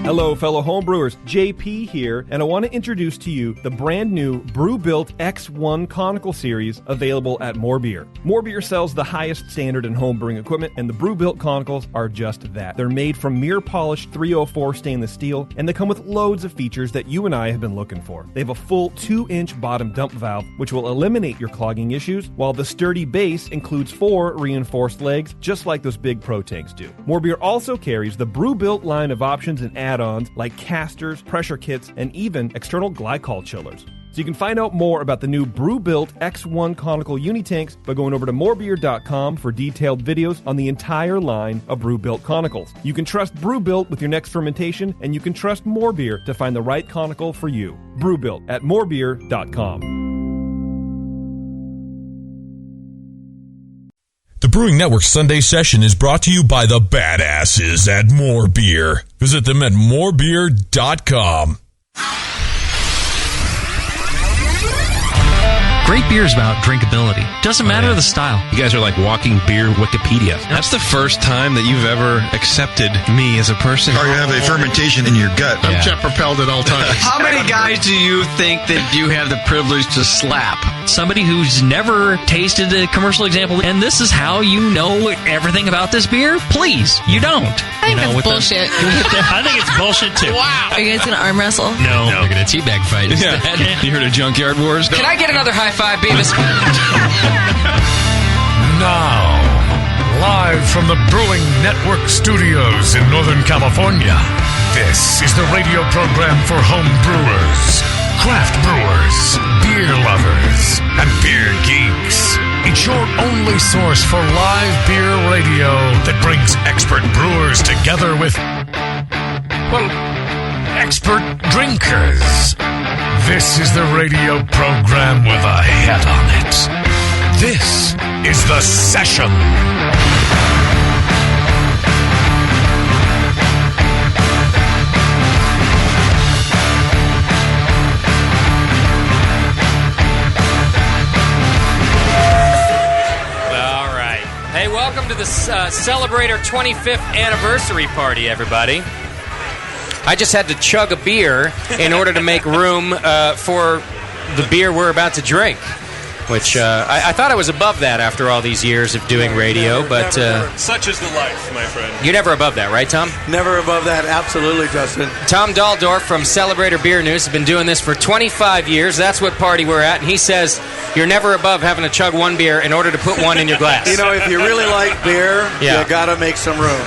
Hello, fellow homebrewers. JP here, and I want to introduce to you the brand new Brew-Built X1 Conical Series available at More Beer. More Beer sells the highest standard in homebrewing equipment, and the Brew-Built Conicals are just that. They're made from mirror-polished 304 stainless steel, and they come with loads of features that you and I have been looking for. They have a full 2-inch bottom dump valve, which will eliminate your clogging issues, while the sturdy base includes 4 reinforced legs, just like those big Pro tanks do. More Beer also carries the Brew-Built line of options and add-ons like casters, pressure kits, and even external glycol chillers. So you can find out more about the new Brew-Built X1 Conical Unitanks by going over to morebeer.com for detailed videos on the entire line of Brew-Built Conicals. You can trust Brew-Built with your next fermentation, and you can trust More Beer to find the right conical for you. Brew-Built at morebeer.com. The Brewing Network Sunday Session is brought to you by the badasses at More Beer. Visit them at morebeer.com. Great beer is about drinkability. Doesn't matter the style. You guys are like walking beer Wikipedia. That's the first time that you've ever accepted me as a person. Or you have a fermentation in your gut. I'm jet propelled at all times. How many guys do you think that you have the privilege to slap? Somebody who's never tasted a commercial example, and this is how you know everything about this beer? Please, you don't. I think that's bullshit. I think it's bullshit too. Wow. Are you guys going to arm wrestle? No. We're going to teabag fight instead. You heard of Junkyard Wars? Can I get another high five, Beavis? Now, live from the Brewing Network studios in Northern California, this is the radio program for home brewers, craft brewers, beer lovers, and beer geeks. It's your only source for live beer radio that brings expert brewers together with, well, expert drinkers. This is the radio program with a head on it. This is The Session. All right. Hey, welcome to the Celebrator 25th anniversary party, everybody. I just had to chug a beer in order to make room for the beer we're about to drink, which I thought I was above that after all these years of doing radio, but... such is the life, my friend. You're never above that, right, Tom? Never above that, absolutely, Justin. Tom Daldorf from Celebrator Beer News has been doing this for 25 years. That's what party we're at, and he says you're never above having to chug one beer in order to put one in your glass. You know, if you really like beer, you got to make some room.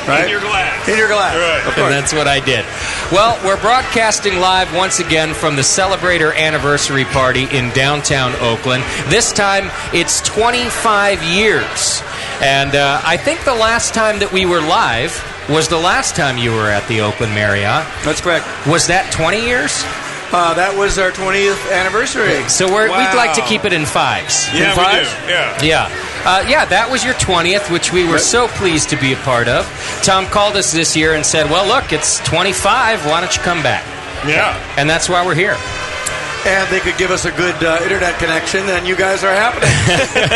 Right? In your glass. In your glass. Right. Of course. And that's what I did. Well, we're broadcasting live once again from the Celebrator Anniversary Party in downtown Oakland. This time, it's 25 years. And I think the last time that we were live was the last time you were at the Oakland Marriott. That's correct. Was that 20 years? That was our 20th anniversary. So we'd like to keep it in fives. Yeah, in fives? we do. Yeah. Yeah, that was your 20th, which we were so pleased to be a part of. Tom called us this year and said, well, look, it's 25. Why don't you come back? Yeah. And that's why we're here. And they could give us a good internet connection, and you guys are happening,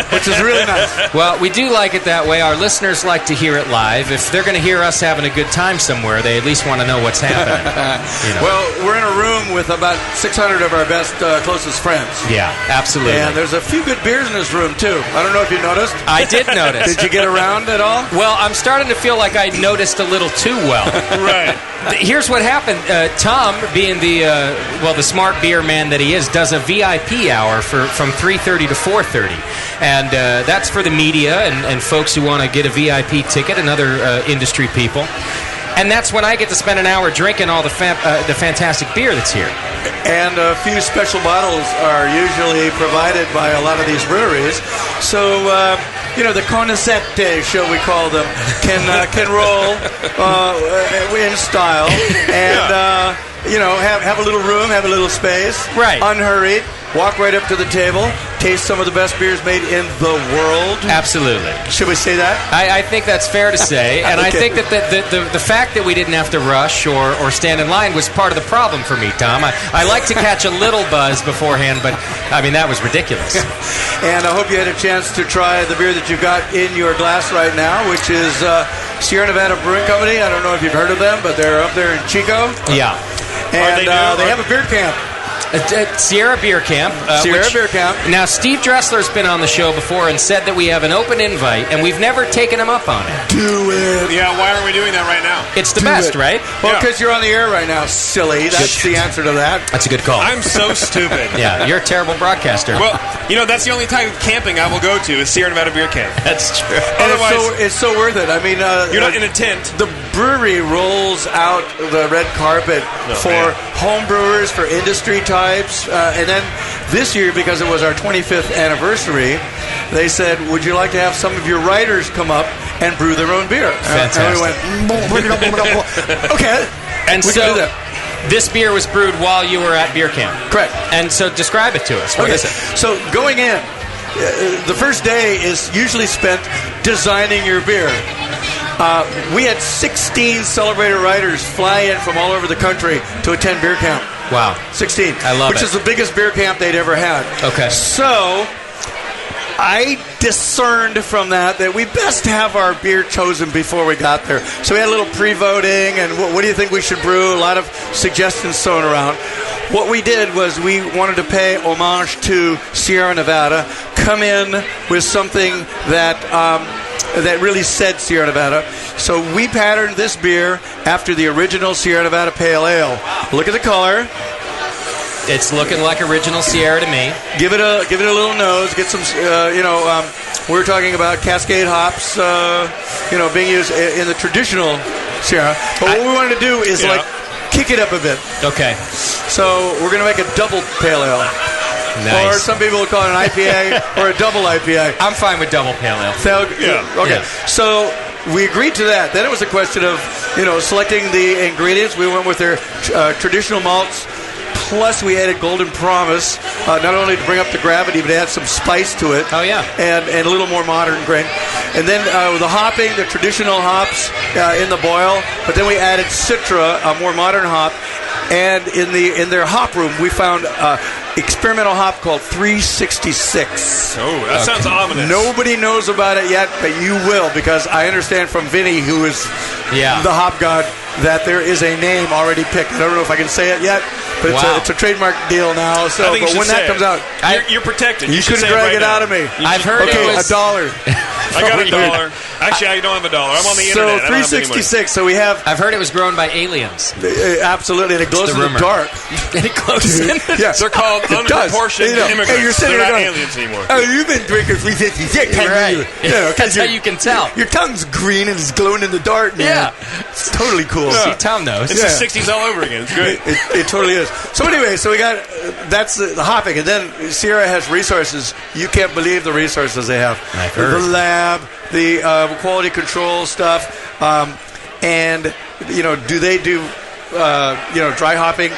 which is really nice. Well, we do like it that way. Our listeners like to hear it live. If they're going to hear us having a good time somewhere, they at least want to know what's happening. Well, we're in a room with about 600 of our best, closest friends. Yeah, absolutely. And there's a few good beers in this room, too. I don't know if you noticed. I did notice. Did you get around at all? Well, I'm starting to feel like I noticed a little too well. Right. Here's what happened. Tom, being the smart beer man that he is, does a VIP hour from 3:30 to 4:30. And that's for the media and folks who want to get a VIP ticket and other industry people. And that's when I get to spend an hour drinking all the fantastic beer that's here. And a few special bottles are usually provided by a lot of these breweries. So, the cognoscente, shall we call them, can roll in style and, have a little room, have a little space. Right. Unhurried. Walk right up to the table. Taste some of the best beers made in the world. Absolutely. Should we say that? I think that's fair to say. And I think that the fact that we didn't have to rush or stand in line was part of the problem for me, Tom. I like to catch a little buzz beforehand, but, that was ridiculous. And I hope you had a chance to try the beer that you've got in your glass right now, which is Sierra Nevada Brewing Company. I don't know if you've heard of them, but they're up there in Chico. Yeah. And they have a beer camp. Sierra Beer Camp. Beer Camp. Now, Steve Dressler's been on the show before and said that we have an open invite, and we've never taken him up on it. Do it. Yeah, why aren't we doing that right now? It's the best, right? Well, because you're on the air right now, silly. That's the answer to that. That's a good call. I'm so stupid. Yeah, you're a terrible broadcaster. Well, that's the only type of camping I will go to is Sierra Nevada Beer Camp. That's true. And it's so worth it. I mean, you're not in a tent. The brewery rolls out the red carpet for home brewers, for industry types, and then this year, because it was our 25th anniversary, they said, would you like to have some of your writers come up and brew their own beer? Fantastic. And we went, okay. And we so can do that. this beer was brewed while you were at beer camp. Correct. And so describe it to us. What is it? So going in, the first day is usually spent designing your beer. We had 16 Celebrator writers fly in from all over the country to attend beer camp. Wow. 16. I love it. Which is the biggest beer camp they'd ever had. Okay. So I discerned from that we best have our beer chosen before we got there. So we had a little pre-voting, and what do you think we should brew? A lot of suggestions thrown around. What we did was we wanted to pay homage to Sierra Nevada, come in with something that really said Sierra Nevada. So we patterned this beer after the original Sierra Nevada Pale Ale. Look at the color. It's looking like original Sierra to me. Give it a little nose. Get some, we're talking about Cascade hops, being used in the traditional Sierra. But what we wanted to do is kick it up a bit. Okay. So we're going to make a double Pale Ale. Nice. Or some people will call it an IPA or a double IPA. I'm fine with double Pale Ale. Okay. Yeah. So we agreed to that. Then it was a question of, selecting the ingredients. We went with their traditional malts. Plus, we added Golden Promise, not only to bring up the gravity, but add some spice to it. Oh, yeah. And a little more modern grain. And then the hopping, the traditional hops in the boil. But then we added Citra, a more modern hop. And in their hop room, we found experimental hop called 366. Oh, that sounds ominous. Nobody knows about it yet, but you will, because I understand from Vinny, who is the hop god, that there is a name already picked. I don't know if I can say it yet, but it's a trademark deal now. So, I think but when that comes out, you're protected. You couldn't drag it out of me. I've heard it was $1. I got $1. Actually, I don't have $1. I'm on the internet. So 366. So we have. I've heard it was grown by aliens. Absolutely, and it glows in the dark. And it glows in the Yes, they're called unproportioned immigrants. Hey, you're sitting they're not there aliens anymore. Oh, you've been drinking 366. Right. That's how you can tell. Your tongue's green and it's glowing in the dark. Man. Yeah, it's totally cool. See, Tom knows. It's the 60s all over again. It's great. It totally is. So anyway, so we got that's the hopping, and then Sierra has resources. You can't believe the resources they have. I've heard. The lab, the quality control stuff, and do they do dry hopping?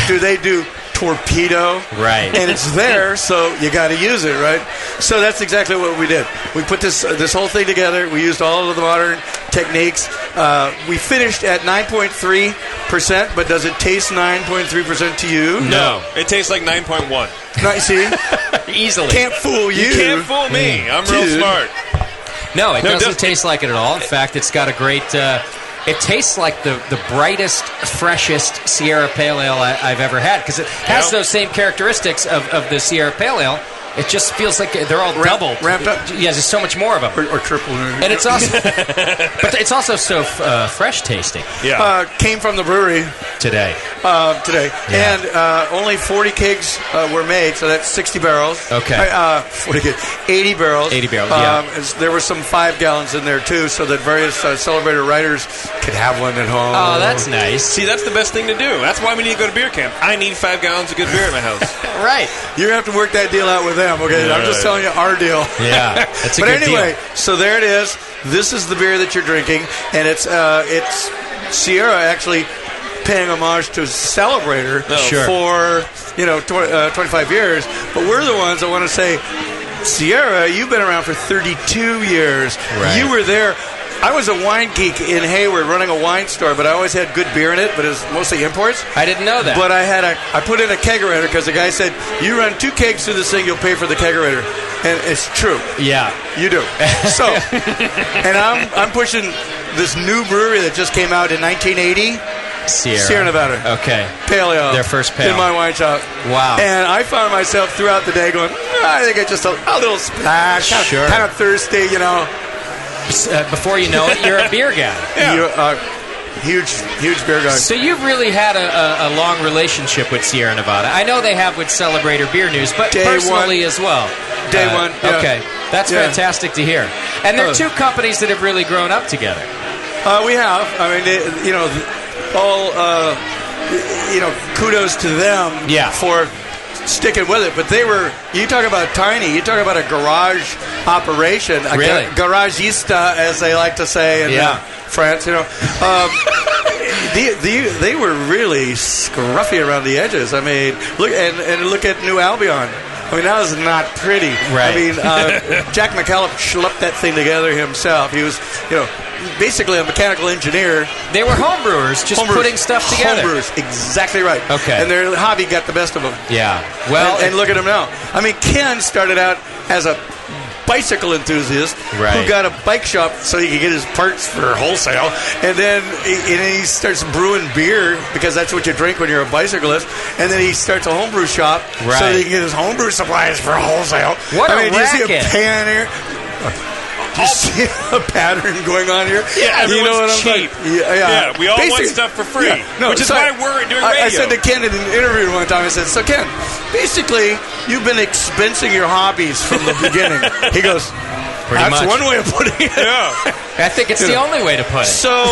Do they do torpedo? Right. And it's there, so you got to use it, right? So that's exactly what we did. We put this whole thing together. We used all of the modern techniques. We finished at 9.3%, but does it taste 9.3% to you? No. It tastes like 9.1. Not, see? Easily. Can't fool you. You can't fool me. I'm real smart. No, it doesn't taste like it at all. In fact, it's got a great... it tastes like the brightest, freshest Sierra Pale Ale I've ever had, because it has those same characteristics of the Sierra Pale Ale. It just feels like they're all doubled. Ramped up? Yeah, there's so much more of them. Or triple. And it's also... but it's also so fresh tasting. Yeah. Came from the brewery today. Yeah. And only 40 kegs were made, so that's 60 barrels. Okay. 40 kegs. 80 barrels. 80 barrels, yeah. There were some 5 gallons in there, too, so that various Celebrator writers could have one at home. Oh, that's nice. See, that's the best thing to do. That's why we need to go to beer camp. I need 5 gallons of good beer at my house. Right. You have to work that deal out with them, okay? Yeah, I'm just telling you our deal. Yeah, that's a good deal. But anyway, so there it is. This is the beer that you're drinking, and it's Sierra actually paying homage to Celebrator for 25 years. But we're the ones that want to say, Sierra, you've been around for 32 years. Right. You were there. I was a wine geek in Hayward running a wine store, but I always had good beer in it, but it was mostly imports. I didn't know that. But I put in a kegerator because the guy said, you run 2 kegs through this thing, you'll pay for the kegerator. And it's true. Yeah. You do. So, and I'm pushing this new brewery that just came out in 1980. Sierra Nevada. Okay. Pale ale. Their first pale. In my wine shop. Wow. And I found myself throughout the day going, I think it's just a little splash. Sure. Kind of thirsty, you know. Before you know it, you're a beer guy. Yeah. Huge beer guy. So you've really had a long relationship with Sierra Nevada. I know they have with Celebrator Beer News, but personally as well. Day one. Yeah. Okay. That's fantastic to hear. And there are two companies that have really grown up together. We have. I mean, kudos to them for sticking with it. But you talk about tiny, you talk about a garage operation, a garagista, as they like to say in France, you know. They were really scruffy around the edges. I mean, look at New Albion. I mean, that was not pretty. Right. I mean, Jack McCallum schlepped that thing together himself. He was, basically a mechanical engineer. They were homebrewers, putting stuff together. Homebrewers, exactly right. Okay. And their hobby got the best of them. Yeah. Well, and look at him now. I mean, Ken started out as a bicycle enthusiast who got a bike shop so he could get his parts for wholesale, and then he starts brewing beer because that's what you drink when you're a bicyclist, and then he starts a homebrew shop so that he can get his homebrew supplies for wholesale. What a racket. Do you see a pan here? Do you see a pattern going on here? Yeah, everyone's cheap. Yeah, we all want stuff for free, which is why we're doing radio. I said to Ken in an interview one time, I said, so Ken, basically, you've been expensing your hobbies from the beginning. He goes, that's one way of putting it. Yeah. I think it's the only way to put it. So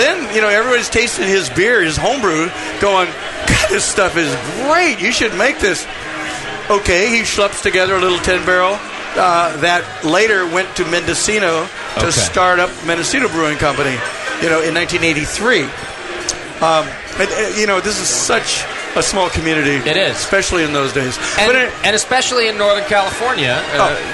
then, everybody's tasting his beer, his homebrew, going, God, this stuff is great. You should make this. Okay, he schleps together a little 10-barrel. That later went to Mendocino to start up Mendocino Brewing Company, in 1983. This is such a small community. It is. Especially in those days. And especially in Northern California,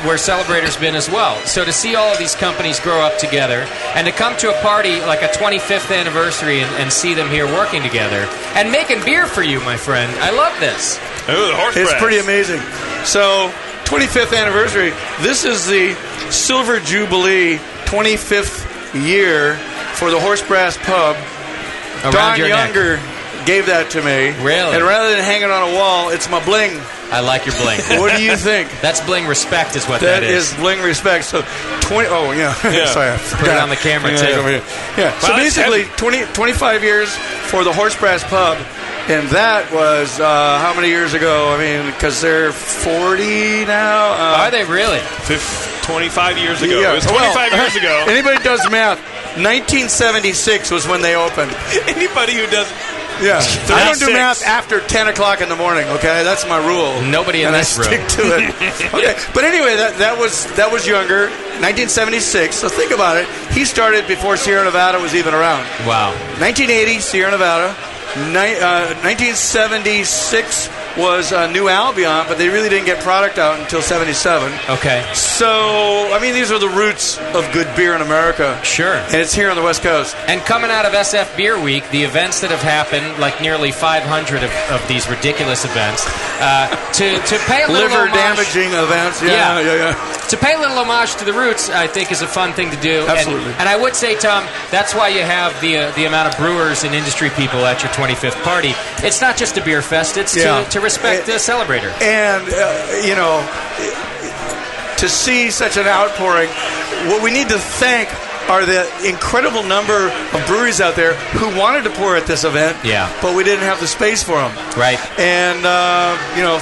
where Celebrator's been as well. So to see all of these companies grow up together and to come to a party like a 25th anniversary and see them here working together and making beer for you, my friend. I love this. Oh, the horse It's brass. pretty amazing. So, 25th anniversary. This is the Silver Jubilee 25th year for the Horse Brass Pub. Don Younger gave that to me. Really? And rather than hanging on a wall, it's my bling. I like your bling. What do you think? That's bling respect is what that is. That is bling respect. So, 20... Oh, yeah. Sorry, I forgot. Put it on the camera, too. Yeah. So, basically, 25 years for the Horse Brass Pub. And that was, how many years ago? I mean, because they're 40 now. Are they really? 25 years ago. Yeah. It was 25 years ago. Anybody does math, 1976 was when they opened. Anybody who does... Yeah. I don't do math after 10 o'clock in the morning, okay? That's my rule. Nobody in this room. I stick to it. Okay. But anyway, that was Younger, 1976. So think about it. He started before Sierra Nevada was even around. Wow. 1980, Sierra Nevada. 1976 was New Albion, but they really didn't get product out until 77. Okay. So, I mean, these are the roots of good beer in America. Sure. And it's here on the West Coast. And coming out of SF Beer Week, the events that have happened, like nearly 500 of these ridiculous events, to pay a little liver-damaging events. Yeah. To pay a little homage to the roots, I think, is a fun thing to do. Absolutely. And I would say, Tom, that's why you have the amount of brewers and industry people at your 25th party. It's not just a beer fest. It's to respect the Celebrator. And, to see such an outpouring, what we need to thank are the incredible number of breweries out there who wanted to pour at this event, but we didn't have the space for them. Right. And,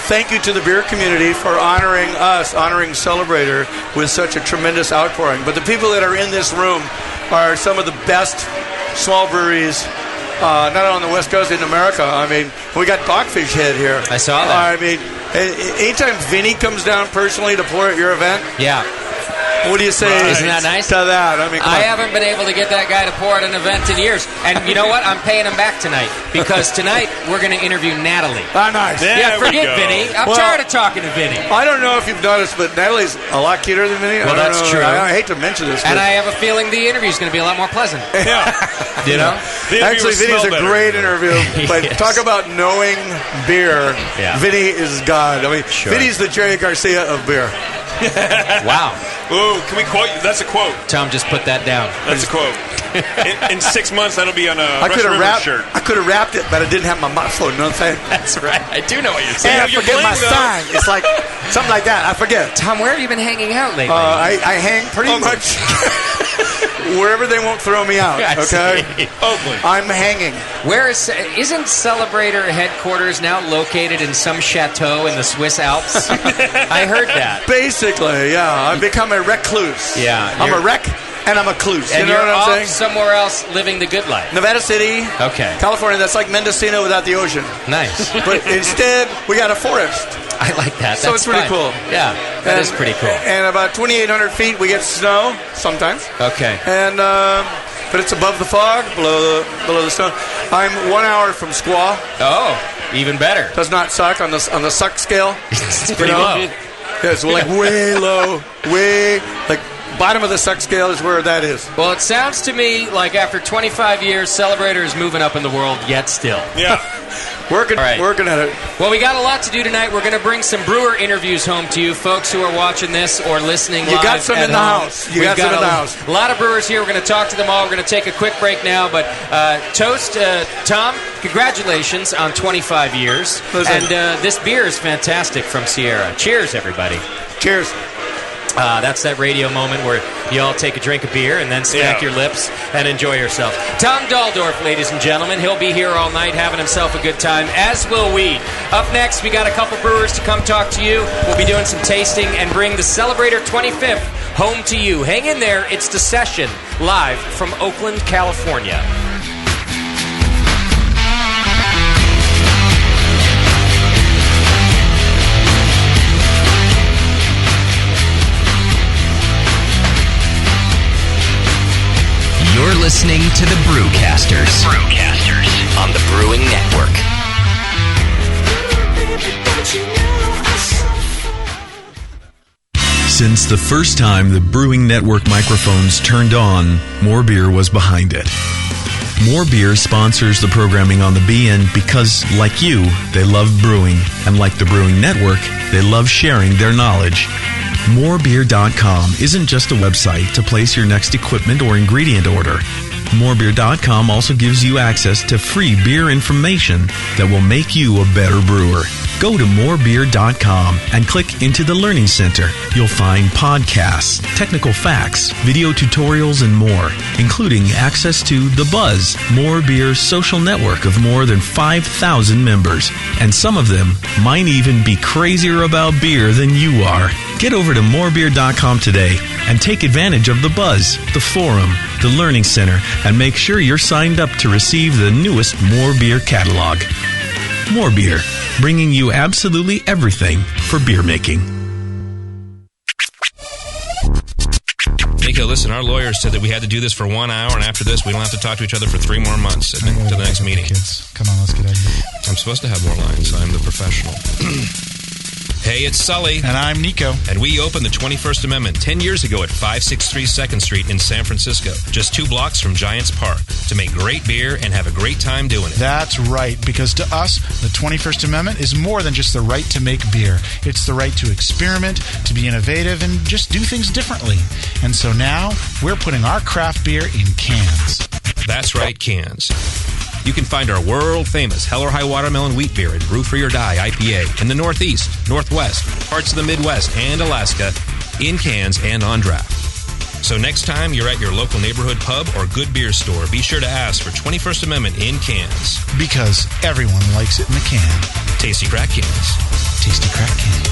thank you to the beer community for honoring us, honoring Celebrator with such a tremendous outpouring. But the people that are in this room are some of the best small breweries, not on the West Coast, in America. I mean, we got Dogfish Head here. I saw that. I mean, anytime Vinny comes down personally to pour at your event, what do you say? Isn't that nice? To that, I mean, I haven't been able to get that guy to pour at an event in years, and you know what? I'm paying him back tonight because tonight we're going to interview Natalie. Nice. Forget Vinny. I'm tired of talking to Vinny. I don't know if you've noticed, but Natalie's a lot cuter than Vinny. Well, that's true. I hate to mention this, and I have a feeling the interview is going to be a lot more pleasant. Yeah. You know? Actually, Vinny's a great interview. But talk about knowing beer. Yeah. Vinny is God. I mean, Vinny's the Jerry Garcia of beer. Wow. Ooh, can we quote you? That's a quote. Tom just put that down. That's a quote. In 6 months, that'll be on a I could have Rush River shirt. I could have wrapped it, but I didn't have my mouthful. You know what I'm saying? That's right. I do know what you're saying. And I forget my sign. It's like something like that. I forget. Tom, where have you been hanging out lately? I hang pretty much wherever they won't throw me out. Okay, Oakland. I'm hanging. Where isn't Celebrator headquarters now located in some chateau in the Swiss Alps? I heard that. Basically, yeah. I've become a recluse. Yeah, I'm a wreck. And I'm a cluse. And you know you're what I'm off saying? somewhere else living the good life. Nevada City. Okay. California. That's like Mendocino without the ocean. Nice. But instead, we got a forest. I like that. So it's pretty cool. Yeah, that is pretty cool. And about 2,800 feet, we get snow sometimes. Okay. And but it's above the fog, below the snow. I'm 1 hour from Squaw. Oh, even better. Does not suck on the suck scale. It's pretty low. Yeah, it's like way low, way like. Bottom of the suck scale is where that is. Well, it sounds to me like after 25 years, Celebrator is moving up in the world yet still. Yeah. Working at it. Well, we got a lot to do tonight. We're going to bring some brewer interviews home to you, folks who are watching this or listening live. You got some at in the home. house. You got some in the house. A lot of brewers here. We're going to talk to them all. We're going to take a quick break now. But toast, Tom, congratulations on 25 years. Listen. And this beer is fantastic from Sierra. Cheers, everybody. Cheers. That's that radio moment where you all take a drink of beer and then smack your lips and enjoy yourself. Tom Daldorf, ladies and gentlemen. He'll be here all night having himself a good time, as will we. Up next, we got a couple brewers to come talk to you. We'll be doing some tasting and bring the Celebrator 25th home to you. Hang in there. It's The Session, live from Oakland, California. You're listening to the Brewcasters. On the Brewing Network. Since the first time the Brewing Network microphones turned on, More Beer was behind it. More Beer sponsors the programming on the BN because, like you, they love brewing, and like the Brewing Network, they love sharing their knowledge. Morebeer.com isn't just a website to place your next equipment or ingredient order. Morebeer.com also gives you access to free beer information that will make you a better brewer. Go to morebeer.com and click into the Learning Center. You'll find podcasts, technical facts, video tutorials, and more, including access to The Buzz, More Beer's social network of more than 5,000 members. And some of them might even be crazier about beer than you are. Get over to morebeer.com today and take advantage of The Buzz, the forum, the Learning Center, and make sure you're signed up to receive the newest More Beer catalog. More Beer, bringing you absolutely everything for beer making. Nico, listen, our lawyers said that we had to do this for 1 hour, and after this, we don't have to talk to each other for 3 more months to the next meeting. Kids, come on, let's get out of here. I'm supposed to have more lines. I'm the professional. Hey, it's Sully. And I'm Nico. And we opened the 21st Amendment 10 years ago at 563 2nd Street in San Francisco, just 2 blocks from Giants Park, to make great beer and have a great time doing it. That's right, because to us, the 21st Amendment is more than just the right to make beer. It's the right to experiment, to be innovative, and just do things differently. And so now, we're putting our craft beer in cans. That's right, cans. You can find our world-famous Hell or High Watermelon Wheat Beer and Brew Free or Die IPA in the Northeast, Northwest, parts of the Midwest, and Alaska in cans and on draft. So next time you're at your local neighborhood pub or good beer store, be sure to ask for 21st Amendment in cans. Because everyone likes it in a can. Tasty crack cans. Tasty crack can.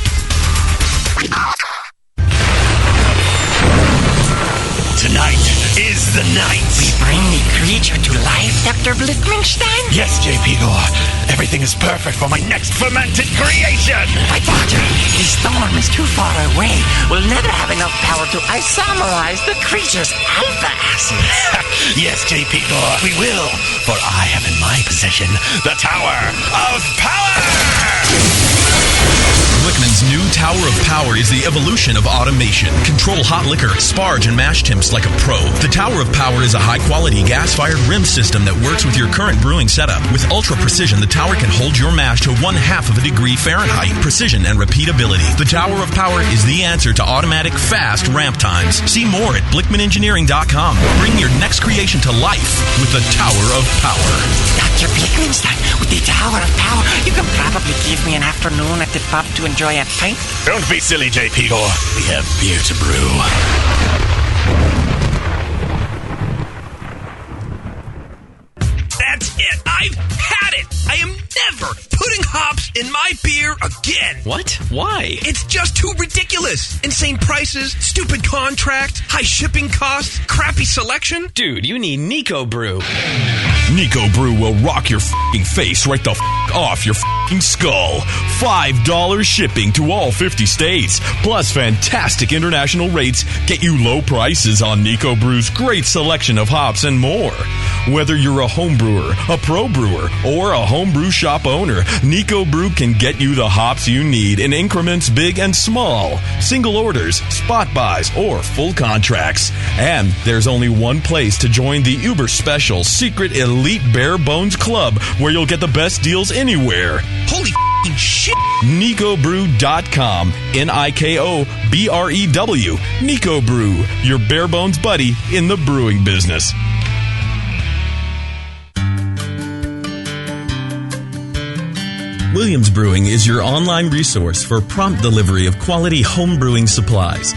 Tonight is the night. We bring the creature to life, Dr. Blitzmingstein? Yes, J.P. Gore. Everything is perfect for my next fermented creation. But Doctor, the storm is too far away. We'll never have enough power to isomerize the creature's alpha acids. Yes, J.P. Gore, we will. For I have in my possession the Tower of Power. Blickman's new Tower of Power is the evolution of automation. Control hot liquor, sparge, and mash temps like a pro. The Tower of Power is a high-quality gas-fired rim system that works with your current brewing setup. With ultra precision, the tower can hold your mash to 1/2 of a degree Fahrenheit. Precision and repeatability. The Tower of Power is the answer to automatic, fast ramp times. See more at BlickmanEngineering.com. Bring your next creation to life with the Tower of Power. Dr. Blickmanstein, with the Tower of Power, you can probably give me an afternoon at the pub to enjoy a pint. Don't be silly, JP Gore. We have beer to brew. That's it. I've had it. I am never putting hops in my beer again. What? Why? It's just too ridiculous. Insane prices, stupid contracts, high shipping costs, crappy selection. Dude, you need Nico Brew. Nico Brew will rock your f***ing face right the f*** off your f***ing skull. $5 shipping to all 50 states. Plus fantastic international rates get you low prices on Nico Brew's great selection of hops and more. Whether you're a home brewer, a pro brewer, or a homebrew shop owner, Nico Brew can get you the hops you need in increments big and small. Single orders, spot buys, or full contracts. And there's only one place to join the uber special secret elite bare bones club where you'll get the best deals anywhere. Holy f***ing shit. NicoBrew.com. NIKOBREW. Nico Brew, your bare bones buddy in the brewing business. Williams Brewing is your online resource for prompt delivery of quality home brewing supplies.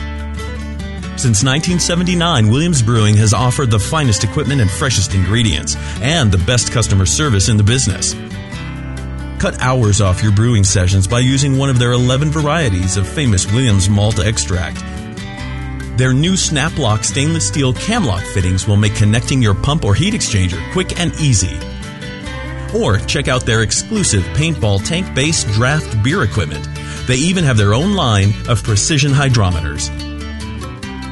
Since 1979, Williams Brewing has offered the finest equipment and freshest ingredients, and the best customer service in the business. Cut hours off your brewing sessions by using one of their 11 varieties of famous Williams malt extract. Their new Snap-Lock stainless steel cam-lock fittings will make connecting your pump or heat exchanger quick and easy. Or check out their exclusive paintball tank-based draft beer equipment. They even have their own line of precision hydrometers.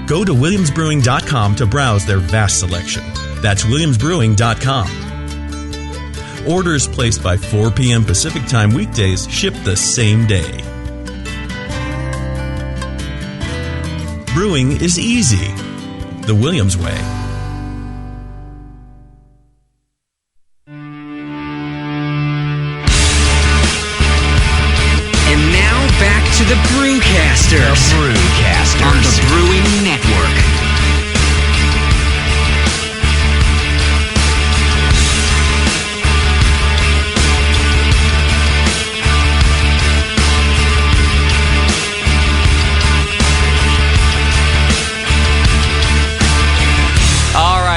Go to williamsbrewing.com to browse their vast selection. That's williamsbrewing.com. Orders placed by 4 p.m. Pacific Time weekdays ship the same day. Brewing is easy. The Williams way. To the Brewcasters. The Brewcasters. On the Brewing Network.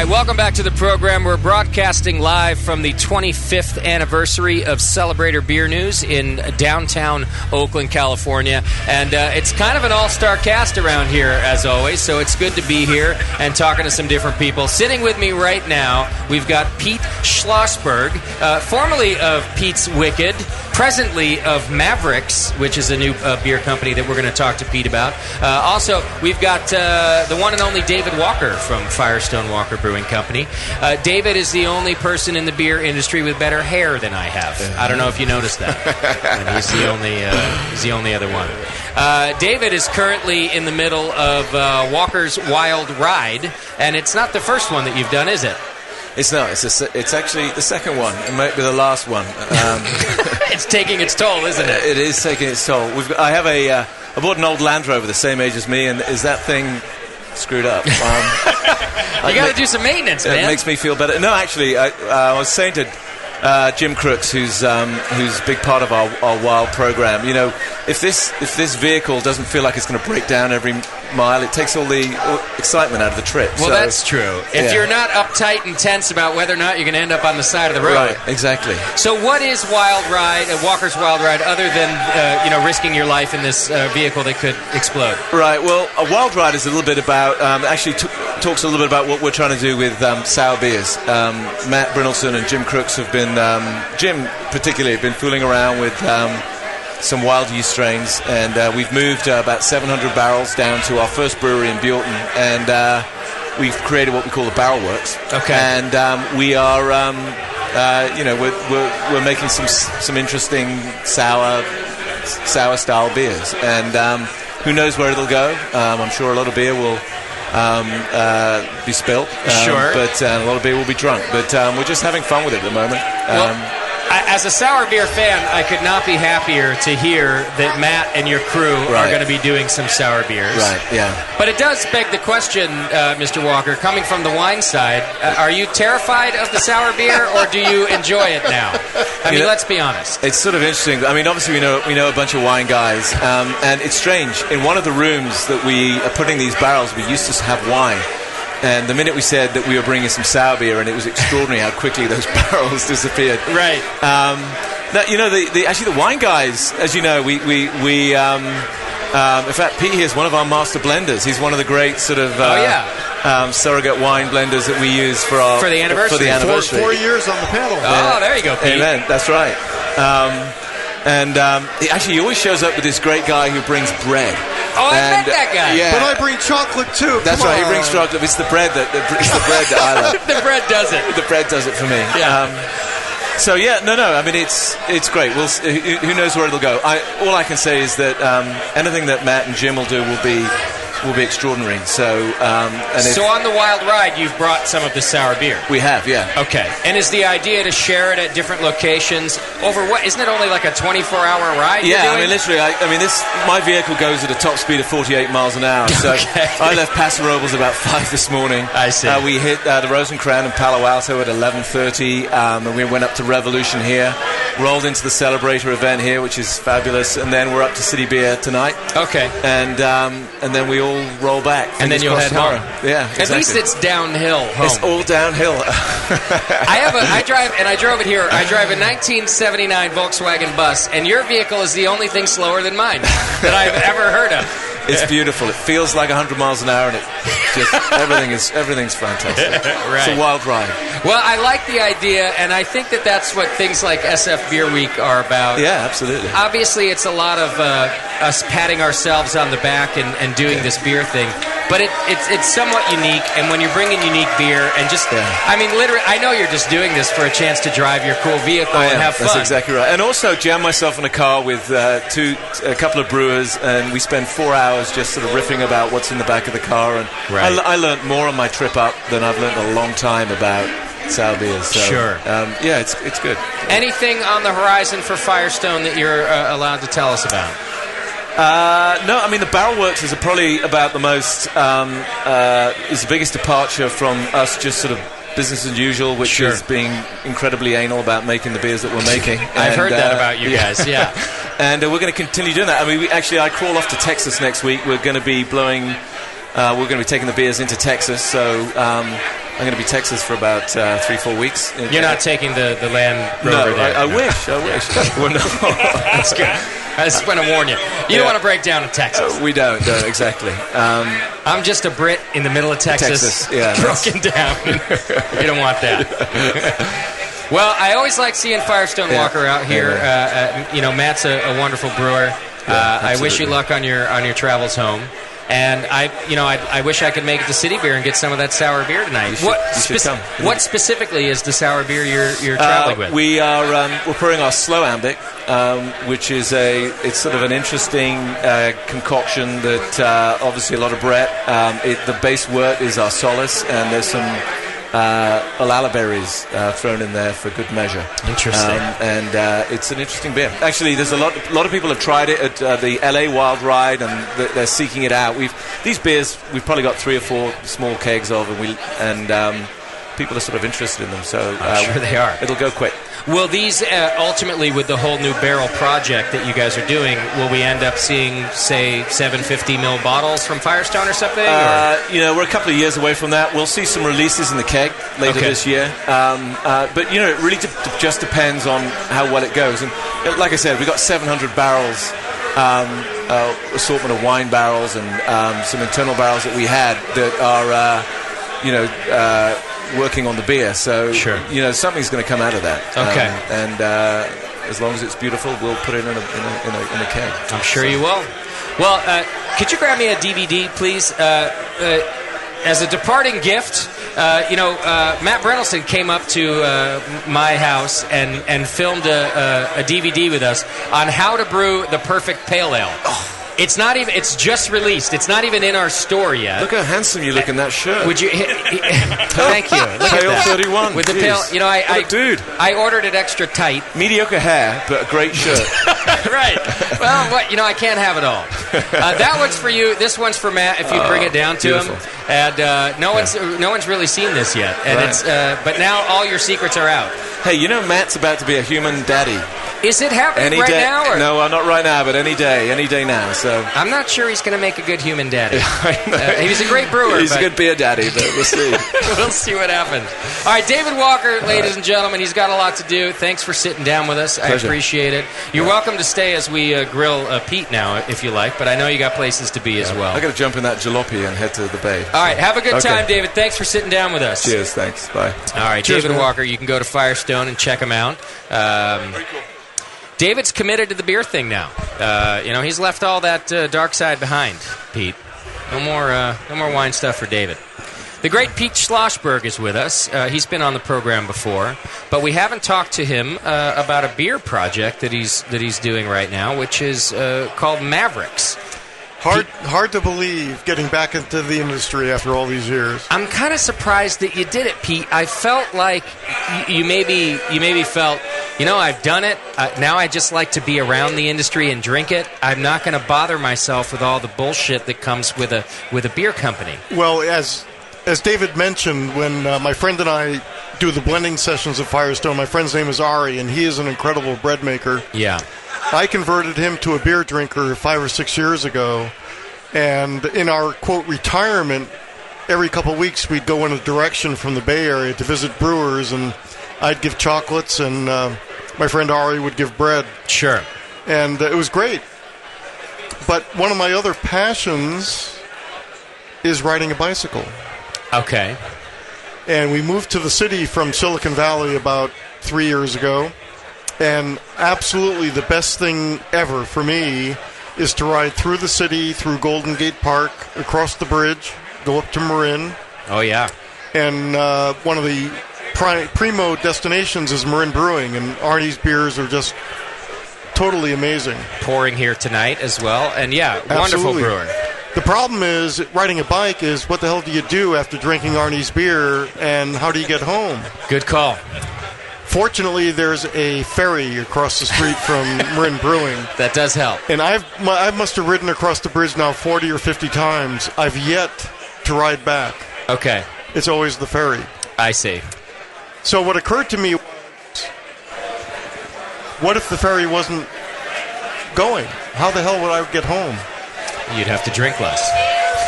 Welcome back to the program. We're broadcasting live from the 25th anniversary of Celebrator Beer News in downtown Oakland, California. And it's kind of an all-star cast around here, as always, so it's good to be here and talking to some different people. Sitting with me right now, we've got Pete Schlossberg, formerly of Pete's Wicked, presently of Mavericks, which is a new beer company that we're going to talk to Pete about. Also, we've got the one and only David Walker from Firestone Walker Brewing Company. David is the only person in the beer industry with better hair than I have. I don't know if you noticed that. And he's the only other one. David is currently in the middle of Walker's Wild Ride, and it's not the first one that you've done, is it? It's not. It's actually the second one. It might be the last one. It's taking its toll, isn't it? It is taking its toll. I bought an old Land Rover the same age as me, and is that thing screwed up? You got to do some maintenance, man. It makes me feel better. No, actually, I was saying to Jim Crooks, who's a big part of our Wild program, you know, if this vehicle doesn't feel like it's going to break down every mile, it takes all the excitement out of the trip. Well, that's true. If you're not uptight and tense about whether or not you're going to end up on the side of the road. Right, exactly. So what is Walker's Wild Ride, other than risking your life in this vehicle that could explode? Right, well, a Wild Ride is a little bit about, talks a little bit about what we're trying to do with sour beers. Matt Brynelson and Jim Crooks have been, Jim particularly, been fooling around with some wild yeast strains, and we've moved about 700 barrels down to our first brewery in Buellton, and we've created what we call the Barrel Works. Okay. And we are, we're making some interesting sour sour style beers, and who knows where it'll go. I'm sure a lot of beer will be spilt, but a lot of beer will be drunk. But we're just having fun with it at the moment. As a sour beer fan, I could not be happier to hear that Matt and your crew are going to be doing some sour beers. Right, yeah. But it does beg the question, Mr. Walker, coming from the wine side, are you terrified of the sour beer, or do you enjoy it now? I mean, let's be honest. It's sort of interesting. I mean, obviously we know a bunch of wine guys, and it's strange. In one of the rooms that we are putting these barrels, we used to have wine. And the minute we said that we were bringing some sour beer, and it was extraordinary how quickly those barrels disappeared. Right. Actually, the wine guys, as you know, we in fact, Pete here is one of our master blenders. He's one of the great sort of surrogate wine blenders that we use for the anniversary. 4 years on the panel. Oh, there you go, Pete. Amen. That's right. He always shows up with this great guy who brings bread. Oh, I met that guy. Yeah. But I bring chocolate too. That's right. He brings chocolate. It's the bread that I love. The bread does it. The bread does it for me. Yeah. I mean, it's great. We'll who knows where it'll go. All I can say is that anything that Matt and Jim will do will be extraordinary. So on the wild ride, you've brought some of the sour beer. We have, yeah. Okay. And is the idea to share it at different locations over what? Isn't it only like a 24-hour ride? Yeah, I mean, literally. My vehicle goes at a top speed of 48 miles an hour. So I left Paso Robles about 5 this morning. I see. We hit the Rosencrantz in Palo Alto at 11:30, and we went up to Revolution here, rolled into the Celebrator event here, which is fabulous, and then we're up to City Beer tonight. Okay. And then we all roll back. And then you'll head home. Yeah, exactly. At least it's downhill home. It's all downhill. I drove it here. I drive a 1979 Volkswagen bus, and your vehicle is the only thing slower than mine that I've ever heard of. It's beautiful. It feels like 100 miles an hour, and it just everything's fantastic. Right. It's a wild ride. Well, I like the idea, and I think that's what things like SF Beer Week are about. Yeah, absolutely. Obviously, it's a lot of us patting ourselves on the back and doing this beer thing, but it's somewhat unique. And when you're bringing unique beer and I mean, literally, I know you're just doing this for a chance to drive your cool vehicle and have fun. That's exactly right. And also jam myself in a car with a couple of brewers, and we spend 4 hours just sort of riffing about what's in the back of the car. And I learned more on my trip up than I've learned in a long time about sour beers. So, sure. It's good. Anything on the horizon for Firestone that you're allowed to tell us about? No, I mean, the Barrel Works is probably about the most, is the biggest departure from us just sort of business as usual, which is being incredibly anal about making the beers that we're making. I've heard that about you guys, yeah. And we're going to continue doing that. I mean, I crawl off to Texas next week. We're going to be taking the beers into Texas, so I'm going to be Texas for about 3-4 weeks. You're not taking the Land Rover there? I wish. Well, no. That's good. I just want to warn you. You don't want to break down in Texas. We don't, exactly. I'm just a Brit in the middle of Texas broken down. You don't want that. Well, I always like seeing Firestone Walker out here. Matt's a wonderful brewer. I wish you luck on your travels home. And I wish I could make it to City Beer and get some of that sour beer tonight. What specifically is the sour beer you're traveling with? We're pouring our Slow Ambic, which is it's sort of an interesting concoction that obviously a lot of Brett. The base wort is our Solace, and there's some Olala berries thrown in there for good measure. Interesting. It's an interesting beer. Actually, there's a lot of people have tried it at the LA Wild Ride, and they're seeking it out. These beers we've probably got 3 or 4 small kegs of, and people are sort of interested in them. So I'm sure they are. It'll go quick. Will these ultimately, with the whole new barrel project that you guys are doing, will we end up seeing, say, 750 ml bottles from Firestone or something? We're a couple of years away from that. We'll see some releases in the keg later this year. But it really just depends on how well it goes. And like I said, we've got 700 barrels, assortment of wine barrels and some internal barrels that we had that are, working on the beer, so something's going to come out of that. Okay, as long as it's beautiful, we'll put it in a keg. I'm sure you will. Well, could you grab me a DVD, please? As a departing gift Matt Brentelson came up to my house and filmed a DVD with us on how to brew the perfect pale ale. Oh. It's not even. It's just released. It's not even in our store yet. Look how handsome you look in that shirt. Would you? Thank you. Look Pale at that. 31. With the Jeez. pale. Dude. I ordered it extra tight. Mediocre hair, but a great shirt. Right. Well, I can't have it all. That one's for you. This one's for Matt. If you bring it down to beautiful. him. And no one's really seen this yet. And Right. it's. But now all your secrets are out. Hey, Matt's about to be a human daddy. Is it happening right now? Or? No, not right now, but any day now. So I'm not sure he's going to make a good human daddy. He's a great brewer. He's a good beer daddy, but we'll see. We'll see what happens. All right, David Walker, ladies and gentlemen, he's got a lot to do. Thanks for sitting down with us. Pleasure. I appreciate it. You're welcome to stay as we grill Pete now, if you like, but I know you got places to be as well. I got to jump in that jalopy and head to the bay. All right, have a good time, David. Thanks for sitting down with us. Cheers, thanks. Bye. All right, Cheers, David man. Walker, you can go to Firestone and check him out. Very cool. David's committed to the beer thing now. He's left all that dark side behind, Pete. No more wine stuff for David. The great Pete Schlossberg is with us. He's been on the program before, but we haven't talked to him about a beer project that he's doing right now, which is called Mavericks. Hard to believe getting back into the industry after all these years. I'm kind of surprised that you did it, Pete. I felt like you maybe felt, I've done it. Now I just like to be around the industry and drink it. I'm not going to bother myself with all the bullshit that comes with a beer company. Well, as David mentioned, when my friend and I do the blending sessions at Firestone, my friend's name is Ari, and he is an incredible bread maker. Yeah. I converted him to a beer drinker 5 or 6 years ago, and in our, quote, retirement, every couple of weeks we'd go in a direction from the Bay Area to visit brewers, and I'd give chocolates, and my friend Ari would give bread. Sure. And it was great. But one of my other passions is riding a bicycle. Okay. And we moved to the city from Silicon Valley about 3 years ago. And absolutely the best thing ever for me is to ride through the city, through Golden Gate Park, across the bridge, go up to Marin. Oh, yeah. And one of the primo destinations is Marin Brewing, and Arnie's beers are just totally amazing. Pouring here tonight as well. And, yeah, Absolutely. Wonderful brewer. The problem is, riding a bike is, what the hell do you do after drinking Arnie's beer, and how do you get home? Good call. Fortunately, there's a ferry across the street from Marin Brewing. That does help. And I must have ridden across the bridge now 40 or 50 times. I've yet to ride back. Okay. It's always the ferry. I see. So what occurred to me was, what if the ferry wasn't going? How the hell would I get home? You'd have to drink less.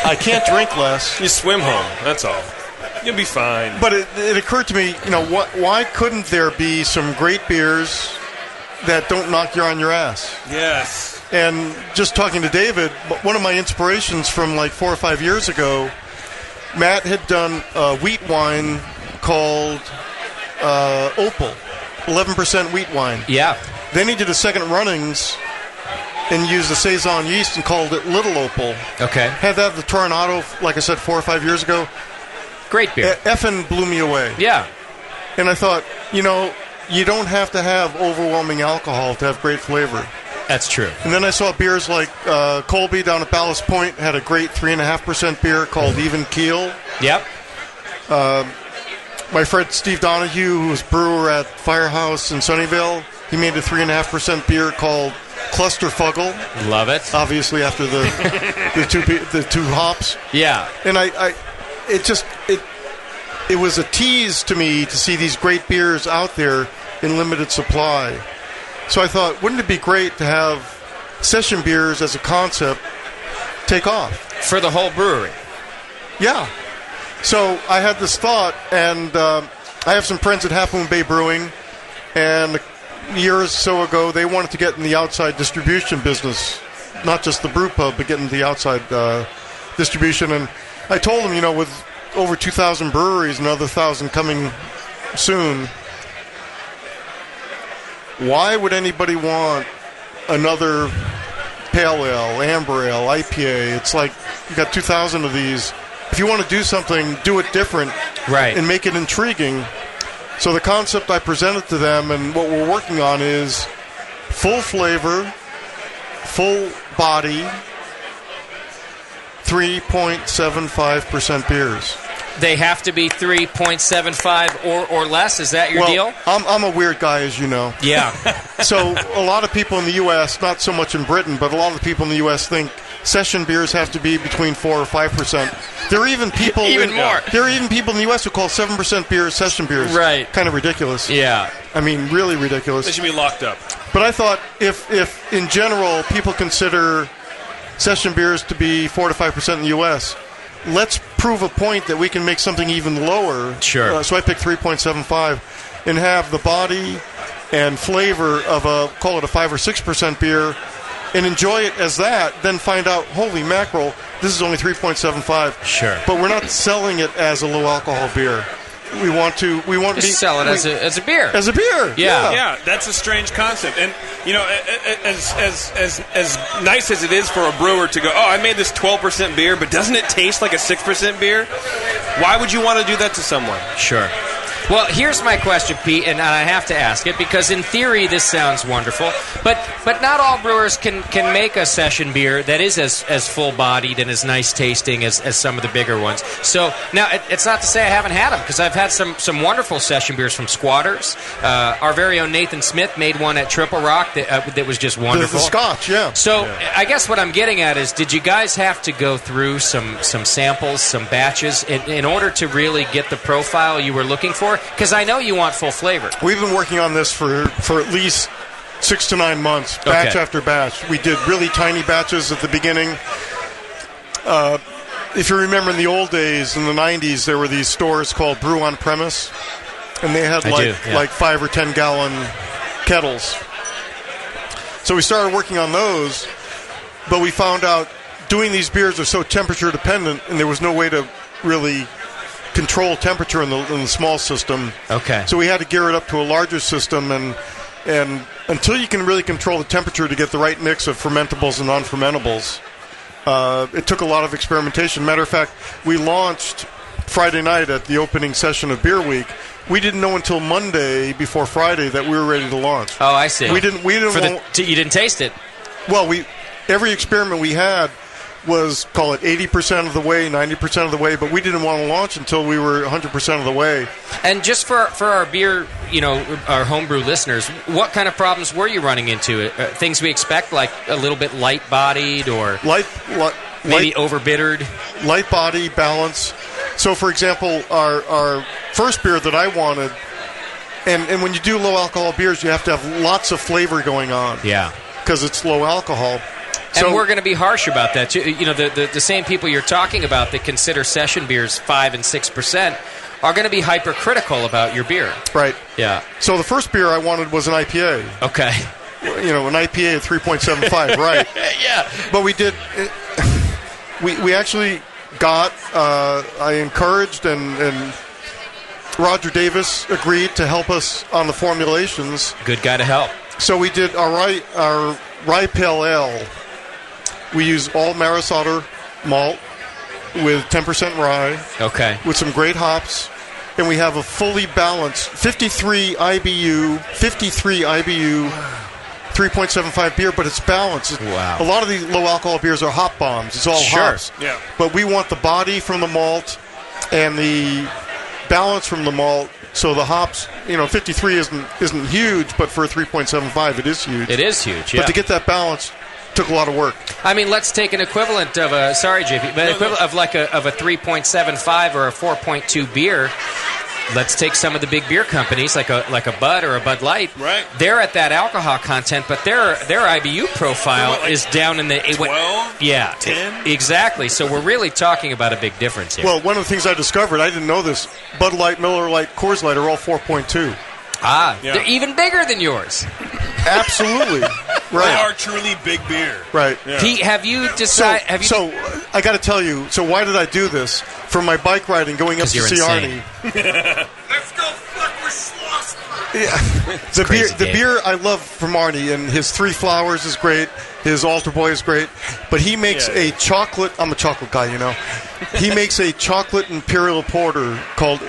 I can't drink less. You swim home, that's all. You'll be fine. But it occurred to me, why couldn't there be some great beers that don't knock you on your ass? Yes. And just talking to David, one of my inspirations from like 4 or 5 years ago, Matt had done a wheat wine called Opal, 11% wheat wine. Yeah. Then he did a second runnings and used the Saison yeast and called it Little Opal. Okay. Had that at the Tornado, like I said, 4 or 5 years ago. Great beer. Effing blew me away. Yeah. And I thought, you don't have to have overwhelming alcohol to have great flavor. That's true. And then I saw beers like Colby down at Ballast Point had a great 3.5% beer called Even Keel. Yep. My friend Steve Donahue, who was brewer at Firehouse in Sunnyvale, he made a 3.5% beer called Clusterfuggle. Love it. Obviously after the two hops. Yeah. And it was a tease to me to see these great beers out there in limited supply. So I thought, wouldn't it be great to have session beers as a concept take off? For the whole brewery. Yeah. So I had this thought, and I have some friends at Half Moon Bay Brewing, and a year or so ago, they wanted to get in the outside distribution business, not just the brew pub, but get into the outside distribution. And I told them, with over 2,000 breweries, another 1,000 coming soon, why would anybody want another pale ale, amber ale, IPA? It's like you got 2,000 of these. If you want to do something, do it different. Right. and make it intriguing. So the concept I presented to them and what we're working on is full flavor, full body, 3.75% beers. They have to be 3.75 or less? Is that your deal? I'm a weird guy, as you know. Yeah. So a lot of people in the U.S., not so much in Britain, but a lot of the people in the U.S. think session beers have to be between 4 or 5%. There are even people more. There are even people in the U.S. who call 7% beers session beers. Right. Kind of ridiculous. Yeah. I mean, really ridiculous. They should be locked up. But I thought if in general people consider session beers to be 4 to 5% in the U.S., let's prove a point that we can make something even lower. Sure. So I picked 3.75 and have the body and flavor of call it a 5 or 6% beer and enjoy it as that, then find out, holy mackerel, this is only 3.75. Sure. But we're not selling it as a low alcohol beer. We want to sell it as a beer. As a beer. Yeah, that's a strange concept. And you know, as nice as it is for a brewer to go, I made this 12% beer, but doesn't it taste like a 6% beer? Why would you want to do that to someone? Sure. Well, here's my question, Pete, and I have to ask it because in theory this sounds wonderful, but not all brewers can make a session beer that is as full-bodied and as nice-tasting as some of the bigger ones. So now it's not to say I haven't had them because I've had some wonderful session beers from Squatters. Our very own Nathan Smith made one at Triple Rock that was just wonderful. The Scotch, yeah. So I guess what I'm getting at is, did you guys have to go through some samples, some batches in order to really get the profile you were looking for? Because I know you want full flavor. We've been working on this for at least 6 to 9 months, batch after batch. We did really tiny batches at the beginning. If you remember in the old days, in the 90s, there were these stores called Brew on Premise, and they had like 5 or 10 gallon kettles. So we started working on those, but we found out doing these beers are so temperature dependent, and there was no way to really control temperature in the small system. Okay. So we had to gear it up to a larger system, and until you can really control the temperature to get the right mix of fermentables and non-fermentables, it took a lot of experimentation. Matter of fact, we launched Friday night at the opening session of Beer Week. We didn't know until Monday before Friday that we were ready to launch. Oh, I see. We didn't. You didn't taste it. Well, every experiment we had was, call it 80% of the way, 90% of the way, but we didn't want to launch until we were 100% of the way. And just for our beer, our homebrew listeners, what kind of problems were you running into? Things we expect, like a little bit light-bodied or maybe over-bittered? Light body, balance. So, for example, our first beer that I wanted, and when you do low-alcohol beers, you have to have lots of flavor going on. Yeah. Because it's low alcohol. And we're going to be harsh about that too. The same people you're talking about that consider session beers 5 and 6% are going to be hypercritical about your beer. Right. Yeah. So the first beer I wanted was an IPA. Okay. An IPA at 3.75, right? Yeah. But we did. We actually got. I encouraged and Roger Davis agreed to help us on the formulations. Good guy to help. So we did our rye pale ale. We use all Maris Otter malt with 10% rye. Okay. With some great hops. And we have a fully balanced 53 IBU, 3.75 beer, but it's balanced. Wow. A lot of these low-alcohol beers are hop bombs. It's all hops. Yeah. But we want the body from the malt and the balance from the malt. So the hops, 53 isn't huge, but for a 3.75, it is huge. It is huge, yeah. But to get that balance took a lot of work. I mean, let's take an equivalent of a, sorry, JP, but equivalent of like a 3.75 or a 4.2 beer. Let's take some of the big beer companies, like a Bud or a Bud Light. Right. They're at that alcohol content, but their IBU profile is down in the 12, 10. Exactly. So we're really talking about a big difference here. Well, one of the things I discovered, I didn't know this. Bud Light, Miller Light, Coors Light are all 4.2. They're even bigger than yours. Absolutely. Right. They are truly big beer. Right. Yeah. Pete, have you decided? So I got to tell you. So why did I do this? For my bike riding, going up to see Arnie. Let's go fuck with Sloss. The beer I love from Arnie, and his 3 Flowers is great. His Altar Boy is great. But he makes a chocolate... I'm a chocolate guy, you know. He makes a chocolate imperial porter called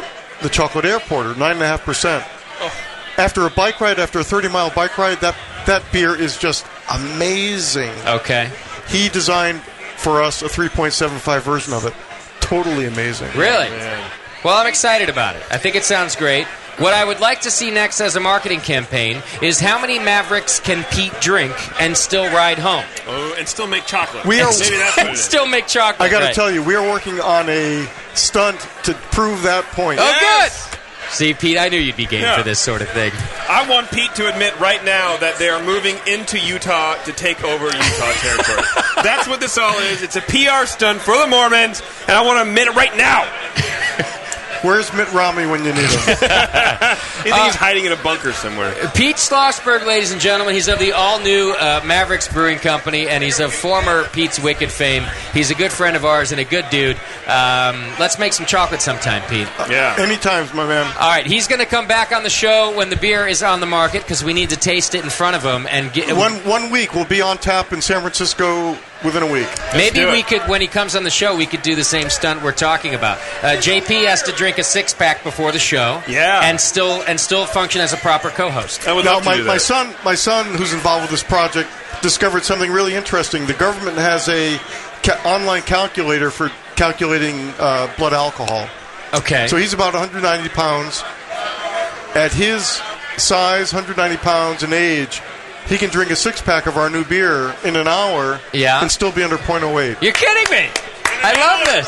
the Chocolate Air Porter, 9.5%. Oh. After a 30-mile bike ride, that beer is just amazing. Okay. He designed for us a 3.75 version of it. Totally amazing. Really? Yeah. Well, I'm excited about it. I think it sounds great. What I would like to see next as a marketing campaign is how many Mavericks can Pete drink and still ride home? Oh, and still make chocolate. Maybe that's what it is. Still make chocolate. I got to tell you, we are working on a stunt to prove that point. Oh, good. See, Pete, I knew you'd be game for this sort of thing. I want Pete to admit right now that they are moving into Utah to take over Utah territory. That's what this all is. It's a PR stunt for the Mormons, and I want to admit it right now. Where's Mitt Romney when you need him? I think he's hiding in a bunker somewhere. Pete Schlossberg, ladies and gentlemen, he's of the all-new Mavericks Brewing Company, and he's of former Pete's Wicked fame. He's a good friend of ours and a good dude. Let's make some chocolate sometime, Pete. Yeah. Anytime, my man. All right, he's going to come back on the show when the beer is on the market because we need to taste it in front of him. And get one week will be on tap in San Francisco within a week. Maybe we could, when he comes on the show, we could do the same stunt we're talking about. JP has to drink a 6-pack before the show, and still function as a proper co-host. I would love to do that. My son, who's involved with this project, discovered something really interesting. The government has a online calculator for calculating blood alcohol. Okay. So he's about 190 pounds. At his size, 190 pounds and age, he can drink a 6-pack of our new beer in an hour and still be under 0.08. You're kidding me! I love this.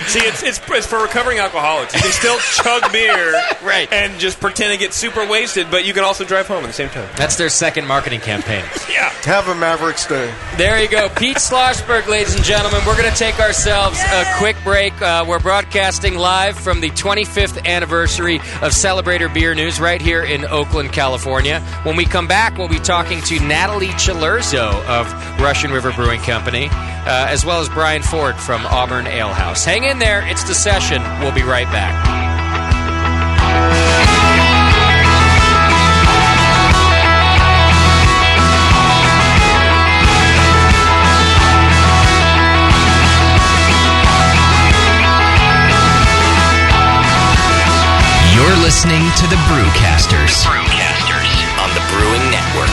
See, it's for recovering alcoholics. You can still chug beer right. and just pretend to get super wasted, but you can also drive home at the same time. That's their second marketing campaign. Yeah. Have a Mavericks day. There you go. Pete Schlossberg, ladies and gentlemen. We're going to take ourselves a quick break. We're broadcasting live from the 25th anniversary of Celebrator Beer News right here in Oakland, California. When we come back, we'll be talking to Natalie Chilurzo of Russian River Brewing Company, as well as Brian Ford from Auburn Ale House. Hang in there. It's The Session. We'll be right back. You're listening to the Brewcasters. Brewcasters on the Brewing Network.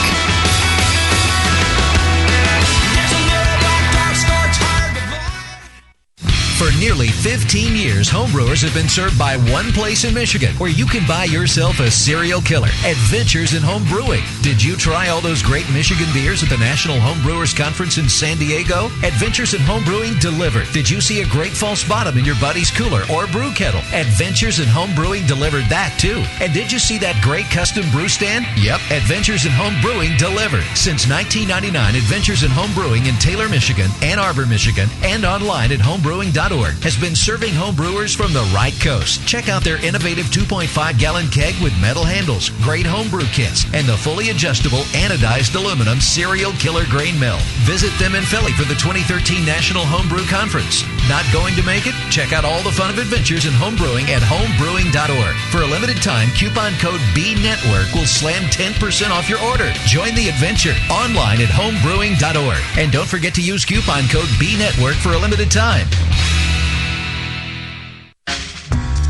For nearly 15 years, homebrewers have been served by one place in Michigan where you can buy yourself a serial killer, Adventures in Home Brewing. Did you try all those great Michigan beers at the National Homebrewers Conference in San Diego? Adventures in Home Brewing delivered. Did you see a great false bottom in your buddy's cooler or brew kettle? Adventures in Home Brewing delivered that too. And did you see that great custom brew stand? Yep, Adventures in Home Brewing delivered. Since 1999, Adventures in Home Brewing in Taylor, Michigan, Ann Arbor, Michigan, and online at homebrewing.org has been serving homebrewers from the right coast. Check out their innovative 2.5-gallon keg with metal handles, great homebrew kits, and the fully adjustable anodized aluminum serial killer grain mill. Visit them in Philly for the 2013 National Homebrew Conference. Not going to make it? Check out all the fun of Adventures in Homebrewing at homebrewing.org. For a limited time, coupon code BNetwork will slam 10% off your order. Join the adventure online at homebrewing.org. And don't forget to use coupon code BNetwork for a limited time.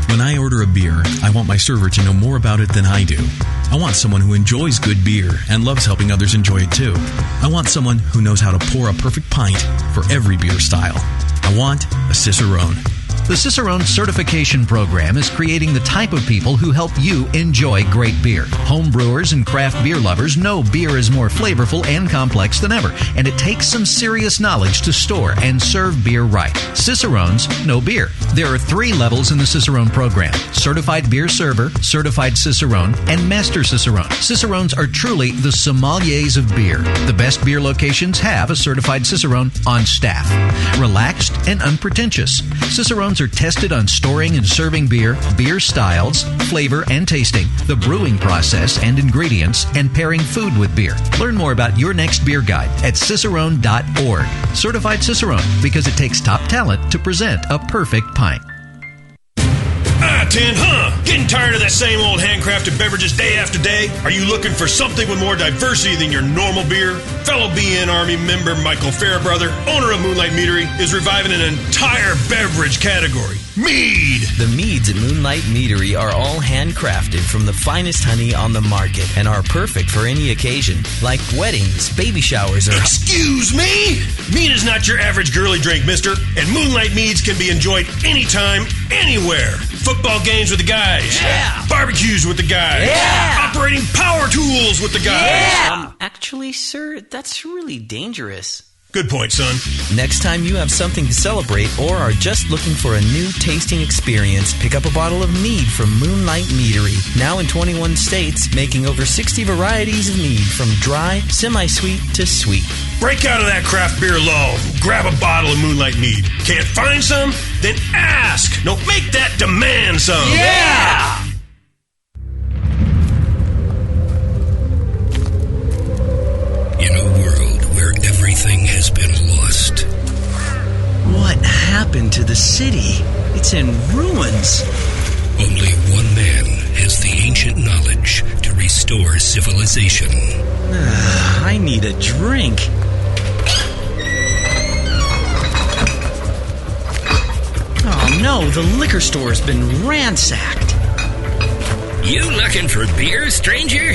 When I order a beer, I want my server to know more about it than I do. I want someone who enjoys good beer and loves helping others enjoy it too. I want someone who knows how to pour a perfect pint for every beer style. I want a Cicerone. The Cicerone Certification Program is creating the type of people who help you enjoy great beer. Homebrewers and craft beer lovers know beer is more flavorful and complex than ever, and it takes some serious knowledge to store and serve beer right. Cicerones know beer. There are 3 levels in the Cicerone program: Certified Beer Server, Certified Cicerone, and Master Cicerone. Cicerones are truly the sommeliers of beer. The best beer locations have a Certified Cicerone on staff. Relaxed and unpretentious. Cicerones are tested on storing and serving beer, beer styles, flavor and tasting, the brewing process and ingredients, and pairing food with beer. Learn more about your next beer guide at cicerone.org. Certified Cicerone, because it takes top talent to present a perfect pint. hot tin, huh? Getting tired of that same old handcrafted beverages day after day? Are you looking for something with more diversity than your normal beer? Fellow BN Army member Michael Fairbrother, owner of Moonlight Meadery, is reviving an entire beverage category. Mead! The meads at Moonlight Meadery are all handcrafted from the finest honey on the market and are perfect for any occasion, like weddings, baby showers, or... Excuse me? Mead is not your average girly drink, mister, and Moonlight Meads can be enjoyed anytime, anywhere. Football games with the guys. Yeah! Barbecues with the guys. Yeah! Operating power tools with the guys. Yeah! Actually, sir, that's really dangerous. Good point, son. Next time you have something to celebrate or are just looking for a new tasting experience, pick up a bottle of mead from Moonlight Meadery. Now in 21 states, making over 60 varieties of mead from dry, semi-sweet to sweet. Break out of that craft beer lull. Grab a bottle of Moonlight Mead. Can't find some? Then ask. No, make that demand some. Yeah! In a world where everything has been lost. What happened to the city? It's in ruins. Only one man has the ancient knowledge to restore civilization. I need a drink. Oh no, the liquor store's been ransacked. You looking for beer, stranger?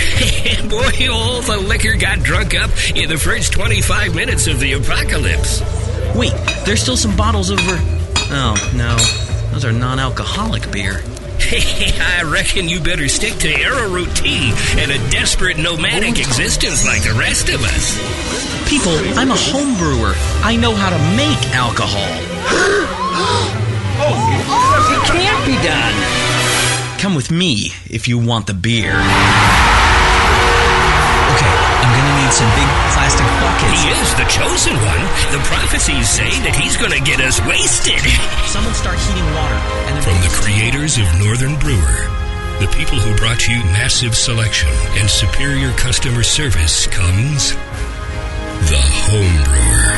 Boy, all the liquor got drunk up in the first 25 minutes of the apocalypse. Wait, there's still some bottles over... Oh, no. Those are non-alcoholic beer. I reckon you better stick to arrowroot tea and a desperate nomadic existence like the rest of us. People, I'm a home brewer. I know how to make alcohol. It can't be done. Come with me if you want the beer. Okay, I'm gonna need some big plastic buckets. He is the chosen one. The prophecies say that he's gonna get us wasted. Someone start heating water. And from the creators of Northern Brewer, the people who brought you massive selection and superior customer service, comes the Home Brewer.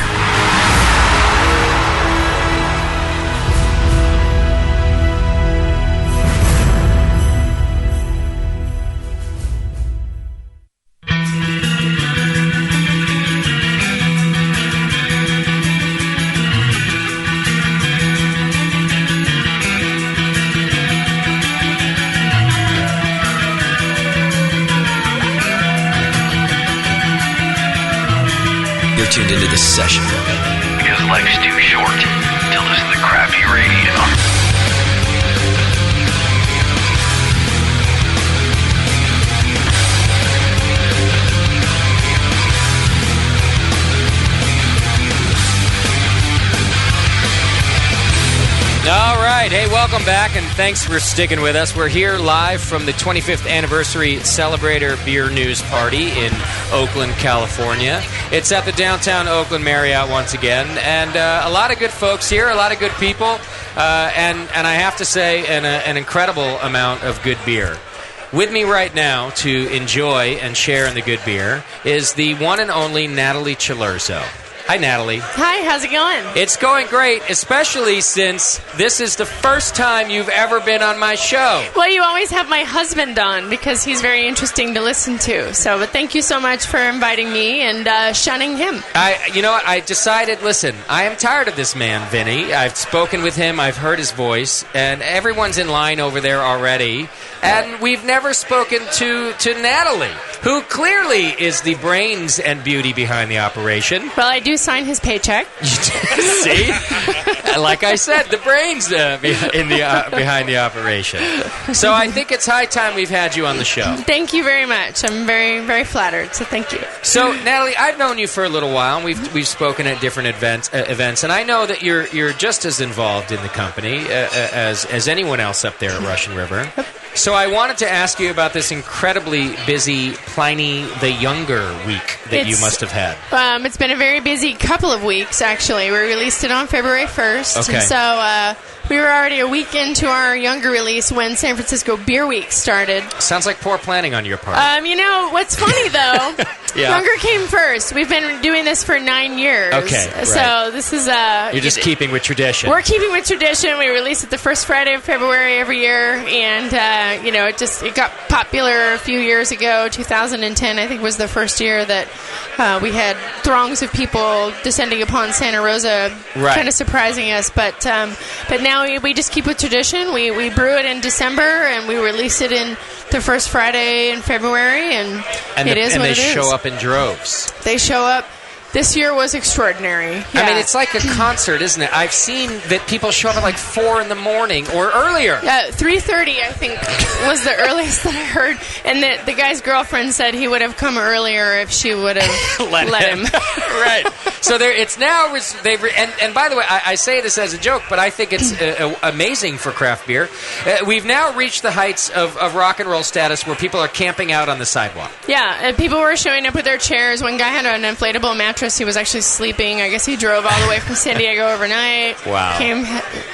Tuned into this session because life's too short to listen to crappy radio. All right. Hey, welcome back, and thanks for sticking with us. We're here live from the 25th anniversary Celebrator Beer News Party in Oakland, California. It's at the downtown Oakland Marriott once again, and a lot of good folks here, a lot of good people, and I have to say an incredible amount of good beer. With me right now to enjoy and share in the good beer is the one and only Natalie Cilurzo. Hi, Natalie. Hi, how's it going? It's going great, especially since this is the first time you've ever been on my show. Well, you always have my husband on because he's very interesting to listen to. So, but thank you so much for inviting me and shunning him. You know what? I decided, listen, I am tired of this man, Vinny. I've spoken with him. I've heard his voice. And everyone's in line over there already. And we've never spoken to Natalie, who clearly is the brains and beauty behind the operation. Well, I do sign his paycheck. See? Like I said, the brains behind the operation. So I think it's high time we've had you on the show. Thank you very much. I'm very, very flattered, so thank you. So, Natalie, I've known you for a little while, and we've spoken at different events, and I know that you're just as involved in the company as anyone else up there at Russian River. So I wanted to ask you about this incredibly busy Pliny the Younger week that you must have had. It's been a very busy couple of weeks, actually. We released it on February 1st. Okay. And so we were already a week into our younger release when San Francisco Beer Week started. Sounds like poor planning on your part. You know, what's funny, though, Yeah. Younger came first. We've been doing this for 9 years. Okay, right. So this is... You're just keeping with tradition. We're keeping with tradition. We release it the first Friday of February every year, and you know, it got popular a few years ago. 2010, I think, was the first year that we had throngs of people descending upon Santa Rosa, Right. kind of surprising us. But now we just keep with tradition. We brew it in December, and we release it in the first Friday in February, and it is what it is. And they show up in droves. They show up. This year was extraordinary. I Yeah. mean, it's like a concert, isn't it? I've seen that people show up at like 4 in the morning or earlier. 3:30, I think, was the earliest that I heard. And the guy's girlfriend said he would have come earlier if she would have let him. Right. So it's now. And by the way, I say this as a joke, but I think it's amazing for craft beer. We've now reached the heights of rock and roll status where people are camping out on the sidewalk. Yeah, and people were showing up with their chairs. One guy had an inflatable mattress. He was actually sleeping. I guess he drove all the way from San Diego overnight. Wow.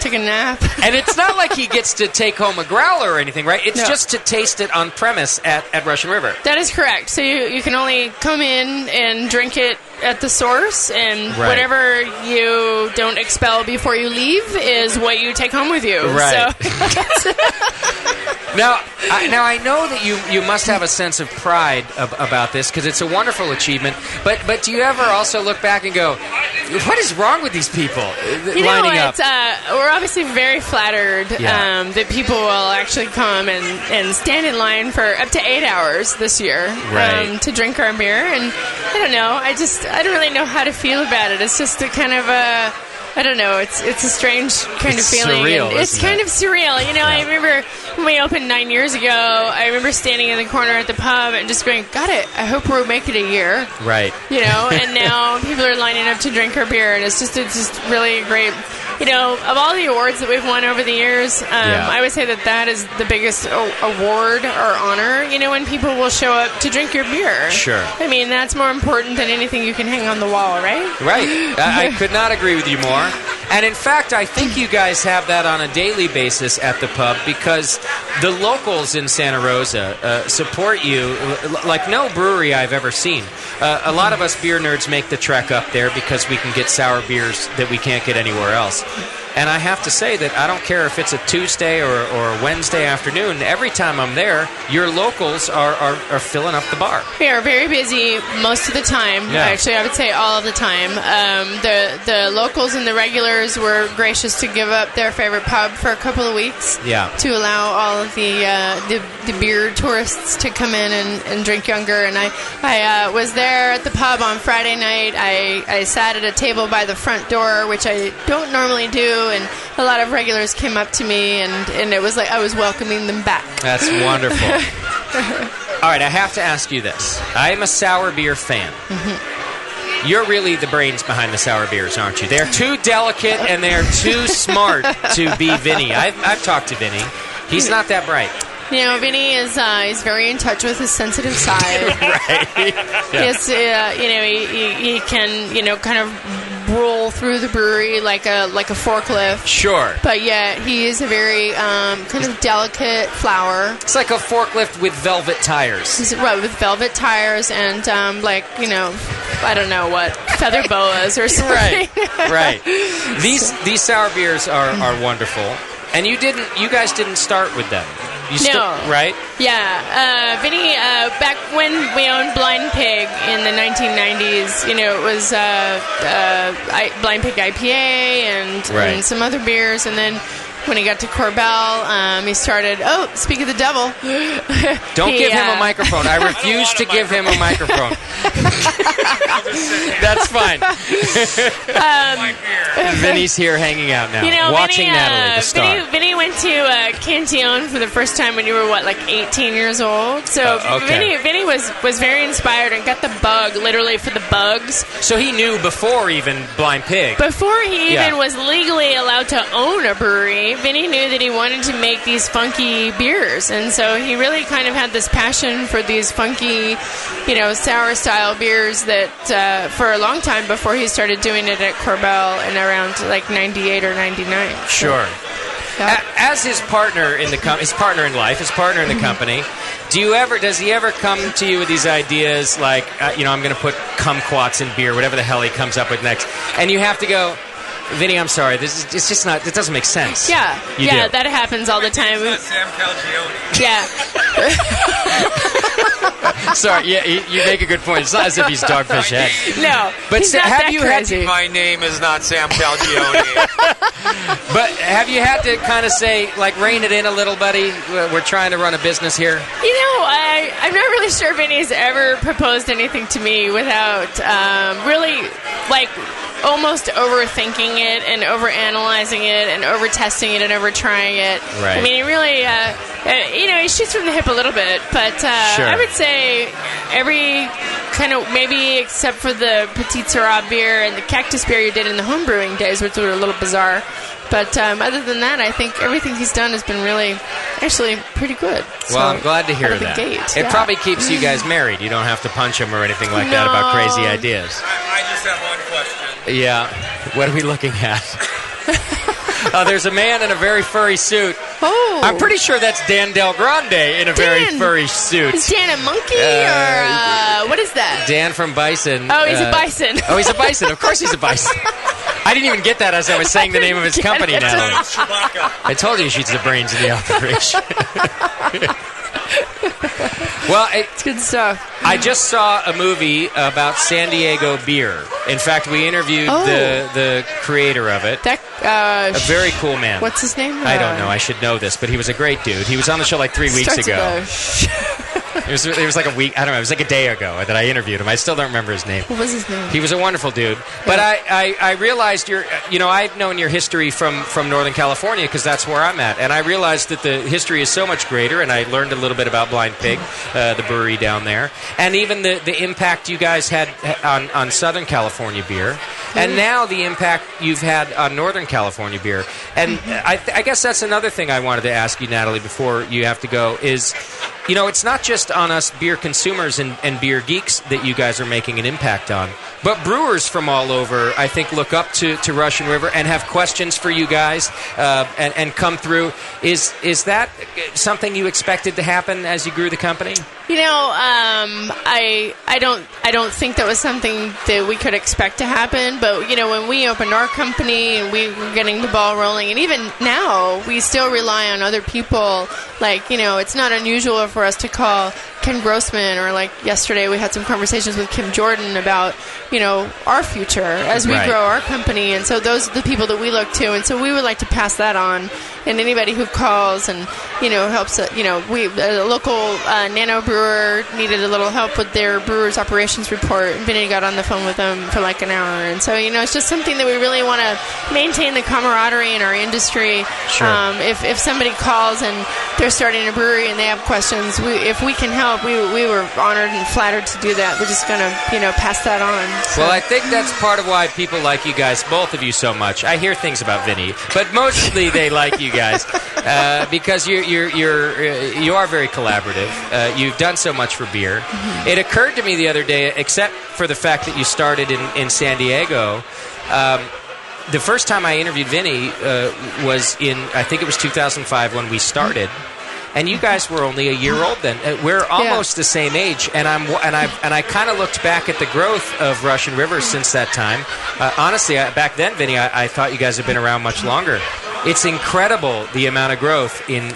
Took a nap. And it's not like he gets to take home a growler or anything, right? It's No. just to taste it on premise at Russian River. That is correct. So you can only come in and drink it at the source, and Right. whatever you don't expel before you leave is what you take home with you. Right. So Now I know that you must have a sense of pride about this because it's a wonderful achievement. But do you ever also look back and go, what is wrong with these people lining up? We're obviously very flattered Yeah. that people will actually come and stand in line for up to 8 hours this year Right. to drink our beer. And I don't know. I don't really know how to feel about it. It's just a kind of a... I don't know. It's a strange kind It's of feeling. surreal, And it's isn't kind it? of surreal. You know, I remember when we opened 9 years ago, I remember standing in the corner at the pub and just going, got it. I hope we'll make it a year. Right. You know, and now people are lining up to drink our beer, and it's just really great. You know, of all the awards that we've won over the years, I would say that is the biggest award or honor, you know, when people will show up to drink your beer. Sure. I mean, that's more important than anything you can hang on the wall, right? Right. I could not agree with you more. And in fact, I think you guys have that on a daily basis at the pub because the locals in Santa Rosa support you like no brewery I've ever seen. A lot of us beer nerds make the trek up there because we can get sour beers that we can't get anywhere else. And I have to say that I don't care if it's a Tuesday or a Wednesday afternoon. Every time I'm there, your locals are filling up the bar. We are very busy most of the time. Yeah. Actually, I would say all of the time. The locals and the regulars were gracious to give up their favorite pub for a couple of weeks to allow all of the beer tourists to come in and drink younger. And I was there at the pub on Friday night. I sat at a table by the front door, which I don't normally do. And a lot of regulars came up to me, and it was like I was welcoming them back. That's wonderful. All right, I have to ask you this. I am a sour beer fan. Mm-hmm. You're really the brains behind the sour beers, aren't you? They're too delicate and they're too smart to be Vinny. I've talked to Vinny. He's not that bright. You know, Vinny is he's very in touch with his sensitive side. Right. Yes, you know, he can, you know, kind of roll through the brewery like a forklift. Sure. But yet he is a very kind of delicate flower. It's like a forklift with velvet tires. He's, right, with velvet tires and like, you know, I don't know what, feather boas or something. Right. These sour beers are wonderful. And you guys didn't start with them. Right? Yeah. Vinny, back when we owned Blind Pig in the 1990s, you know, it was Blind Pig IPA and some other beers. And then when he got to Corbel, he started, speak of the devil. Don't give him a microphone. I refuse to give him a microphone. That's fine. Vinny's here hanging out now, you know, watching Vinny, Natalie, the star. Vinny went to Cantillon for the first time when you were, like 18 years old. So okay. Vinny was very inspired and got the bug, literally for the bugs. So he knew before even Blind Pig. Before he even was legally allowed to own a brewery, Vinny knew that he wanted to make these funky beers, and so he really kind of had this passion for these funky, sour style beers that for a long time before he started doing it at Corbel in around like 98 or 99. Sure. Yeah. As his partner in his partner in life, his partner in the company, does he ever come to you with these ideas like, I'm going to put kumquats in beer, whatever the hell he comes up with next, and you have to go, Vinny, I'm sorry, it's just not, it doesn't make sense. Yeah, You do. that happens all the time. Sam Calagione. Yeah. Sorry, yeah, you make a good point. It's not as if he's Dogfish Head. No, but he's not have that you crazy. My name is not Sam Calagione. But have you had to kind of say, like, rein it in a little, buddy? We're trying to run a business here. I'm not really sure Vinny's ever proposed anything to me without really, like, almost overthinking it and overanalyzing it and over-testing it and over-trying it. Right. I mean, he really, he shoots from the hip a little bit, but Sure. I would say every kind of, maybe except for the Petite Syrah beer and the Cactus beer you did in the homebrewing days, which were a little bizarre. But other than that, I think everything he's done has been really, actually, pretty good. Well, I'm glad to hear out of the that. gate, It yeah. probably keeps you guys married. You don't have to punch him or anything like that about crazy ideas. I just have one question. Yeah. What are we looking at? There's a man in a very furry suit. Oh. I'm pretty sure that's Dan Del Grande in a very furry suit. Is Dan a monkey or what is that? Dan from Bison. Oh, he's a bison. Oh, he's a bison. Of course he's a bison. I didn't even get that as I was saying the name of his company, Natalie. I told you she's the brains of the operation. Well, it's good stuff. I just saw a movie about San Diego beer. In fact, we interviewed the creator of it. That a very cool man. What's his name? I don't know. I should know this, but he was a great dude. He was on the show like 3 weeks ago. It was like a week. I don't know. It was like a day ago that I interviewed him. I still don't remember his name. What was his name? He was a wonderful dude. But I realized I've known your history from Northern California because that's where I'm at. And I realized that the history is so much greater, and I learned a little bit about Blind Pig, the brewery down there, and even the impact you guys had on Southern California beer, and now the impact you've had on Northern California beer. And I guess that's another thing I wanted to ask you, Natalie, before you have to go, is, it's not just on us beer consumers and beer geeks that you guys are making an impact on, but brewers from all over, I think, look up to Russian River and have questions for you guys and come through. Is that something you expected to happen as you grew the company? I don't think that was something that we could expect to happen. But when we opened our company and we were getting the ball rolling, and even now we still rely on other people. Like it's not unusual for us to call Ken Grossman, or like yesterday we had some conversations with Kim Jordan about our future as we grow our company, and so those are the people that we look to, and so we would like to pass that on. And anybody who calls and helps, a local nano brewer needed a little help with their brewer's operations report. Vinny got on the phone with them for like an hour, and so it's just something that we really want to maintain the camaraderie in our industry. Sure. If somebody calls and they're starting a brewery and they have questions, if we can help, we were honored and flattered to do that. We're just going to pass that on. So. Well, I think that's part of why people like you guys, both of you, so much. I hear things about Vinny, but mostly they like you guys because you are very collaborative. You've done so much for beer. Mm-hmm. It occurred to me the other day, except for the fact that you started in San Diego. The first time I interviewed Vinny was in, I think it was 2005 when we started. And you guys were only a year old then. We're almost the same age, and I kind of looked back at the growth of Russian River since that time. Honestly, back then, Vinny, I thought you guys had been around much longer. It's incredible the amount of growth in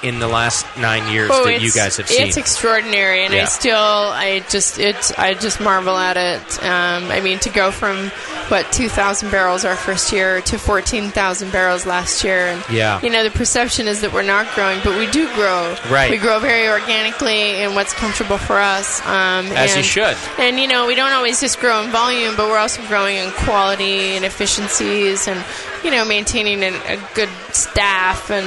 the last 9 years that you guys have seen. It's extraordinary, and I just marvel at it. I mean, to go from 2,000 barrels our first year to 14,000 barrels last year, and the perception is that we're not growing, but we do grow. Right. We grow very organically in what's comfortable for us. As you should. And we don't always just grow in volume, but we're also growing in quality and efficiencies, and maintaining a good staff, and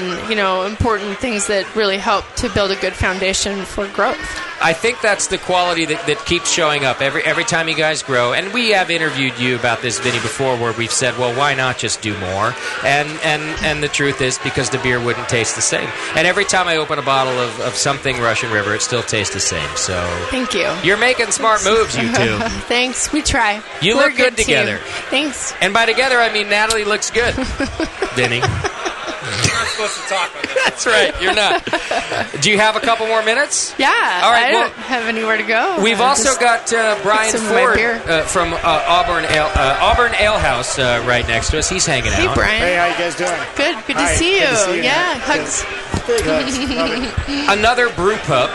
important things that really help to build a good foundation for growth. I think that's the quality that keeps showing up every time you guys grow. And we have interviewed you about this, Vinny, before, where we've said, well, why not just do more? And the truth is because the beer wouldn't taste the same. And every time I open a bottle of something Russian River, it still tastes the same. So thank you. You're making smart moves, you two. Thanks. We try. You We're look good team. together. Thanks. And by together, I mean Natalie looks good. Vinny. You're not supposed to talk on this. That's right. You're not. Do you have a couple more minutes? Yeah. All right. I don't have anywhere to go. We've also got Brian Ford from Auburn Ale House right next to us. He's hanging out. Hey, Brian. Hey, how you guys doing? Good. Good to see you. Good to see you, yeah. man. Hugs. Another brew pub,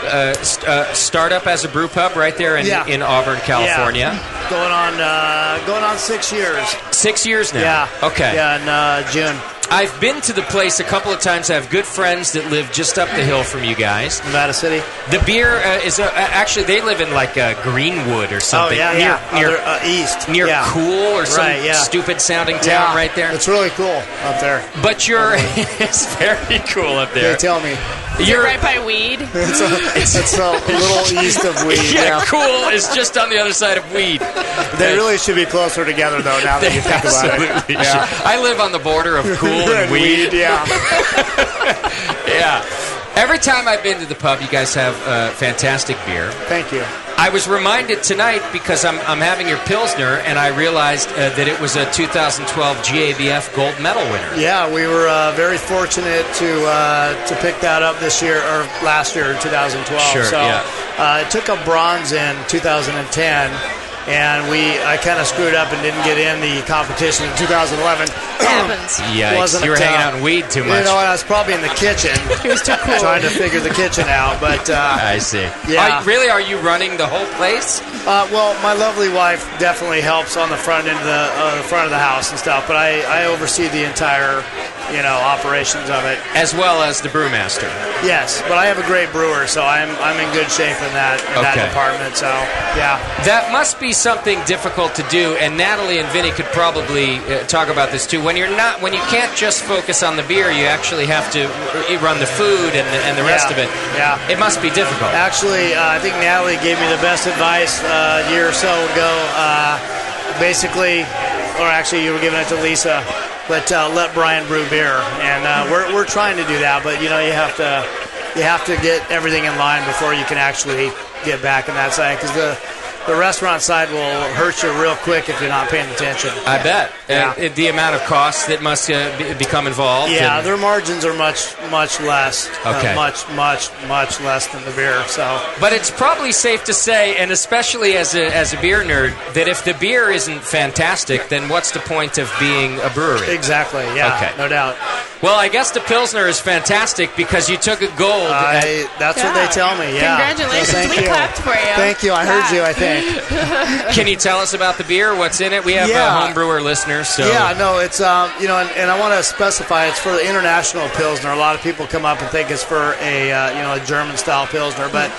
start up as a brew pub right there in Auburn, California. Yeah. Going on 6 years. 6 years now? Yeah. Okay. Yeah, in June. I've been to the place a couple of times. I have good friends that live just up the hill from you guys. Nevada City. The beer is actually they live in like Greenwood or something. Oh yeah, near east, near Cool or some stupid sounding town right there. It's really cool up there. But it's very cool up there. They tell me. You're right by Weed. It's a little east of Weed. Yeah, Cool is just on the other side of Weed. They really should be closer together, though, now that you think about it. Yeah. I live on the border of Cool and Weed. Yeah. Yeah. Every time I've been to the pub, you guys have fantastic beer. Thank you. I was reminded tonight because I'm having your Pilsner, and I realized that it was a 2012 GABF gold medal winner. Yeah, we were very fortunate to pick that up this year, or last year in 2012. Sure, so, yeah. it took a bronze in 2010. And I kind of screwed up and didn't get in the competition in 2011. Happens. Yikes. You were hanging out in Weed too much. You know, I was probably in the kitchen. It was too cool. Trying to figure the kitchen out, but... I see. Yeah. Are you running the whole place? Well, my lovely wife definitely helps on the front end of the front of the house and stuff, but I oversee the entire, operations of it. As well as the brewmaster. Yes, but I have a great brewer, so I'm in good shape in that department. So yeah, that must be something difficult to do. And Natalie and Vinny could probably talk about this too. When you can't just focus on the beer, you actually have to run the food and the rest of it. Yeah, it must be difficult. Actually, I think Natalie gave me the best advice a year or so ago. Basically, or actually, you were giving it to Lisa. But let Brian brew beer, and we're trying to do that. But you have to get everything in line before you can actually get back in that side, because the restaurant side will hurt you real quick if you're not paying attention. I bet. Yeah. The amount of costs that must become involved. Yeah, their margins are much less. Okay. Much less than the beer. So, but it's probably safe to say, and especially as a beer nerd, that if the beer isn't fantastic, then what's the point of being a brewery? Exactly. Yeah. Okay. No doubt. Well, I guess the Pilsner is fantastic because you took a gold. That's what they tell me. Yeah. Congratulations. So we clapped for you. Thank you. I heard you, I think. Can you tell us about the beer? What's in it? We have home brewer listeners. So. Yeah, no, it's and I want to specify it's for the international Pilsner. A lot of people come up and think it's for a German style Pilsner, but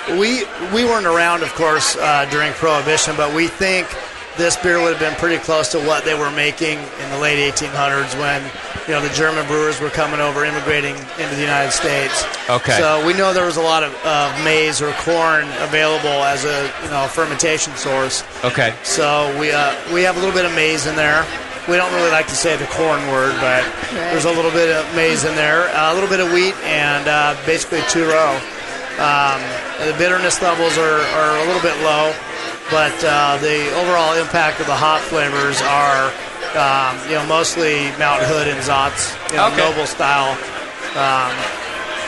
we weren't around, of course, during Prohibition, but we think this beer would have been pretty close to what they were making in the late 1800s when the German brewers were coming over, immigrating into the United States. Okay. So we know there was a lot of maize or corn available as a fermentation source. Okay. So we have a little bit of maize in there. We don't really like to say the corn word, but there's a little bit of maize in there, a little bit of wheat, and basically 2-row. The bitterness levels are a little bit low, but the overall impact of the hop flavors are, mostly Mount Hood and Zotz, noble style.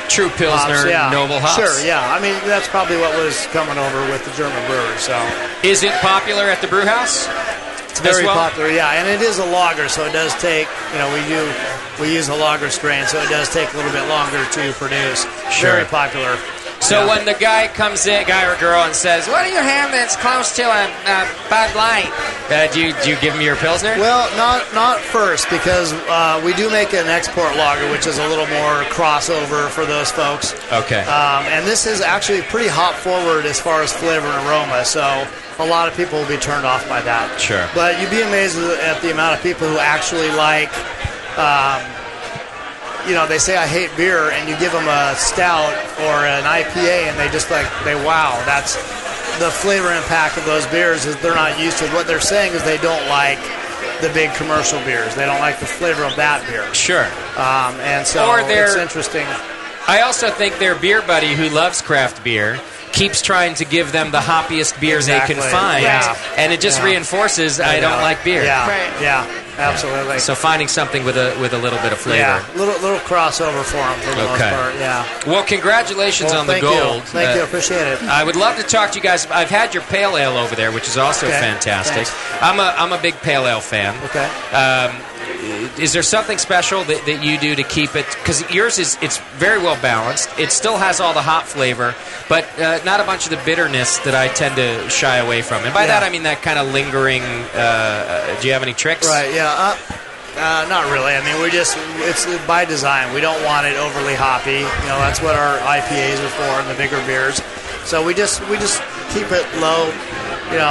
True Pilsner, hops, noble hops. Sure, yeah. I mean, that's probably what was coming over with the German brewers. So, is it popular at the brew house? It's very popular, yeah. And it is a lager, so it does take, we use a lager strain, so it does take a little bit longer to produce. Sure. Very popular. So when the guy comes in, guy or girl, and says, "What do you have that's close to a Bud Light?" Do you give him your Pilsner? Well, not first, because we do make an export lager, which is a little more crossover for those folks. Okay. And this is actually pretty hop forward as far as flavor and aroma, so a lot of people will be turned off by that. Sure. But you'd be amazed at the amount of people who actually like they say I hate beer, and you give them a stout or an IPA, and wow, that's the flavor impact of those beers is they're not used to it. What they're saying is they don't like the big commercial beers. They don't like the flavor of that beer. Sure. And so it's interesting. I also think their beer buddy who loves craft beer keeps trying to give them the hoppiest beer they can find, and it just reinforces I don't like beer. Yeah, yeah, absolutely. So finding something with a little bit of flavor. Yeah, little crossover for them for the most part. Yeah. Well, congratulations on the gold. Thank you, appreciate it. I would love to talk to you guys. I've had your pale ale over there, which is also fantastic. Thanks. I'm a big pale ale fan. Okay. Is there something special that you do to keep it? Because yours it's very well balanced. It still has all the hop flavor, but not a bunch of the bitterness that I tend to shy away from. And by that I mean that kind of lingering. Do you have any tricks? Right. Yeah. Not really. I mean, it's by design. We don't want it overly hoppy. That's what our IPAs are for and the bigger beers. So we just keep it low,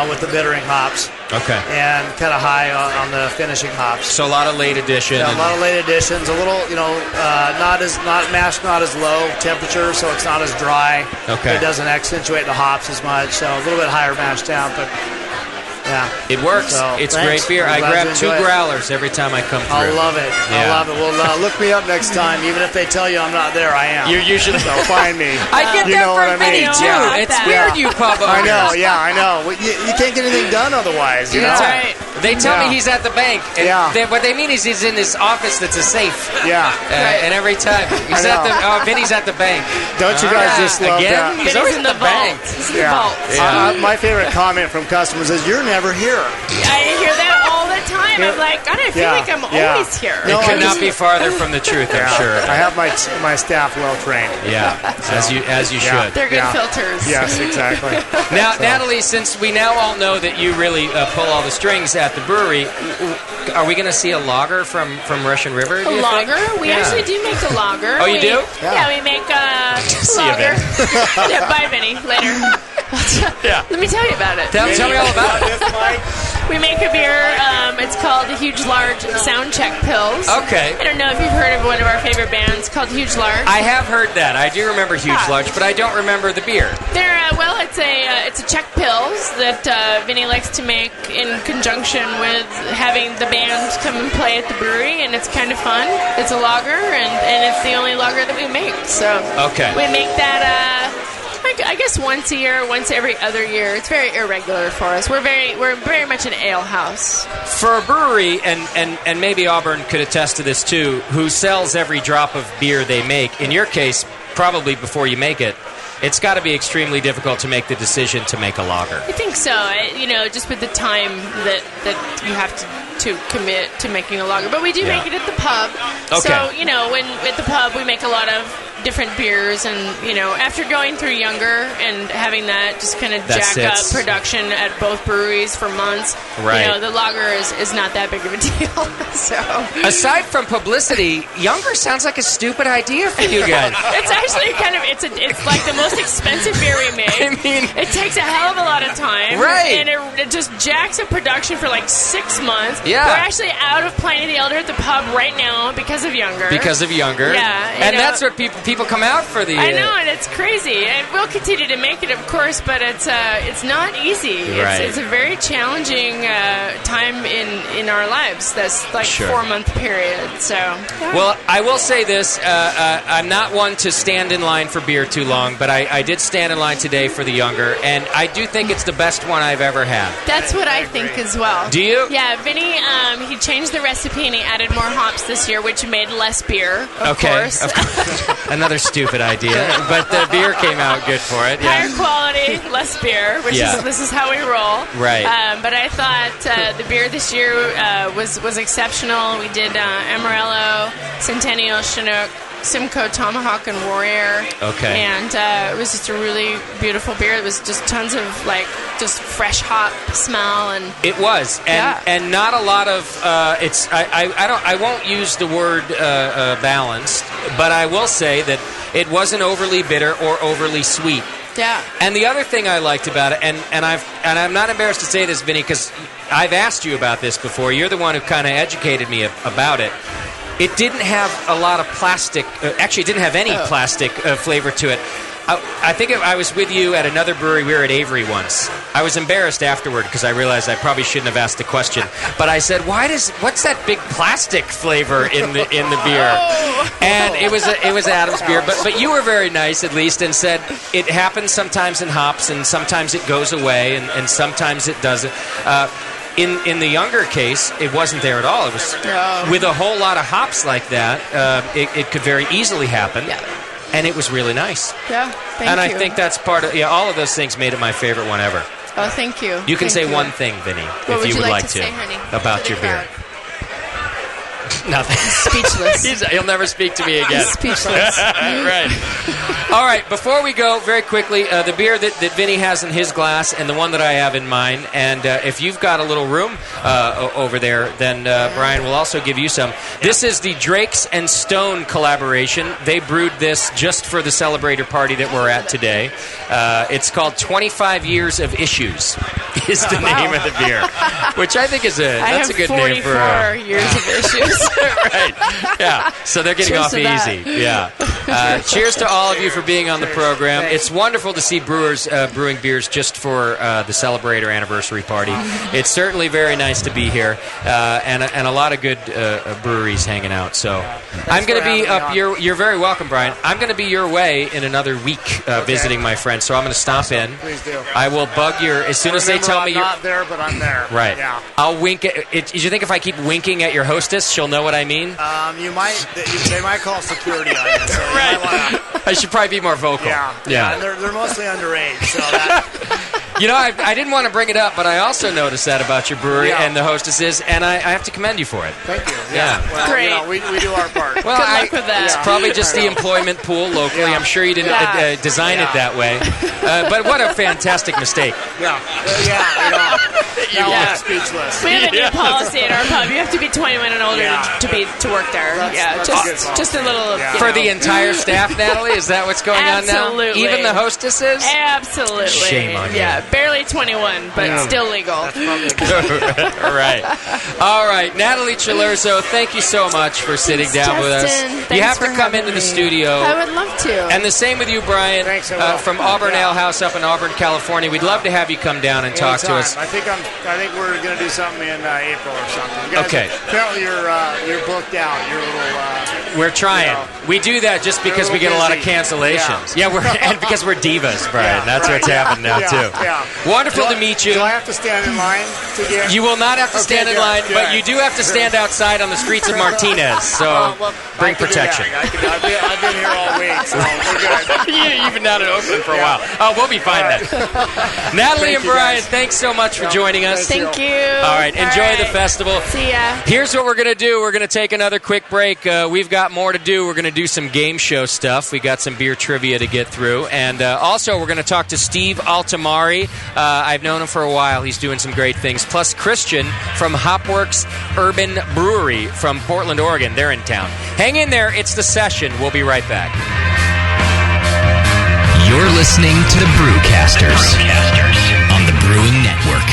with the bittering hops. Okay. And kind of high on the finishing hops. So a lot of late addition. Yeah, a lot of late additions. A little, not as low temperature, so it's not as dry. Okay. It doesn't accentuate the hops as much. So a little bit higher mash down, but. Yeah. It works. So, it's thanks. great beer. I grab 2 growlers every time I come through. I love it. Yeah. I love it. Well, look me up next time. Even if they tell you I'm not there, I am. You're usually so find me. I get that for Vinny too. It's weird you pub owners. I know. Yeah, I know. You can't get anything done otherwise. You know? That's right. They tell me he's at the bank. And what they mean is he's in his office that's a safe. Yeah. And every time he's at the Vinny's at the bank. Don't you guys just love again? that? He's always in the bank. He's in the vault. My favorite comment from customers is, "You're never here." I hear that all the time. I'm like, God, I feel like I'm always here. It could not be farther from the truth, I'm sure. I have my staff well trained. Yeah, as you should. They're good filters. Yes, exactly. Now, Natalie, since we now all know that you really pull all the strings at the brewery, are we going to see a lager from Russian River? A lager? We actually do make a lager. Oh, you do? Yeah, we make a See you, lager. Vinny. Yeah, bye, Vinny. Later. Let me tell you about it. Tell me all about it. We make a beer. It's called the Huge Large Soundcheck Pills. Okay. I don't know if you've heard of one of our favorite bands called Huge Large. I have heard that. I do remember Huge Large, but I don't remember the beer. They're it's a Czech pills that Vinny likes to make in conjunction with having the band come and play at the brewery, and it's kind of fun. It's a lager, and it's the only lager that we make. So we make that. I guess once a year, once every other year. It's very irregular for us. We're very much an ale house. For a brewery, and maybe Auburn could attest to this too, who sells every drop of beer they make, in your case, probably before you make it, it's got to be extremely difficult to make the decision to make a lager. I think so. Just with the time that you have to commit to making a lager. But we do make it at the pub. Okay. So, when at the pub we make a lot of different beers, and after going through Younger and having that just kind of jack up production at both breweries for months, the lager is not that big of a deal. So aside from publicity, Younger sounds like a stupid idea for you guys. It's actually it's like the most expensive beer we make. I mean, it takes a hell of a lot of time, right? And it just jacks up production for like 6 months. Yeah, we're actually out of Pliny the Elder at the pub right now because of Younger. Yeah, and that's what people come out for the. I know, and it's crazy. And we'll continue to make it, of course, but it's not easy. Right. It's a very challenging time in our lives. That's like 4-month period. So. Yeah. Well, I will say this: I'm not one to stand in line for beer too long, but I did stand in line today for the Younger, and I do think it's the best one I've ever had. That's what I think as well. Do you? Yeah, Vinny. He changed the recipe and he added more hops this year, which made less beer. Of course. Another stupid idea, but the beer came out good for it. Yeah. Higher quality, less beer, which this is how we roll. Right. But I thought the beer this year was exceptional. We did Amarillo, Centennial, Chinook, Simcoe, Tomahawk, and Warrior. Okay. And it was just a really beautiful beer. It was just tons of just fresh hop smell, and it was, and not a lot of. I won't use the word balanced, but I will say that it wasn't overly bitter or overly sweet. Yeah. And the other thing I liked about it, and I'm not embarrassed to say this, Vinny, because I've asked you about this before. You're the one who kind of educated me about it. it didn't have a lot of plastic. Actually, it didn't have any plastic flavor to it. I think I was with you at another brewery. We were at Avery once. I was embarrassed afterward because I realized I probably shouldn't have asked the question. But I said, "What's that big plastic flavor in the beer?" And it was Adam's beer. But you were very nice at least and said it happens sometimes in hops and sometimes it goes away and sometimes it doesn't. In the younger case, it wasn't there at all. It was with a whole lot of hops like that. It could very easily happen. Yeah. And it was really nice. Yeah, thank you. And I think that's part of, all of those things made it my favorite one ever. Oh, thank you. You can say one thing, Vinny, if you would like to, say, honey, about your beer. Nothing. Speechless. He'll never speak to me again. Speechless. Right. All right, before we go, very quickly, the beer that Vinny has in his glass and the one that I have in mine, and if you've got a little room over there, then Brian will also give you some. This is the Drakes and Stone collaboration. They brewed this just for the Celebrator party that we're at today. It's called 25 Years of Issues is the name of the beer, which I think is that's a good name for 44 years of issues. Right. Yeah. So they're getting off easy. Yeah. Cheers to all of you for being on the program. It's wonderful to see brewers brewing beers just for the Celebrator anniversary party. It's certainly very nice to be here, and a lot of good breweries hanging out. So I'm going to be up your. You're very welcome, Brian. I'm going to be your way in another week visiting my friends. So I'm going to stop in. Please do. I will bug your as soon as they tell me you're not there, but I'm there. Right. Yeah. I'll wink at. Do you think if I keep winking at your hostess, she'll know what I mean? You might. They might call security on you. So right. I should probably be more vocal. Yeah. And they're mostly underage, so that. I didn't want to bring it up, but I also noticed that about your brewery and the hostesses, and I have to commend you for it. Thank you. Yeah. Well, great. We do our part. Well, good luck with that. It's probably just the employment pool locally. I'm sure you didn't design it that way. But what a fantastic mistake. I'm speechless. We have a new policy at our pub. You have to be 21 and older to work there. That's just a little for the entire staff, Natalie. Is that what's going on now? Absolutely. Even the hostesses? Absolutely. Shame on you. Yeah, barely 21, but still legal. Right. All right, Natalie Cilurzo, thank you so much for sitting down with us. You have to come into the studio. I would love to. And the same with you, Brian, from Auburn Ale House up in Auburn, California. We'd love to have you come down and talk to us. I think we're going to do something in April or something. Okay. Apparently you're booked out. You're a little. We're trying. We do that just because we get a lot of cancellations. Yeah, and because we're divas, Brian. That's what's happened now too. Yeah. Wonderful to meet you. Do I have to stand in line to get? You will not have to stand in line, but you do have to stand outside on the streets of Martinez. So bring protection. I've been here all week, so we're good. You've been down in Oakland for a while. Oh, we'll be fine then. Natalie and Brian, thanks so much for joining us. Thank you. All right, enjoy the festival. See ya. Here's what we're going to do. We're going to take another quick break. We've got more to do. We're going to do some game show stuff. We got some beer trivia to get through. And also, we're going to talk to Steve Altamari. I've known him for a while. He's doing some great things. Plus, Christian from Hopworks Urban Brewery from Portland, Oregon. They're in town. Hang in there. It's The Session. We'll be right back. You're listening to the Brewcasters on the Brewing Network.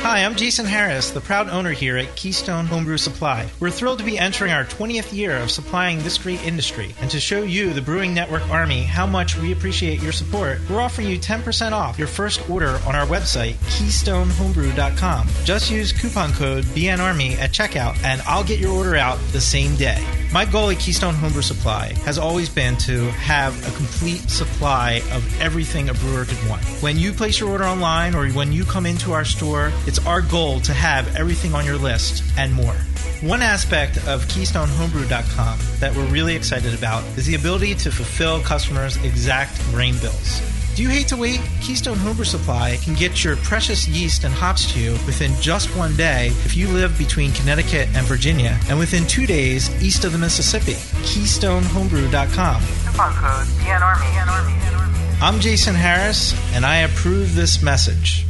Hi, I'm Jason Harris, the proud owner here at Keystone Homebrew Supply. We're thrilled to be entering our 20th year of supplying this great industry. And to show you, the Brewing Network Army, how much we appreciate your support, we're offering you 10% off your first order on our website, KeystoneHomebrew.com. Just use coupon code BNARMY at checkout, and I'll get your order out the same day. My goal at Keystone Homebrew Supply has always been to have a complete supply of everything a brewer could want. When you place your order online or when you come into our store, it's our goal to have everything on your list and more. One aspect of KeystoneHomebrew.com that we're really excited about is the ability to fulfill customers' exact grain bills. Do you hate to wait? Keystone Homebrew Supply can get your precious yeast and hops to you within just one day if you live between Connecticut and Virginia, and within 2 days east of the Mississippi. KeystoneHomebrew.com. Coupon code BNARMY. I'm Jason Harris, and I approve this message.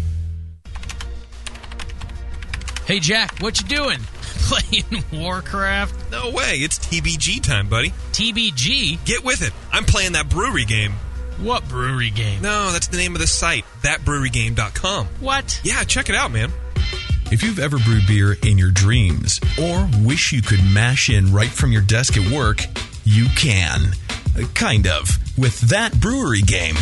Hey, Jack, what you doing? Playing Warcraft? No way, it's TBG time, buddy. TBG? Get with it. I'm playing that brewery game. What brewery game? No, that's the name of the site, thatbrewerygame.com. What? Yeah, check it out, man. If you've ever brewed beer in your dreams or wish you could mash in right from your desk at work, you can. Kind of. With That Brewery Game.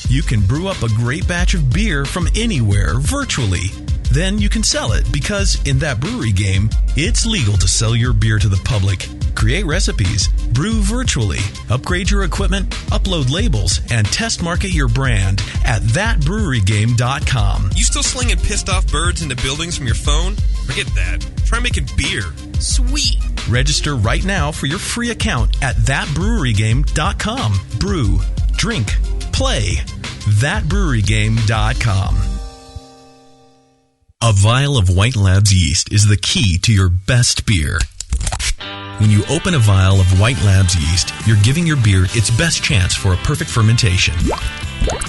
You can brew up a great batch of beer from anywhere virtually. Then you can sell it because in That Brewery Game, it's legal to sell your beer to the public. Create recipes, brew virtually, upgrade your equipment, upload labels, and test market your brand at thatbrewerygame.com. You still slinging pissed off birds into buildings from your phone? Forget that. Try making beer. Sweet. Register right now for your free account at thatbrewerygame.com. Brew, drink, play. Thatbrewerygame.com. A vial of White Labs yeast is the key to your best beer. When you open a vial of White Labs yeast, you're giving your beer its best chance for a perfect fermentation.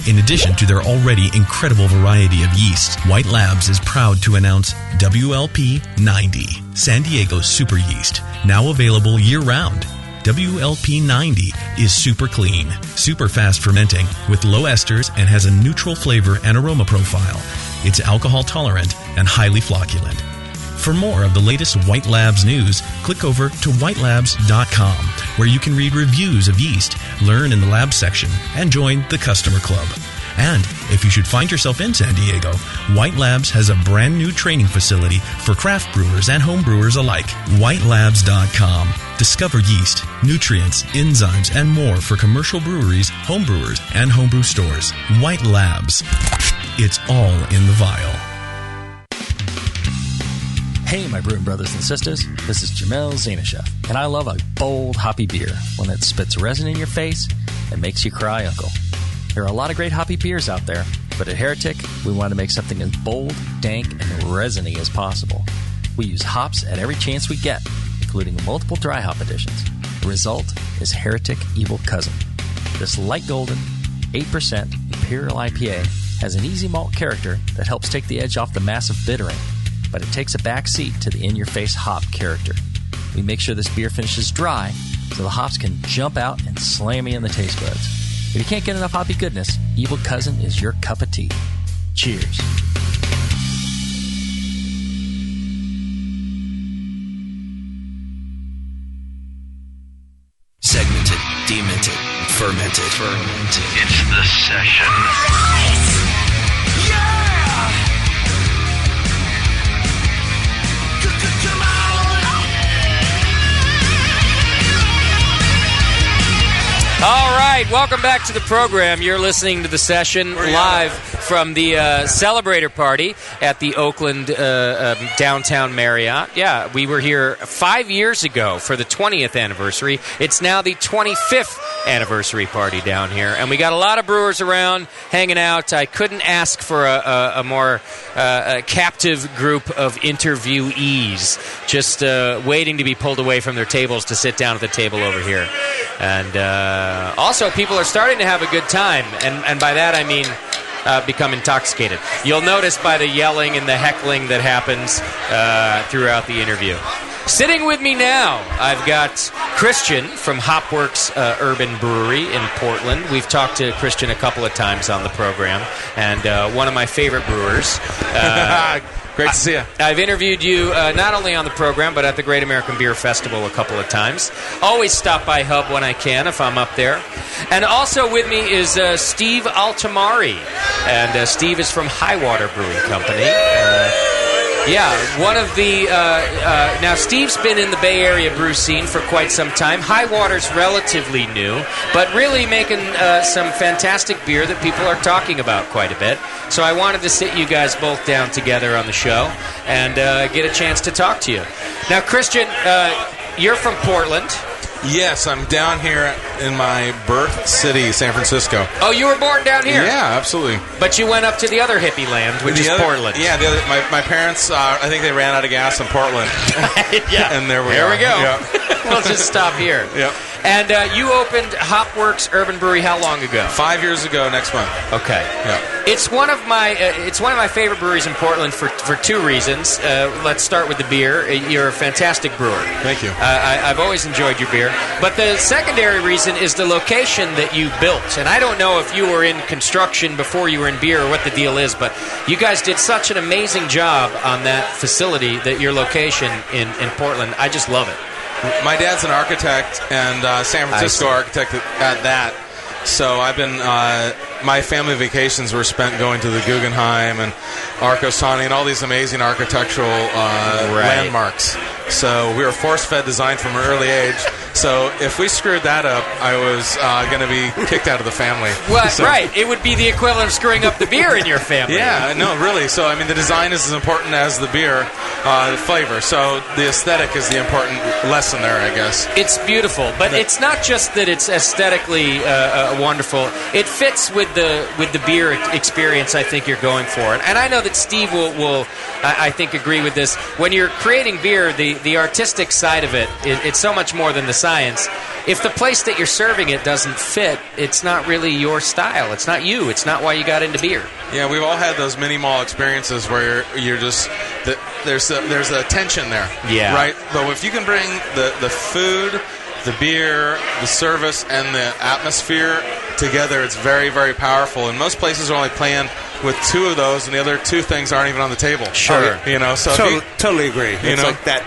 In addition to their already incredible variety of yeasts, White Labs is proud to announce WLP 90, San Diego's super yeast, now available year-round. WLP 90 is super clean, super fast fermenting, with low esters and has a neutral flavor and aroma profile. It's alcohol tolerant and highly flocculent. For more of the latest White Labs news, click over to whitelabs.com, where you can read reviews of yeast, learn in the lab section, and join the customer club. And if you should find yourself in San Diego, White Labs has a brand new training facility for craft brewers and home brewers alike. Whitelabs.com. Discover yeast, nutrients, enzymes, and more for commercial breweries, home brewers, and homebrew stores. White Labs. It's all in the vial. Hey, my brewing brothers and sisters. This is Jamel Zainashev, and I love a bold, hoppy beer, one that spits resin in your face and makes you cry uncle. There are a lot of great hoppy beers out there, but at Heretic, we want to make something as bold, dank, and resiny as possible. We use hops at every chance we get, including multiple dry hop additions. The result is Heretic Evil Cousin. This light golden, 8% Imperial IPA has an easy malt character that helps take the edge off the massive bittering, but it takes a back seat to the in-your-face hop character. We make sure this beer finishes dry so the hops can jump out and slam you in the taste buds. If you can't get enough hoppy goodness, Evil Cousin is your cup of tea. Cheers. Segmented, demented, fermented. It's the session. All right, welcome back to the program. You're listening to the session live from the Celebrator party at the Oakland downtown Marriott. Yeah, we were here 5 years ago for the 20th anniversary. It's now the 25th anniversary party down here, and we got a lot of brewers around hanging out. I couldn't ask for a more captive group of interviewees, just waiting to be pulled away from their tables to sit down at the table over here. And also, people are starting to have a good time, and by that I mean become intoxicated. You'll notice by the yelling and the heckling that happens throughout the interview. Sitting with me now, I've got Christian from Hopworks Urban Brewery in Portland. We've talked to Christian a couple of times on the program, and one of my favorite brewers. Great to see you. I've interviewed you not only on the program, but at the Great American Beer Festival a couple of times. Always stop by Hub when I can if I'm up there. And also with me is Steve Altamari. And Steve is from Highwater Brewing Company. One of the... now, Steve's been in the Bay Area brew scene for quite some time. Highwater's relatively new, but really making some fantastic beer that people are talking about quite a bit. So I wanted to sit you guys both down together on the show and get a chance to talk to you. Now, Christian, you're from Portland. Yes, I'm down here in my birth city, San Francisco. Oh, you were born down here? Yeah, absolutely. But you went up to the other hippie land, which is Portland. Yeah, my parents, I think they ran out of gas in Portland. Yeah. And there we go. Yep. We'll just stop here. Yep. And you opened Hopworks Urban Brewery how long ago? 5 years ago next month. Okay. Yeah. It's one of my favorite breweries in Portland for two reasons. Let's start with the beer. You're a fantastic brewer. Thank you. I've always enjoyed your beer. But the secondary reason is the location that you built. And I don't know if you were in construction before you were in beer or what the deal is, but you guys did such an amazing job on that facility, that your location in Portland. I just love it. My dad's an architect and San Francisco architect at that. So I've been, my family vacations were spent going to the Guggenheim and Arcos Tawny and all these amazing architectural landmarks. So we were force-fed design from an early age. So if we screwed that up, I was going to be kicked out of the family. Well, right. It would be the equivalent of screwing up the beer in your family. Yeah, no, really. So, I mean, the design is as important as the beer, the flavor. So the aesthetic is the important lesson there, I guess. It's beautiful, but it's not just that it's aesthetically wonderful. It fits with the beer experience I think you're going for. And I know that Steve will I think, agree with this. When you're creating beer, the artistic side of it, it's so much more than the science. If the place that you're serving it doesn't fit, it's not really your style. It's not you. It's not why you got into beer. Yeah, we've all had those mini mall experiences where you're just there's a tension there. Yeah. Right. But if you can bring the food, the beer, the service, and the atmosphere together, it's very, very powerful. And most places are only playing with two of those, and the other two things aren't even on the table. Sure. You know, so totally agree. It's like that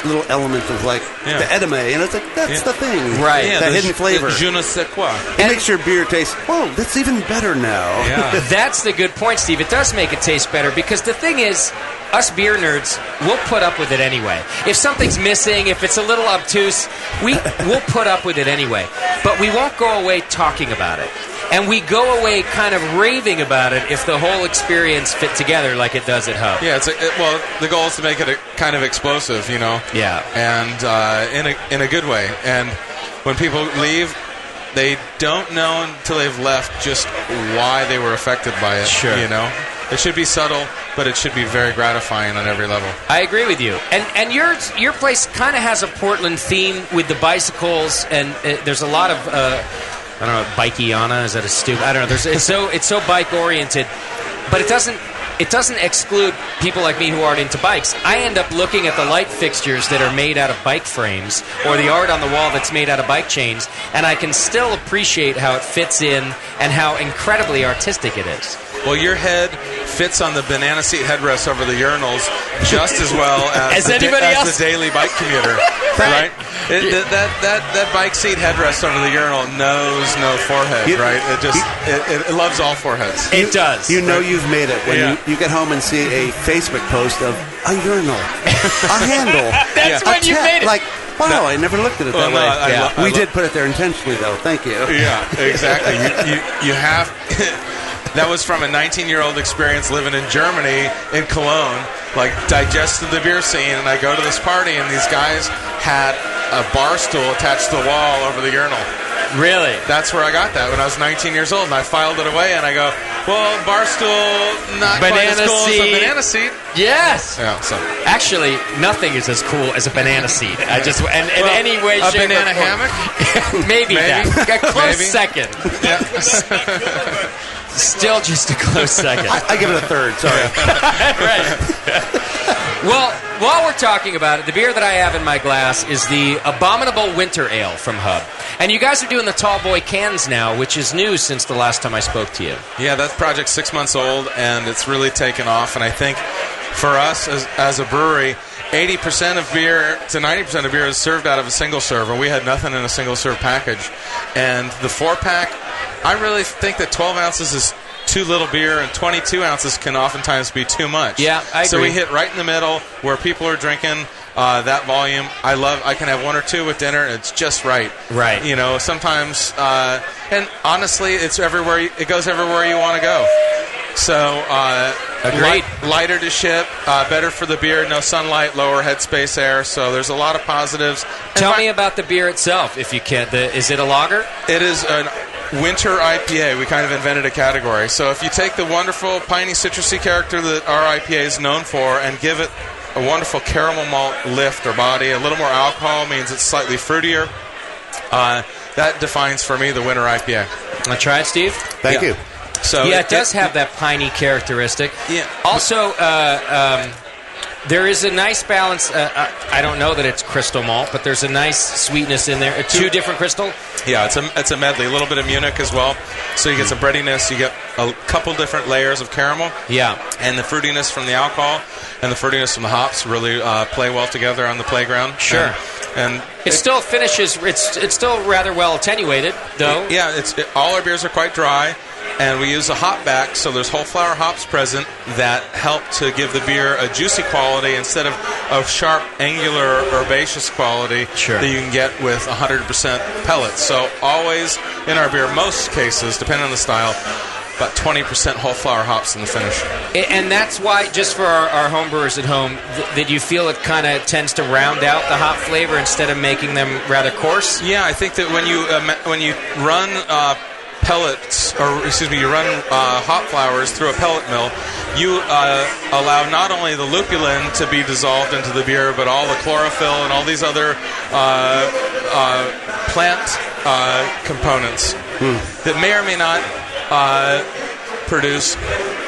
little element of like the edame, and it's like that's the thing, right? Yeah, that hidden flavor. Je ne sais quoi. It makes your beer taste. Whoa, that's even better now. Yeah. That's the good point, Steve. It does make it taste better because the thing is, us beer nerds, we'll put up with it anyway. If something's missing, if it's a little obtuse, we'll put up with it anyway. But we won't go away talking about it. And we go away kind of raving about it if the whole experience fit together like it does at Hub. Yeah, well, the goal is to make it a kind of explosive, you know. Yeah. And in a good way. And when people leave, they don't know until they've left just why they were affected by it. Sure. You know, it should be subtle, but it should be very gratifying on every level. I agree with you. And your place kind of has a Portland theme with the bicycles, and there's a lot of. I don't know, bikeiana, is that a stupid? I don't know. It's so bike oriented, but it doesn't exclude people like me who aren't into bikes. I end up looking at the light fixtures that are made out of bike frames or the art on the wall that's made out of bike chains, and I can still appreciate how it fits in and how incredibly artistic it is. Well, your head fits on the banana seat headrest over the urinals just as well as the daily bike commuter, right? That bike seat headrest over the urinal knows no forehead, right? It loves all foreheads. It does. You know you've made it when you get home and see a Facebook post of a urinal, a handle. That's when you made it. Like, wow, I never looked at it that way. We did put it there intentionally, though. Thank you. Yeah, exactly. You have... That was from a 19-year-old experience living in Germany, in Cologne, like digested the beer scene, and I go to this party, and these guys had a bar stool attached to the wall over the urinal. Really? That's where I got that when I was 19 years old, and I filed it away, and I go, well, bar stool, not quite as cool as a banana seat. Yes. Yeah. So actually, nothing is as cool as a banana seat. Any way, a shape, banana or hammock. maybe that. A close Maybe. second. Yeah. Still just a close second. I give it a third. Sorry. Right. Well, while we're talking about it, the beer that I have in my glass is the Abominable Winter Ale from Hub. And you guys are doing the Tall Boy cans now, which is new since the last time I spoke to you. Yeah, that project's 6 months old, and it's really taken off. And I think for us as a brewery, 80% of beer to 90% of beer is served out of a single serve, and we had nothing in a single serve package. And the 4-pack, I really think that 12 ounces is too little beer, and 22 ounces can oftentimes be too much. Yeah, I agree. So we hit right in the middle where people are drinking that volume. I can have one or two with dinner, and it's just right. Right. You know, sometimes, and honestly, it's everywhere. It goes everywhere you want to go. So, lighter to ship, better for the beer, no sunlight, lower headspace air. So there's a lot of positives. Tell me about the beer itself, if you can. Is it a lager? It is an winter IPA. We kind of invented a category. So if you take the wonderful piney citrusy character that our IPA is known for and give it a wonderful caramel malt lift or body, a little more alcohol means it's slightly fruitier. that defines for me the winter IPA. Want to try it, Steve? Thank you. So it does have that piney characteristic. Yeah. Also, there is a nice balance. I don't know that it's crystal malt, but there's a nice sweetness in there. Two different crystal. Yeah, it's a medley. A little bit of Munich as well. So you get some breadiness. You get a couple different layers of caramel. Yeah. And the fruitiness from the alcohol and the fruitiness from the hops really play well together on the playground. Sure. And it still finishes. It's still rather well attenuated, though. Yeah. All our beers are quite dry. And we use a hop back, so there's whole flower hops present that help to give the beer a juicy quality instead of a sharp, angular, herbaceous quality that you can get with 100% pellets. So always in our beer, most cases, depending on the style, about 20% whole flower hops in the finish. And that's why, just for our home brewers at home, that you feel it kind of tends to round out the hop flavor instead of making them rather coarse? Yeah, I think that when you run you run hop flowers through a pellet mill, you allow not only the lupulin to be dissolved into the beer, but all the chlorophyll and all these other plant components that may or may not produce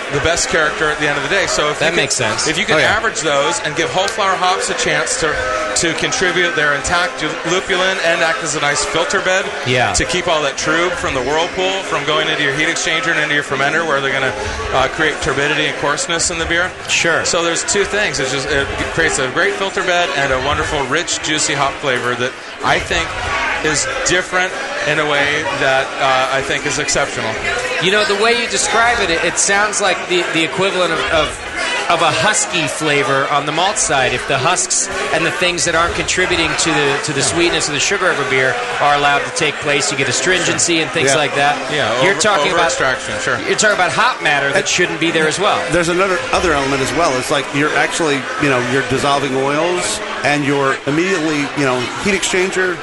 the best character at the end of the day. So if makes sense. If you can average those and give whole flower hops a chance to contribute their intact lupulin and act as a nice filter bed to keep all that trub from the whirlpool from going into your heat exchanger and into your fermenter, where they're going to create turbidity and coarseness in the beer. Sure. So there's two things. It creates a great filter bed and a wonderful, rich, juicy hop flavor that I think is different in a way that I think is exceptional. You know, the way you describe it, it sounds like the equivalent of a husky flavor on the malt side. If the husks and the things that aren't contributing to the sweetness of the sugar of a beer are allowed to take place, you get astringency and things like that. Yeah, you're talking about extraction. Sure. You're talking about hop matter that shouldn't be there as well. There's another element as well. It's like you're actually, you're dissolving oils and you're immediately, heat exchanger,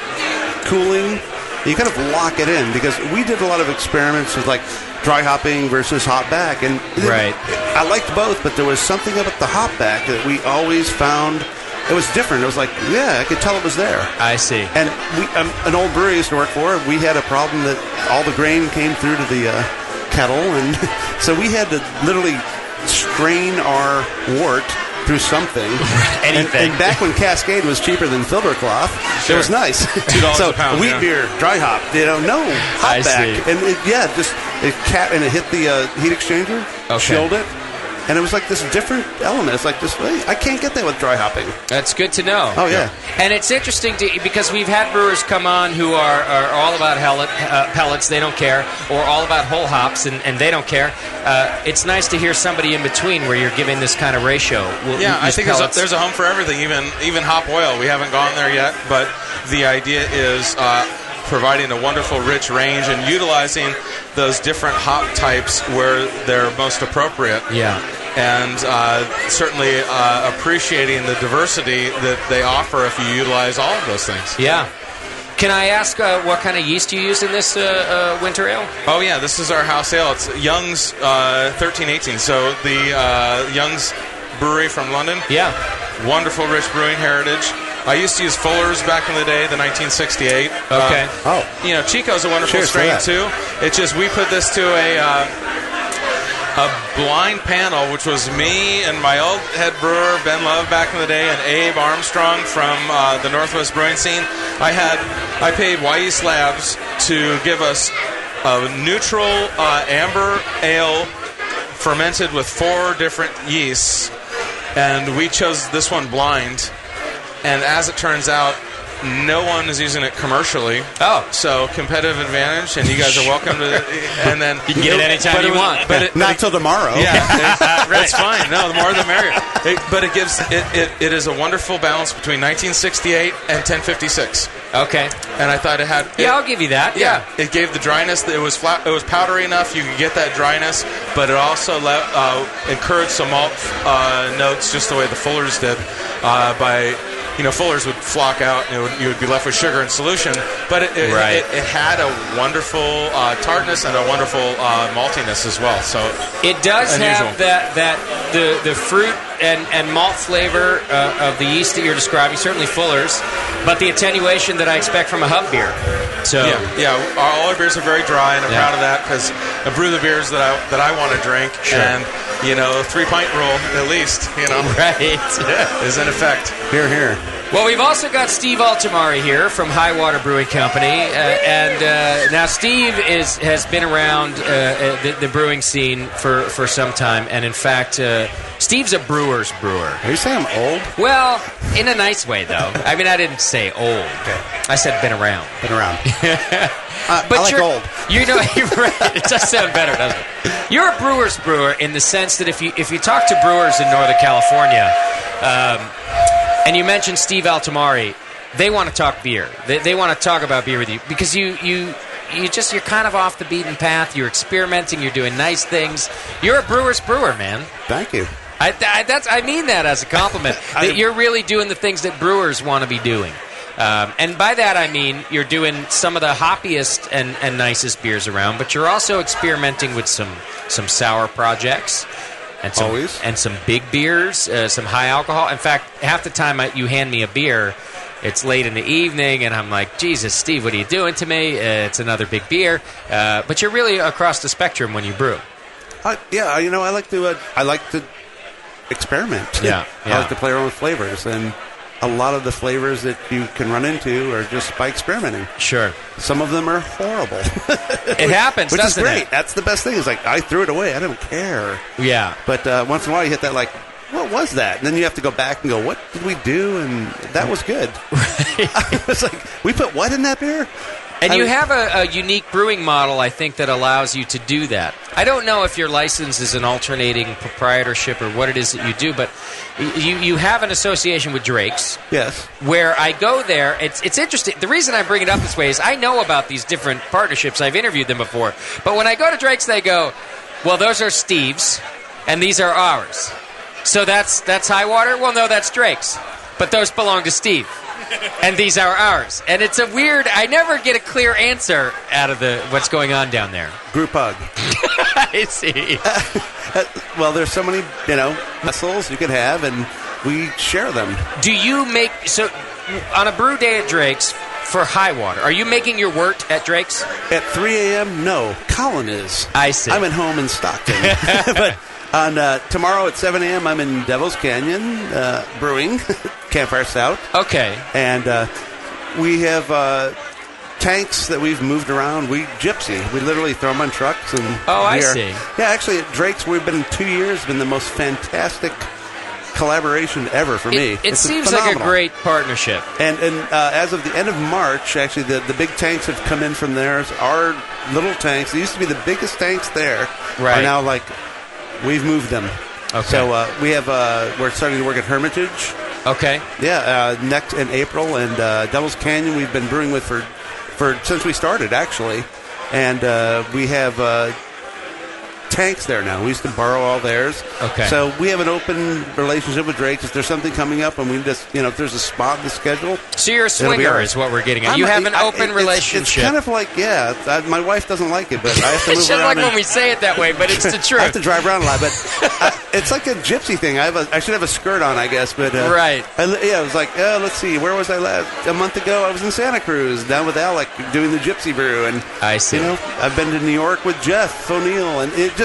cooling. You kind of lock it in, because we did a lot of experiments with like dry hopping versus hop back, and I liked both, but there was something about the hop back that we always found it was different. It was like, I could tell it was there. I see. And we, an old brewery I used to work for, we had a problem that all the grain came through to the kettle, and so we had to literally strain our wort through something. Anything. And back when Cascade was cheaper than filter cloth, it was nice. $2 so a pound. Wheat beer, dry hop, no hop back. See. And it hit the heat exchanger, chilled it. And it was like this different element. It's like this. I can't get that with dry hopping. That's good to know. Oh, yeah. And it's interesting because we've had brewers come on who are all about pellets, they don't care, or all about whole hops, and they don't care. It's nice to hear somebody in between where you're giving this kind of ratio. I think there's a home for everything, even hop oil. We haven't gone there yet, but the idea is providing a wonderful, rich range and utilizing those different hop types where they're most appropriate. Yeah. And certainly appreciating the diversity that they offer if you utilize all of those things. Yeah. Can I ask what kind of yeast you used in this winter ale? Oh, yeah. This is our house ale. It's Young's 1318. So the Young's brewery from London. Yeah. Wonderful, rich brewing heritage. I used to use Fuller's back in the day, the 1968. Okay. Chico's a wonderful strain, too. It's just we put this to a blind panel, which was me and my old head brewer, Ben Love, back in the day, and Abe Armstrong from the Northwest Brewing Scene. I paid Yeast Labs to give us a neutral amber ale fermented with 4 different yeasts, and we chose this one blind. And as it turns out, no one is using it commercially. Oh. So competitive advantage, and you guys are welcome to. And then you can get it anytime you want. But not till tomorrow. Yeah, that's fine. No, the more the merrier. But it gives it is a wonderful balance between 1968 and 1056. Okay. And I thought it had. I'll give you that. Yeah. It gave the dryness. It was flat. It was powdery enough. You could get that dryness, but it also encouraged some malt notes, just the way the Fullers did, by Fuller's would flock out, and you would be left with sugar in solution. But it had a wonderful tartness and a wonderful maltiness as well. So it does unusual. have the fruit and malt flavor of the yeast that you're describing, certainly Fuller's, but the attenuation that I expect from a hub beer. So all our beers are very dry, and I'm proud of that because I brew the beers that I want to drink, and 3-pint rule at least, right, is in effect. Here. Well, we've also got Steve Altamari here from Highwater Brewing Company, and now Steve has been around the brewing scene for some time, and in fact, Steve's a brewer's brewer. Are you saying I'm old? Well, in a nice way, though. I mean, I didn't say old. Okay. I said been around. Been around. But I like old. You're right. It does sound better, doesn't it? You're a brewer's brewer in the sense that if you talk to brewers in Northern California, and you mentioned Steve Altamari, they want to talk beer. They want to talk about beer with you because you're kind of off the beaten path. You're experimenting. You're doing nice things. You're a brewer's brewer, man. Thank you. I mean that as a compliment. That you're really doing the things that brewers want to be doing. And by that I mean you're doing some of the hoppiest and nicest beers around, but you're also experimenting with some sour projects. And some big beers, some high alcohol. In fact, half the time you hand me a beer, it's late in the evening, and I'm like, Jesus, Steve, what are you doing to me? It's another big beer. But you're really across the spectrum when you brew. I like to experiment. Yeah. I like to play around with flavors, and a lot of the flavors that you can run into are just by experimenting. Sure. Some of them are horrible. It happens, which doesn't is great. it? That's the best thing. Is like I threw it away. I don't care. Yeah. But once in a while you hit that what was that? And then you have to go back and go, what did we do? And that was good. It's like, we put what in that beer? And you have a unique brewing model, I think, that allows you to do that. I don't know if your license is an alternating proprietorship or what it is that you do, but you have an association with Drake's. Yes. Where I go there, it's interesting. The reason I bring it up this way is I know about these different partnerships. I've interviewed them before. But when I go to Drake's, they go, well, those are Steve's, and these are ours. So that's Highwater? Well, no, that's Drake's. But those belong to Steve. And these are ours. And it's a weird... I never get a clear answer out of what's going on down there. Group hug. I see. Well, there's so many, vessels you could have, and we share them. Do you make... So, on a brew day at Drake's, for Highwater, are you making your wort at Drake's? At 3 a.m., no. Colin is. I see. I'm at home in Stockton. But on tomorrow at 7 a.m., I'm in Devil's Canyon brewing, Campfire Stout. Okay. And we have tanks that we've moved around. We gypsy. We literally throw them on trucks. And I see. Yeah, actually, at Drake's, we've been 2 years, been the most fantastic collaboration ever for me. It seems like a great partnership. And as of the end of March, actually, the big tanks have come in from theirs. Our little tanks, they used to be the biggest tanks there, are now we've moved them. Okay. So we're starting to work at Hermitage. Okay. Yeah, next in April, and Devil's Canyon we've been brewing with for since we started, actually. And we have tanks there now. We used to borrow all theirs. Okay. So we have an open relationship with Drake's. If there's something coming up and we just, if there's a spot in the schedule. So you're a swinger is what we're getting at. You have an open relationship. It's kind of like, my wife doesn't like it, but I have to move it's around. It's like when we say it that way, but it's the truth. I have to drive around a lot, but it's like a gypsy thing. I should have a skirt on, I guess, but right. I was like, let's see, where was I last? A month ago, I was in Santa Cruz down with Alec doing the gypsy brew, and I see. I've been to New York with Jeff O'Neill, and it just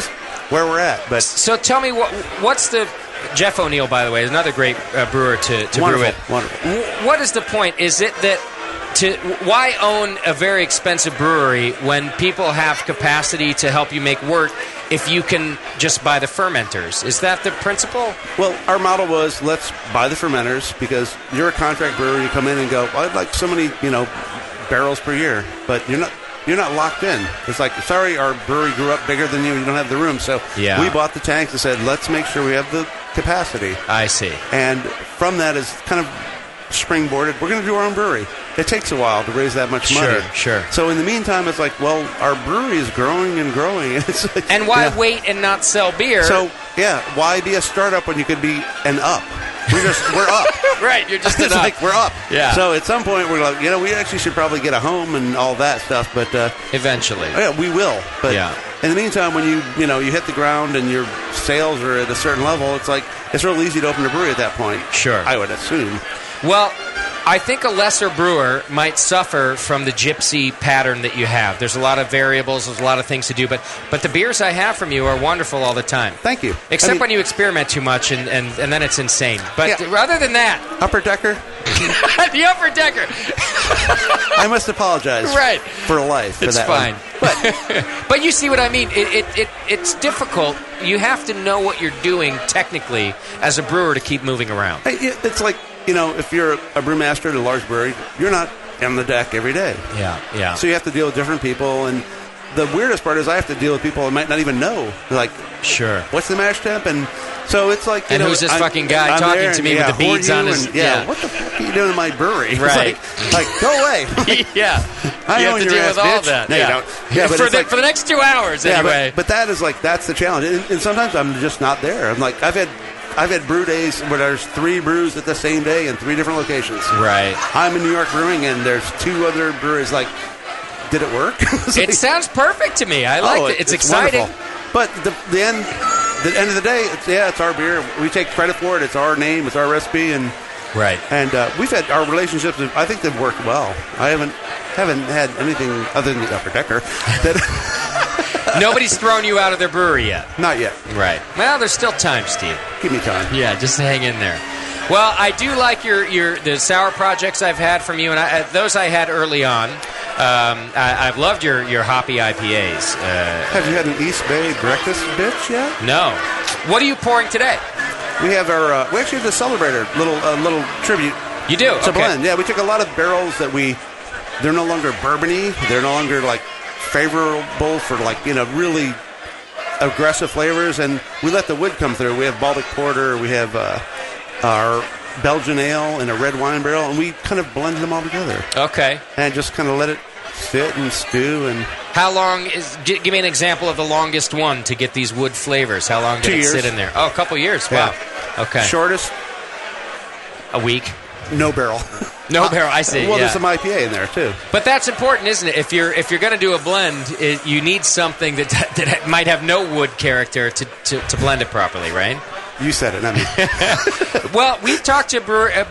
where we're at. But so tell me what's the Jeff O'Neill, by the way, is another great brewer to brew with. Wonderful. What is the point? Is it that why own a very expensive brewery when people have capacity to help you make wort if you can just buy the fermenters? Is that the principle? Well, our model was let's buy the fermenters because you're a contract brewer. You come in and go, well, I'd like so many barrels per year, but you're not locked in. It's like, sorry, our brewery grew up bigger than you. You don't have the room. So we bought the tanks and said, let's make sure we have the capacity. I see. And from that is kind of springboarded. We're going to do our own brewery. It takes a while to raise that much money. Sure. So in the meantime, it's like, well, our brewery is growing and growing. And why wait and not sell beer? So, why be a startup when you could be an up? we're up. Right, you're just it's enough. like we're up. Yeah. So at some point we're like, we actually should probably get a home and all that stuff. But eventually, yeah, we will. But yeah. In the meantime, when you hit the ground and your sales are at a certain level, it's like it's real easy to open a brewery at that point. Sure, I would assume. Well, I think a lesser brewer might suffer from the gypsy pattern that you have. There's a lot of variables, there's a lot of things to do, but the beers I have from you are wonderful all the time. Thank you. Except when you experiment too much, and then it's insane. But other than that... Upper Decker? The Upper Decker! I must apologize for life for it's that fine. One. But you see what I mean? It's difficult. You have to know what you're doing technically as a brewer to keep moving around. It's like, if you're a brewmaster at a large brewery, you're not on the deck every day. Yeah. So you have to deal with different people, and the weirdest part is I have to deal with people I might not even know. Like, sure, what's the mash temp? And so it's like, and who's this fucking guy I'm talking there, to me with the beads on his... what the fuck are you doing in my brewery? Right. It's like, go away. Yeah. I you own have to your deal ass, with all bitch. that. No, you don't. Yeah, but for the next 2 hours, anyway. But that is that's the challenge. And sometimes I'm just not there. I'm like, I've had brew days where there's 3 brews at the same day in 3 different locations. Right. I'm in New York brewing, and there's 2 other breweries. Like, did it work? It sounds perfect to me. I like it. It's exciting. Wonderful. But the end of the day, it's our beer. We take credit for it. It's our name. It's our recipe, and we've had our relationships. I think they've worked well. I haven't had anything other than the Upper Decker that. Nobody's thrown you out of their brewery yet. Not yet. Right. Well, there's still time, Steve. Give me time. Yeah, just hang in there. Well, I do like the sour projects I've had from you, and those I had early on. I've loved your hoppy IPAs. Have you had an East Bay breakfast bitch yet? No. What are you pouring today? We have we actually have the Celebrator little tribute. You do? It's a blend. Yeah, we took a lot of barrels that they're no longer bourbony. They're no longer like favorable for really aggressive flavors, and we let the wood come through. We have Baltic Porter. We have our Belgian ale in a red wine barrel, and we kind of blended them all together. Okay. And just kind of let it sit and stew. And how long give me an example of the longest one to get these wood flavors. How long did 2 it years. sit in there? Oh, a couple years. Wow. Yeah. Okay. Shortest? A week. No barrel. No barrel. I see. Well, there's some IPA in there too. But that's important, isn't it? If you're going to do a blend, you need something that might have no wood character to blend it properly, right? You said it, not me. Well, we've talked to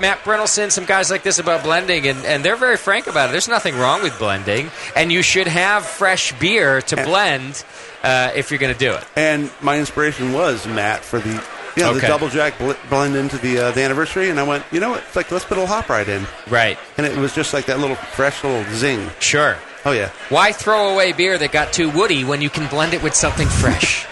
Matt Brynelson, some guys like this about blending, and they're very frank about it. There's nothing wrong with blending, and you should have fresh beer to blend if you're going to do it. And my inspiration was Matt for the Double Jack blend into the anniversary, and I went, you know what? It's like, let's put a little hop right in. Right. And it was just like that little fresh little zing. Sure. Oh, yeah. Why throw away beer that got too woody when you can blend it with something fresh?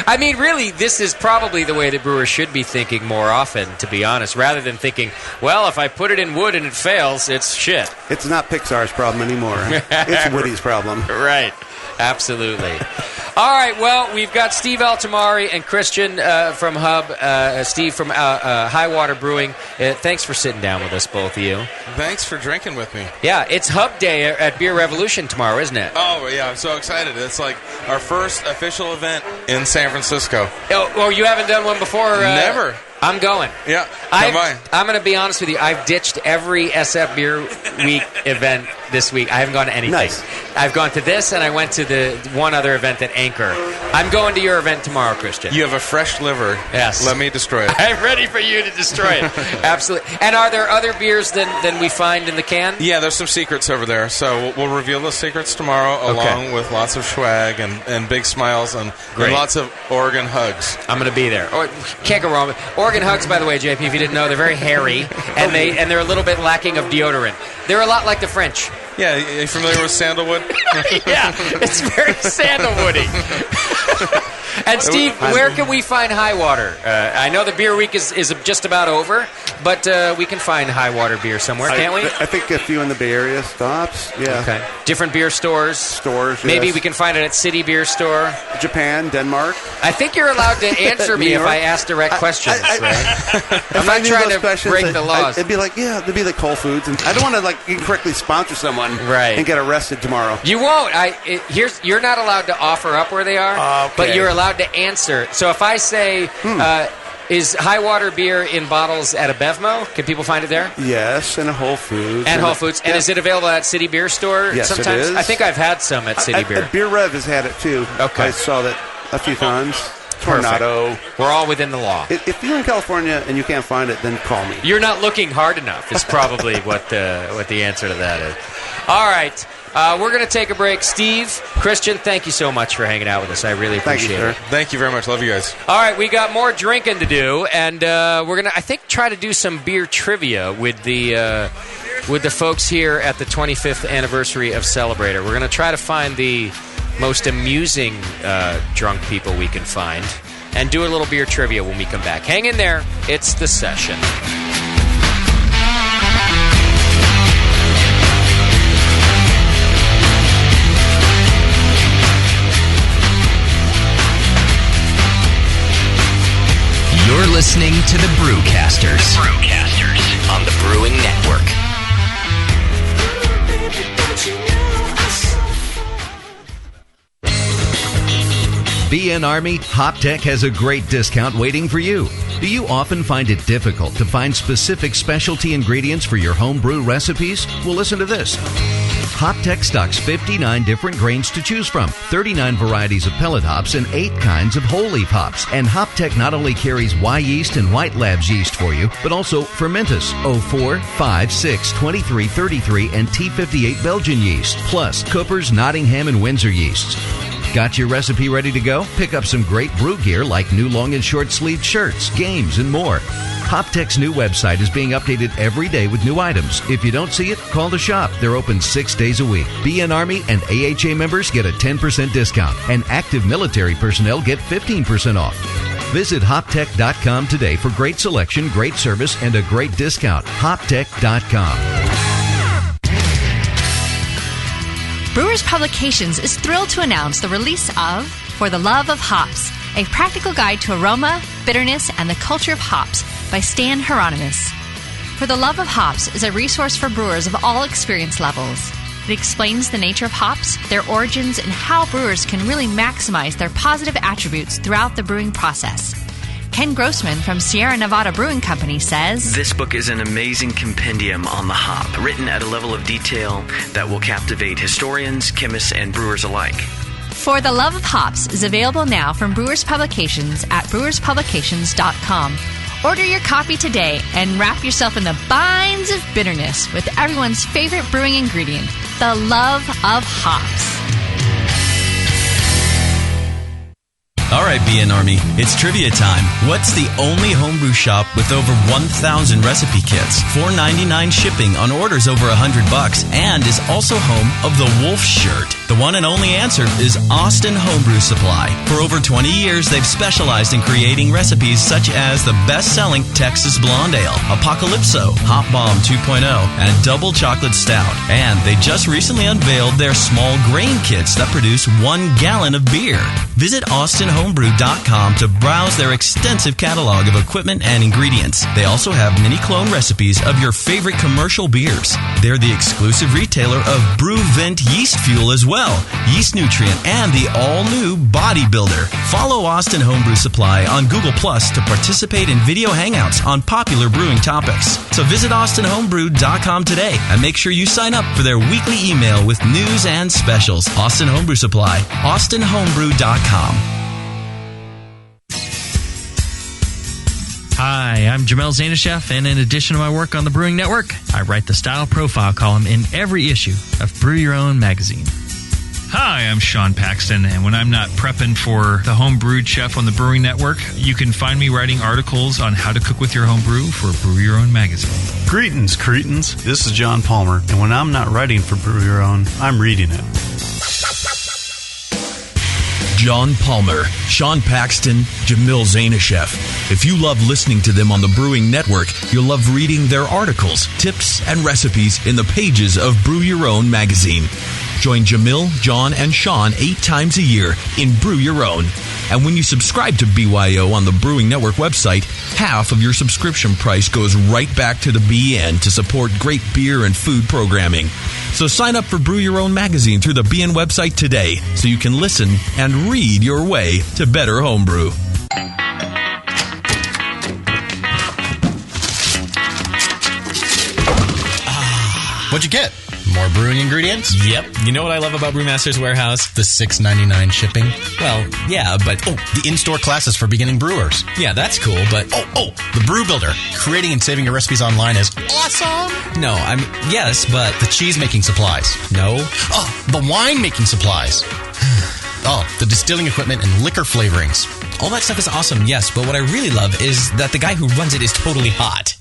I mean, really, this is probably the way that brewers should be thinking more often, to be honest, rather than thinking, well, if I put it in wood and it fails, it's shit. It's not Pixar's problem anymore. It's Woody's problem. Right. Absolutely. All right, well, we've got Steve Altamari and Christian from Hub, Steve from High Water Brewing. Thanks for sitting down with us, both of you. Thanks for drinking with me. Yeah, it's Hub Day at Beer Revolution tomorrow, isn't it? Oh, yeah, I'm so excited. It's like our first official event in San Francisco. Oh, you haven't done one before? Never. I'm going. Yeah, come by. I'm going to be honest with you. I've ditched every SF Beer Week event this week. I haven't gone to anything. Nice. I've gone to this, and I went to the one other event at Anchor. I'm going to your event tomorrow, Christian. You have a fresh liver. Yes. Let me destroy it. I'm ready for you to destroy it. Absolutely. And are there other beers than we find in the can? Yeah, there's some secrets over there. So we'll reveal the secrets tomorrow, along with lots of swag and big smiles and lots of Oregon hugs. I'm going to be there. Can't go wrong with Oregon hugs, by the way, JP, if you didn't know, they're very hairy, and they're a little bit lacking of deodorant. They're a lot like the French. Yeah, you familiar with sandalwood? Yeah, it's very sandalwoody. And Steve, where can we find High Water? I know the Beer Week is just about over, but we can find High Water beer somewhere, can't we? I think a few in the Bay Area stops. Yeah. Okay. Different beer stores. Maybe yes. we can find it at City Beer Store. Japan, Denmark. I think you're allowed to answer me if I ask direct questions. Right? I'm not trying to break the laws. It'd be like, it'd be like Whole Foods, and I don't want to incorrectly sponsor someone and get arrested tomorrow. You won't. You're not allowed to offer up where they are, but you're allowed to answer. So if I say, Is High Water beer in bottles at a Bevmo? Can people find it there? Yes, and a Whole Foods. And Whole Foods. And is it available at City Beer Store Yes, sometimes? it is. I think I've had some at City Beer. Beer Rev has had it too. Okay. I saw that a few times. Tornado. We're all within the law. If you're in California and you can't find it, then call me. You're not looking hard enough is probably what the answer to that is. All right. We're going to take a break. Steve, Christian, thank you so much for hanging out with us. I really appreciate it. Thank you very much. Love you guys. All right, we got more drinking to do, and we're going to, I think, try to do some beer trivia with the folks here at the 25th anniversary of Celebrator. We're going to try to find the most amusing drunk people we can find and do a little beer trivia when we come back. Hang in there. It's The Session. You're listening to the Brewcasters. Brewcasters on the Brewing Network. BN Army, HopTech has a great discount waiting for you. Do you often find it difficult to find specific specialty ingredients for your homebrew recipes? Well, listen to this. HopTech stocks 59 different grains to choose from, 39 varieties of pellet hops, and 8 kinds of whole leaf hops. And HopTech not only carries Y yeast and White Labs yeast for you, but also Fermentus, 04, 5, 6, 23, 33, and T58 Belgian yeast, plus Cooper's, Nottingham, and Windsor yeasts. Got your recipe ready to go? Pick up some great brew gear like new long and short sleeved shirts, games, and more. HopTech's new website is being updated every day with new items. If you don't see it, call the shop. They're open 6 days a week. BN Army and AHA members get a 10% discount, and active military personnel get 15% off. Visit HopTech.com today for great selection, great service, and a great discount. HopTech.com. Brewers Publications is thrilled to announce the release of For the Love of Hops, a practical guide to aroma, bitterness, and the culture of hops by Stan Hieronymus. For the Love of Hops is a resource for brewers of all experience levels. It explains the nature of hops, their origins, and how brewers can really maximize their positive attributes throughout the brewing process. Ken Grossman from Sierra Nevada Brewing Company says, "This book is an amazing compendium on the hop, written at a level of detail that will captivate historians, chemists, and brewers alike." For the Love of Hops is available now from Brewers Publications at brewerspublications.com. Order your copy today and wrap yourself in the binds of bitterness with everyone's favorite brewing ingredient, the love of hops. All right, BN Army, it's trivia time. What's the only homebrew shop with over 1,000 recipe kits, $4.99 shipping on orders over $100, and is also home of the Wolf Shirt? The one and only answer is Austin Homebrew Supply. For over 20 years, they've specialized in creating recipes such as the best-selling Texas Blonde Ale, Apocalypso, Hop Bomb 2.0, and Double Chocolate Stout. And they just recently unveiled their small grain kits that produce 1 gallon of beer. Visit AustinHomebrew.com to browse their extensive catalog of equipment and ingredients. They also have mini clone recipes of your favorite commercial beers. They're the exclusive retailer of BrewVent Yeast Fuel as well, Yeast Nutrient, and the all-new Bodybuilder. Follow Austin Homebrew Supply on Google Plus to participate in video hangouts on popular brewing topics. So visit AustinHomebrew.com today and make sure you sign up for their weekly email with news and specials. Austin Homebrew Supply, AustinHomebrew.com. Hi, I'm Jamel Zainasheff, and in addition to my work on the Brewing Network, I write the Style Profile column in every issue of Brew Your Own magazine. Hi, I'm Sean Paxton, and when I'm not prepping for the Home Brewed Chef on the Brewing Network, you can find me writing articles on how to cook with your home brew for Brew Your Own magazine. Greetings, cretins. This is John Palmer, and when I'm not writing for Brew Your Own, I'm reading it. John Palmer, Sean Paxton, Jamil Zainasheff. If you love listening to them on the Brewing Network, you'll love reading their articles, tips, and recipes in the pages of Brew Your Own magazine. Join Jamil, John, and Sean 8 times a year in Brew Your Own. And when you subscribe to BYO on the Brewing Network website, half of your subscription price goes right back to the BN to support great beer and food programming. So sign up for Brew Your Own magazine through the BN website today so you can listen and read your way to better homebrew. What'd you get? More brewing ingredients? Yep. You know what I love about Brewmaster's Warehouse? The $6.99 shipping. Well, yeah, but... Oh, the in-store classes for beginning brewers. Yeah, that's cool, but... Oh, the Brew Builder. Creating and saving your recipes online is awesome! No, yes, but... The cheese-making supplies. No. Oh, the wine-making supplies. Oh, the distilling equipment and liquor flavorings. All that stuff is awesome, yes, but what I really love is that the guy who runs it is totally hot.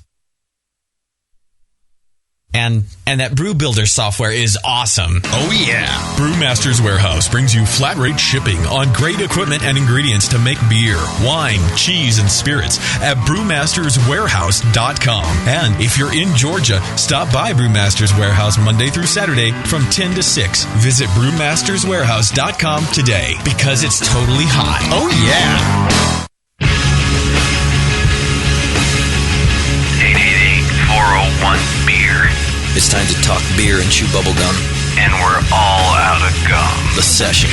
And that Brew Builder software is awesome. Oh, yeah. Brewmaster's Warehouse brings you flat rate shipping on great equipment and ingredients to make beer, wine, cheese, and spirits at brewmasterswarehouse.com. And if you're in Georgia, stop by Brewmaster's Warehouse Monday through Saturday from 10 to 6. Visit brewmasterswarehouse.com today because it's totally hot. Oh, yeah. 888-401-BEER. It's time to talk beer and chew bubble gum. And we're all out of gum. The Session.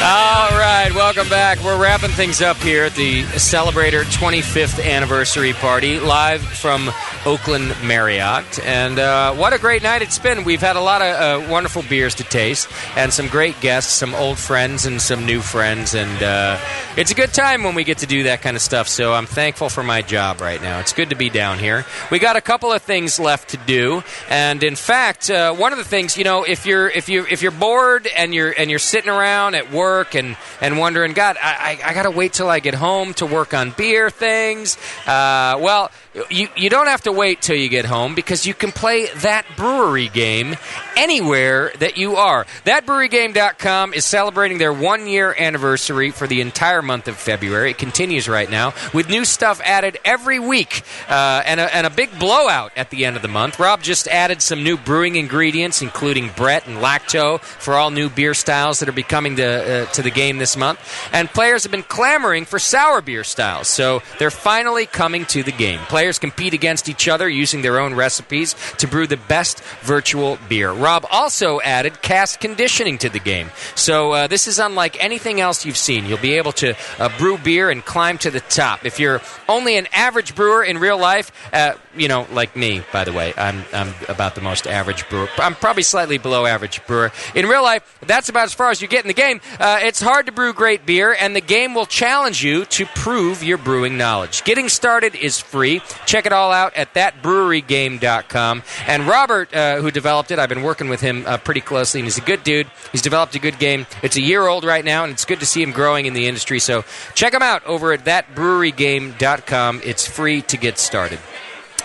All right, welcome back. We're wrapping things up here at the Celebrator 25th anniversary party, live from Oakland Marriott. And what a great night it's been. We've had a lot of wonderful beers to taste and some great guests, some old friends and some new friends. And it's a good time when we get to do that kind of stuff. So I'm thankful for my job right now. It's good to be down here. We got a couple of things left to do. And in fact, one of the things, if you're bored and you're sitting around at work and wondering, God, I got to wait till I get home to work on beer things. Well, you don't have to wait till you get home because you can play That Brewery Game anywhere that you are. ThatBreweryGame.com is celebrating their 1-year anniversary for the entire month of February. It continues right now with new stuff added every week and a big blowout at the end of the month. Rob just added some new brewing ingredients, including Brett and Lacto, for all new beer styles that are becoming to the game this month. And players have been clamoring for sour beer styles, so they're finally coming to the game. Players compete against each other using their own recipes to brew the best virtual beer. Rob also added cask conditioning to the game. So this is unlike anything else you've seen. You'll be able to brew beer and climb to the top. If you're only an average brewer in real life, like me, by the way, I'm about the most average brewer. I'm probably slightly below average brewer. In real life, that's about as far as you get in the game. It's hard to brew great beer, and the game will challenge you to prove your brewing knowledge. Getting started is free. Check it all out at thatbrewerygame.com. And Robert, who developed it, I've been working with him pretty closely, and he's a good dude. He's developed a good game. It's a year old right now, and it's good to see him growing in the industry. So check him out over at thatbrewerygame.com. It's free to get started.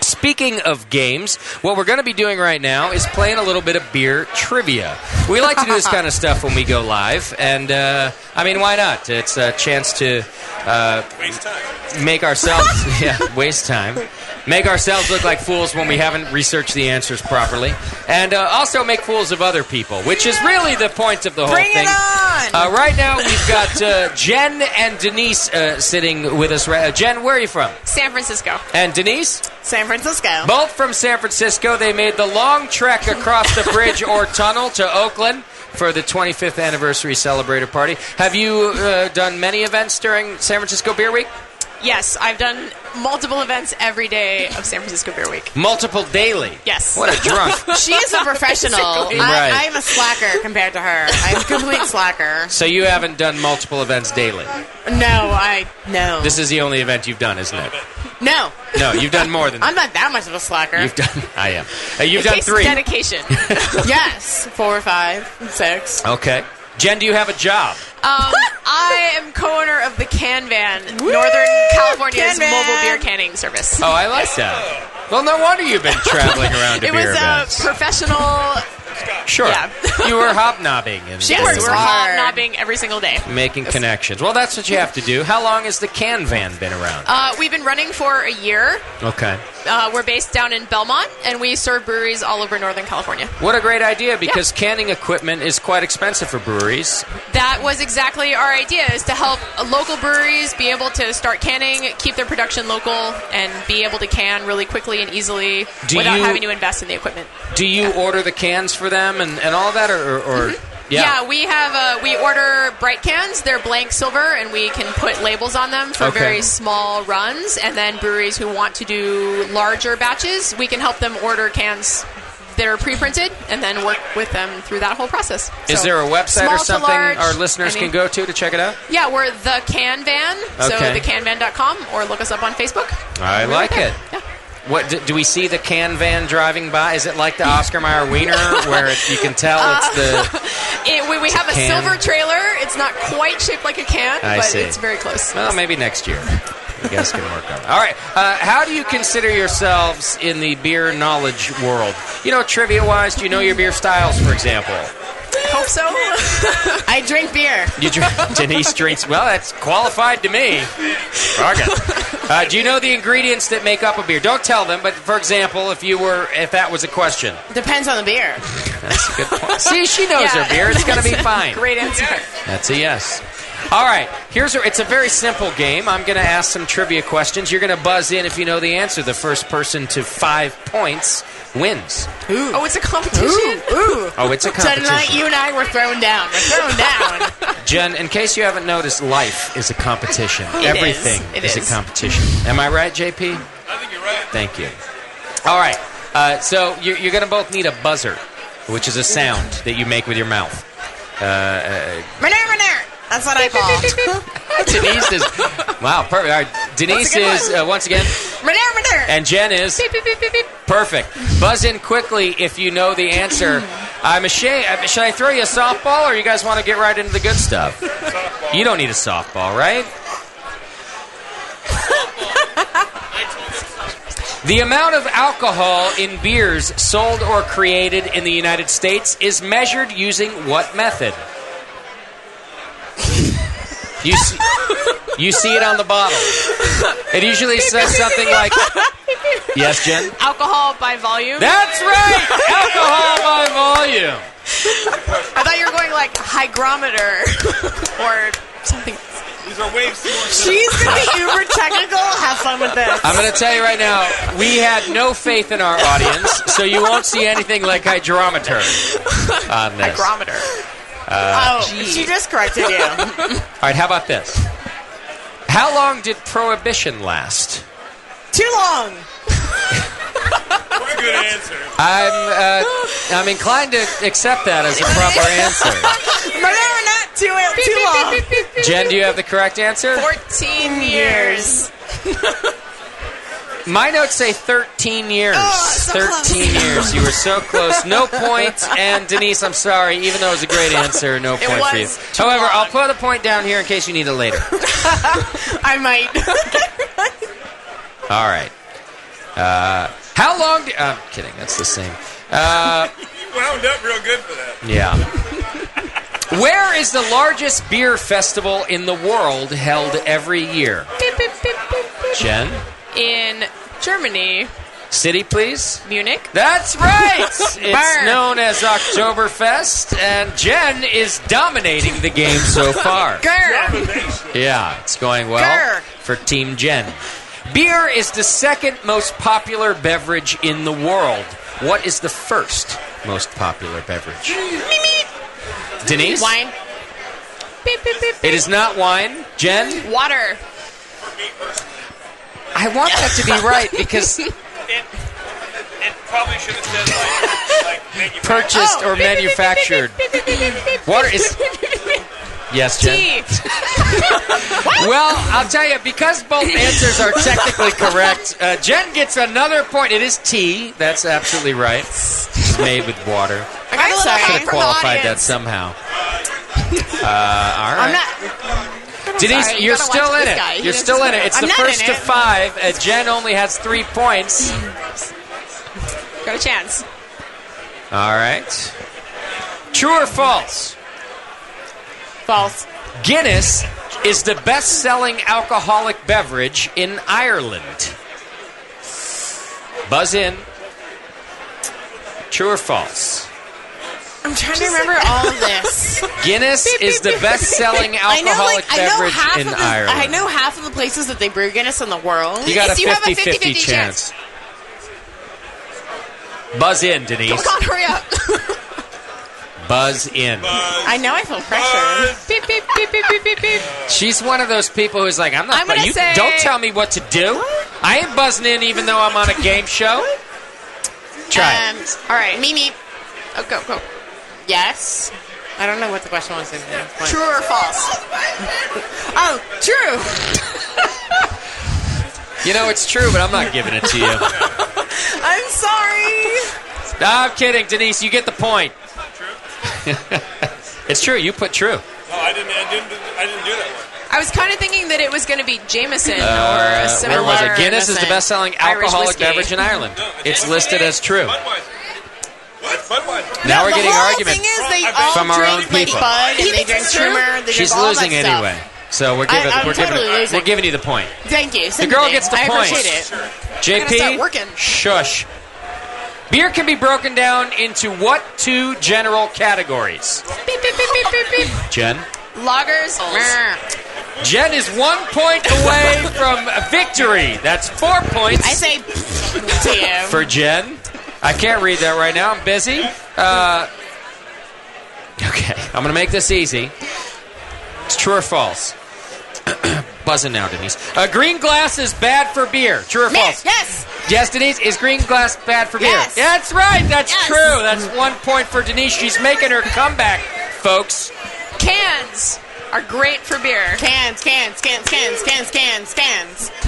Speaking of games, what we're going to be doing right now is playing a little bit of beer trivia. We like to do this kind of stuff when we go live, and why not? It's a chance to waste time. Make ourselves waste time. Make ourselves look like fools when we haven't researched the answers properly, and also make fools of other people, which is really the point of the whole thing. Bring it on! Right now, we've got Jen and Denise sitting with us. Jen, where are you from? San Francisco. And Denise? San Francisco. Both from San Francisco. They made the long trek across the bridge or tunnel to Oakland for the 25th anniversary Celebrator party. Have you done many events during San Francisco Beer Week? Yes, I've done multiple events every day of San Francisco Beer Week. Multiple daily? Yes. What a drunk. She is a professional. Right. I'm a slacker compared to her. I'm a complete slacker. So you haven't done multiple events daily? No. This is the only event you've done, isn't it? No. No, you've done more than that. I'm not that much of a slacker. I am. You've done 3. Dedication. Yes. 4, 5, 6. Okay. Jen, do you have a job? I am co-owner of the Can Van, Northern California's mobile beer canning service. Oh, I like that. Well, no wonder you've been traveling around to beer events. It was a professional... Sure. Yeah. You were hobnobbing. Yes, we're hobnobbing every single day. Making connections. Well, that's what you have to do. How long has the Can Van been around? We've been running for a year. Okay. We're based down in Belmont, and we serve breweries all over Northern California. What a great idea, because canning equipment is quite expensive for breweries. That was exactly our idea, is to help local breweries be able to start canning, keep their production local, and be able to can really quickly and easily without having to invest in the equipment. Do you order the cans for them and all that, or Yeah, we have we order bright cans. They're blank silver, and we can put labels on them for very small runs. And then breweries who want to do larger batches, we can help them order cans that are pre-printed and then work with them through that whole process. Is there a website or something our listeners can go to check it out? Yeah, we're The Can Van, so thecanvan.com, or look us up on Facebook. I like it. Yeah. What do we see the can van driving by? Is it like the Oscar Mayer Wiener, where you can tell it's the? We have a can. silver trailer. It's not quite shaped like a can, but it's very close. Well, maybe next year. You guys can work on it. All right. How do you consider yourselves in the beer knowledge world? You know, trivia-wise, do you know your beer styles, for example? Hope so. I drink beer. You drink, Denise drinks. Well, that's qualified to me. Okay. Do you know the ingredients that make up a beer? Don't tell them, but for example, if that was a question. Depends on the beer. That's a good point. See, she knows her beer. It's going to be fine. Great answer. That's a yes. All right, it's a very simple game. I'm going to ask some trivia questions. You're going to buzz in if you know the answer. The first person to 5 points wins. Ooh. Oh, it's a competition? Ooh. Oh, it's a competition. Tonight, you and I were thrown down. We're thrown down. Jen, in case you haven't noticed, life is a competition. Everything is a competition. Am I right, JP? I think you're right. Thank you. All right, so you're going to both need a buzzer, which is a sound that you make with your mouth. That's what I call. Denise is... Wow, perfect. All right, Denise is, once again... And Jen is... Perfect. Buzz in quickly if you know the answer. I'm ashamed. Should I throw you a softball, or you guys want to get right into the good stuff? Softball. You don't need a softball, right? The amount of alcohol in beers sold or created in the United States is measured using what method? You see it on the bottle. It usually says something like... Yes, Jen? Alcohol by volume. That's right! Alcohol by volume. I thought you were going like hygrometer or something. These are waves. She's going to be uber technical. Have fun with this. I'm going to tell you right now, we had no faith in our audience, so you won't see anything like hydrometer on this. Hygrometer. She just corrected you. All right, how about this? How long did Prohibition last? Too long. That's a good answer. I'm inclined to accept that as a proper answer. Too long. Jen, do you have the correct answer? 14 years. My notes say 13 years. So 13 close. years. You were so close. No point. And Denise, I'm sorry. Even though it was a great answer, no point for you. However, I'll put a point down here in case you need it later. I might. All right. How long do... I'm kidding. That's the same. You wound up real good for that. Yeah. Where is the largest beer festival in the world held every year? Jen? In Germany. City, please. Munich. That's right! It's known as Oktoberfest, and Jen is dominating the game so far. Yeah, it's going well for Team Jen. Beer is the second most popular beverage in the world. What is the first most popular beverage? Denise? Wine. It is not wine. Jen? Water. I want that to be right because... It probably should have said like purchased or manufactured. Water is... Yes, Jen? Tea. Well, I'll tell you, because both answers are technically correct, Jen gets another point. It is tea. That's absolutely right. It's made with water. I got a little Should hate have from the qualified that audience. somehow. All right. I'm not... Denise, sorry, you're gotta still watch in this it. guy. You're still in it. It's I'm the not first in to it. 5. Jen only has 3 points. Got a chance. All right. True or false? False. Guinness is the best-selling alcoholic beverage in Ireland. Buzz in. True or false? I'm trying to remember all of this. Guinness is the best-selling alcoholic beverage in Ireland. I know half of the places that they brew Guinness in the world. You got a So have 50-50 chance. Buzz in, Denise. Come on, hurry up. Buzz in. I know I feel pressured. Beep, beep, beep, beep, beep, beep, beep. She's one of those people who's like, I'm gonna say- don't tell me what to do. I ain't buzzing in even though I'm on a game show. Try it. All right. Me. Oh, go. Yes. I don't know what the question was. True or false? Oh, true. You know, it's true, but I'm not giving it to you. I'm sorry. No, I'm kidding, Denise. You get the point. It's true. You put true. Oh, I didn't do that one. I was kind of thinking that it was going to be Jameson or a similar. Where was it? Guinness is the best-selling Irish alcoholic whiskey. beverage in Ireland. It's listed as true. Budweiser. Now we're getting the whole arguments thing is they all from our drink, own people. Like Bud, and they drink Trimmer. They She's drink all losing that stuff. anyway, so we're giving you the point. Thank you. The girl gets the I point. appreciate it. gotta start JP, working. shush. Beer can be broken down into what two general categories? Beep, beep, beep, beep, beep, beep. Jen? Lagers. Jen is 1 point away from victory. That's 4 points. I say to you. For Jen. I can't read that right now. I'm busy. Okay, I'm going to make this easy. It's true or false? Buzzing now, Denise. Green glass is bad for beer. True or false? Yes. Yes, Denise. Is green glass bad for Yes. beer? That's right. That's Yes. true. That's 1 point for Denise. She's making her comeback, folks. Cans are great for beer. Cans.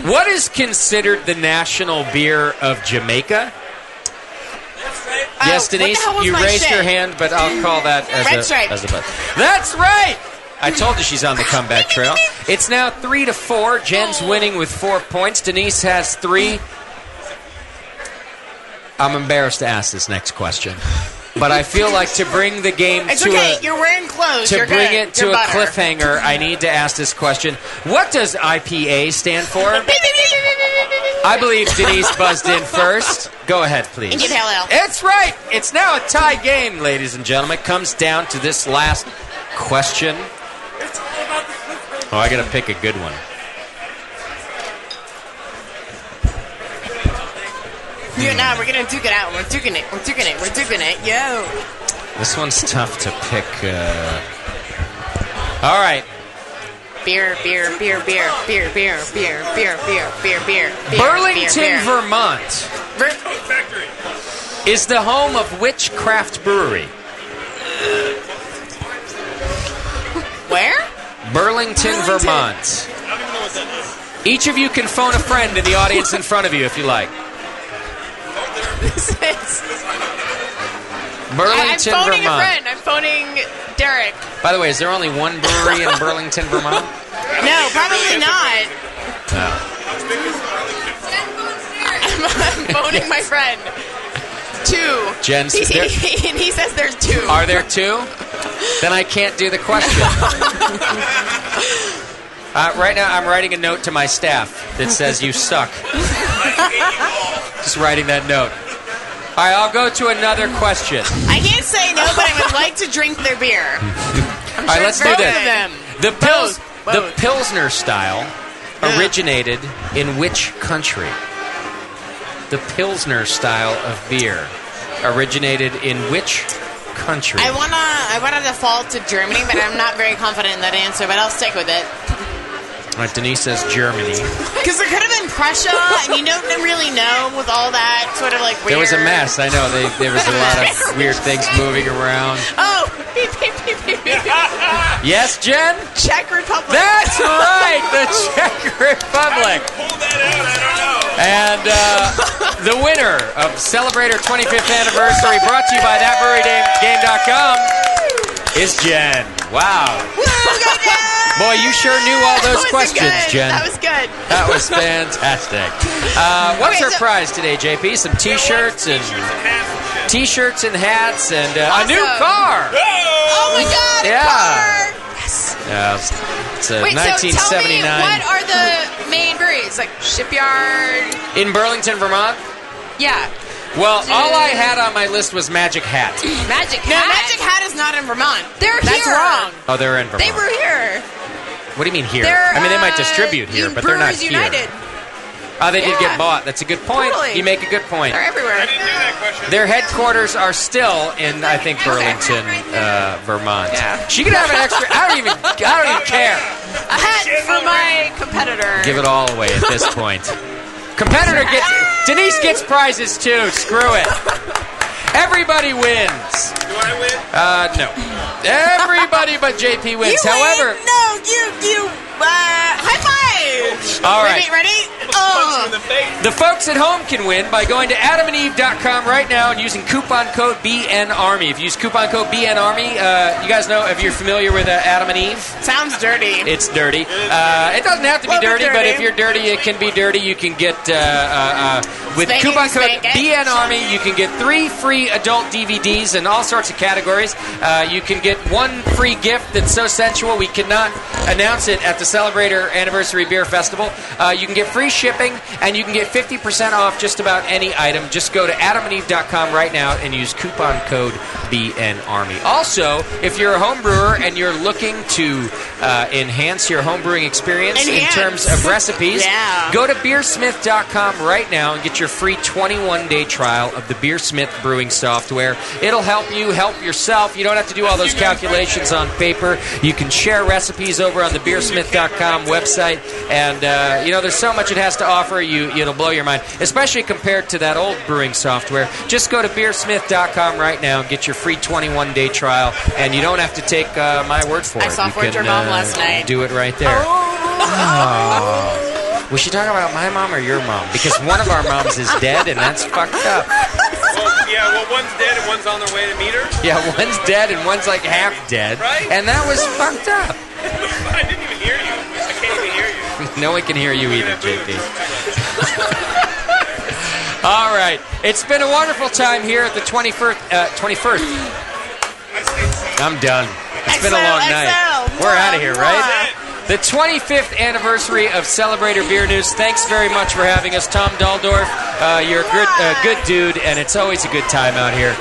What is considered the national beer of Jamaica? Yes, what the Denise, hell was you my raised shit? your hand, but I'll call that as Red Stripe. as a buzz. That's right. I told you she's on the comeback trail. It's now 3-4. Jen's winning with 4 points. Denise has 3. I'm embarrassed to ask this next question, but I feel like to bring the game It's to okay. a You're wearing clothes. to You're bring good. it to You're a butter. cliffhanger, I need to ask this question. What does IPA stand for? I believe Denise buzzed in first. Go ahead, please. And get hell out. It's right. It's now a tie game, ladies and gentlemen. It comes down to this last question. Oh, I got to pick a good one. No, we're gonna duke it out. We're duking it. Yo. This one's tough to pick. All right. Beer. Burlington, Vermont is the home of which craft brewery? Where? Burlington, Vermont. Each of you can phone a friend in the audience in front of you if you like. Burlington, I'm phoning Vermont. a friend. I'm phoning Derek. By the way, is there only one brewery in Burlington, Vermont? No, probably not. No. I'm phoning my friend. 2. Jen's and there- he says there's 2. Are there 2? Then I can't do the question. Right now, I'm writing a note to my staff that says you suck. Just writing that note. All right, I'll go to another question. I can't say no, but I would like to drink their beer. All right, let's do both this. of them. The Pilsner style originated in which country? The Pilsner style of beer originated in which country? I wanna default to Germany, but I'm not very confident in that answer. But I'll stick with it. All right, Denise says Germany. Because there could have been Prussia, and you don't really know with all that sort of like weird. There was a mess. I know. There was a lot of weird things moving around. Oh, beep, beep, beep, beep, beep. Yes, Jen? Czech Republic. That's right, the Czech Republic. And the winner of Celebrator 25th Anniversary, brought to you by ThatBreweryGame.com, is Jen. Wow. Boy, you sure knew all those questions, Jen. That was good. That was fantastic. What's our prize today, JP? Some T-shirts and hats and a new car. Oh my God! Yeah. Car. Yeah, it's a Wait, 1979 so tell me, what are the main breweries? Like Shipyard? in Burlington, Vermont. Yeah. Well, all I had on my list was Magic Hat. Magic No, Hat? Magic Hat is not in Vermont. They're That's here. wrong. Oh, they're in Vermont. They were here. What do you mean here? They're, I mean, they might distribute here, in but they're not Brewers here. United. Oh, they did get bought. That's a good point. Totally. You make a good point. They're everywhere. I didn't do that question. Their headquarters are still in, I think, Burlington, Vermont. Yeah. She could have an extra. I don't even care. A hat for my competitor. Give it all away at this point. Competitor gets. Denise gets prizes too. Screw it. Everybody wins. Do I win? No. Everybody but JP wins. You However, win. No, you. High five. All right. Ready? The folks at home can win by going to adamandeve.com right now and using coupon code BNARMY. If you use coupon code BNARMY, you guys know, if you're familiar with Adam and Eve. Sounds dirty. It's dirty. It doesn't have to be dirty, but if you're dirty, it can be dirty. You can get, with coupon code BNARMY, you can get 3 free adult DVDs in all sorts of categories. You can get 1 free gift that's so sensual we cannot announce it at the Celebrator Anniversary Beer Festival. You can get free shipping, and you can get 50% off just about any item. Just go to adamandeve.com right now and use coupon code BNARMY. Also, if you're a home brewer and you're looking to enhance your home brewing experience in terms of recipes, go to beersmith.com right now and get your free 21-day trial of the Beersmith brewing software. It'll help you help yourself. You don't have to do all those calculations on paper. You can share recipes over on the beersmith.com website, and there's so much it has to offer you. It'll blow your mind, especially compared to that old brewing software. Just go to beersmith.com right now and get your free 21-day trial, and you don't have to take my word for it. I softwared your mom last night. Do it right there. Oh. Was she talking about my mom or your mom? Because one of our moms is dead, and that's fucked up. Well, one's dead and one's on their way to meet her. Yeah, one's dead and one's like half dead. Right? And that was fucked up. I didn't even hear you. I can't even hear you. No one can hear you either, JP. All right. It's been a wonderful time here at the 21st. I'm done. It's been a long night. We're out of here, right? The 25th anniversary of Celebrator Beer News. Thanks very much for having us, Tom Daldorf. You're a good dude, and it's always a good time out here.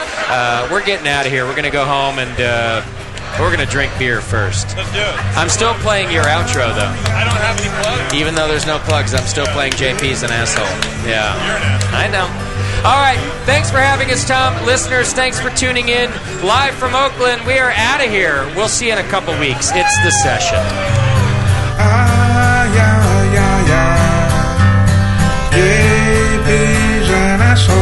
We're getting out of here. We're going to go home, and we're going to drink beer first. Let's do it. I'm still playing your outro, though. I don't have any plugs. Even though there's no plugs, I'm still playing JP's an asshole. Yeah. You're an asshole. I know. All right. Thanks for having us, Tom. Listeners, thanks for tuning in. Live from Oakland, we are out of here. We'll see you in a couple weeks. It's The Session. JP's an asshole.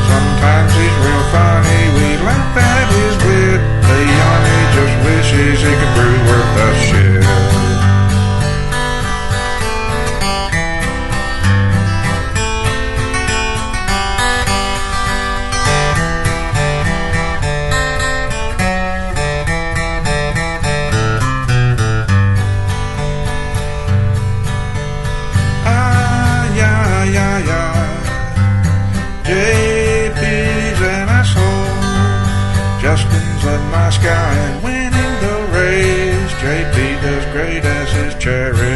Sometimes he's real funny. We laugh at his wit. The Army just wishes he could brew worth the shit. JP's an asshole. Justin's a nice guy and winning the race. JP does great as his cherry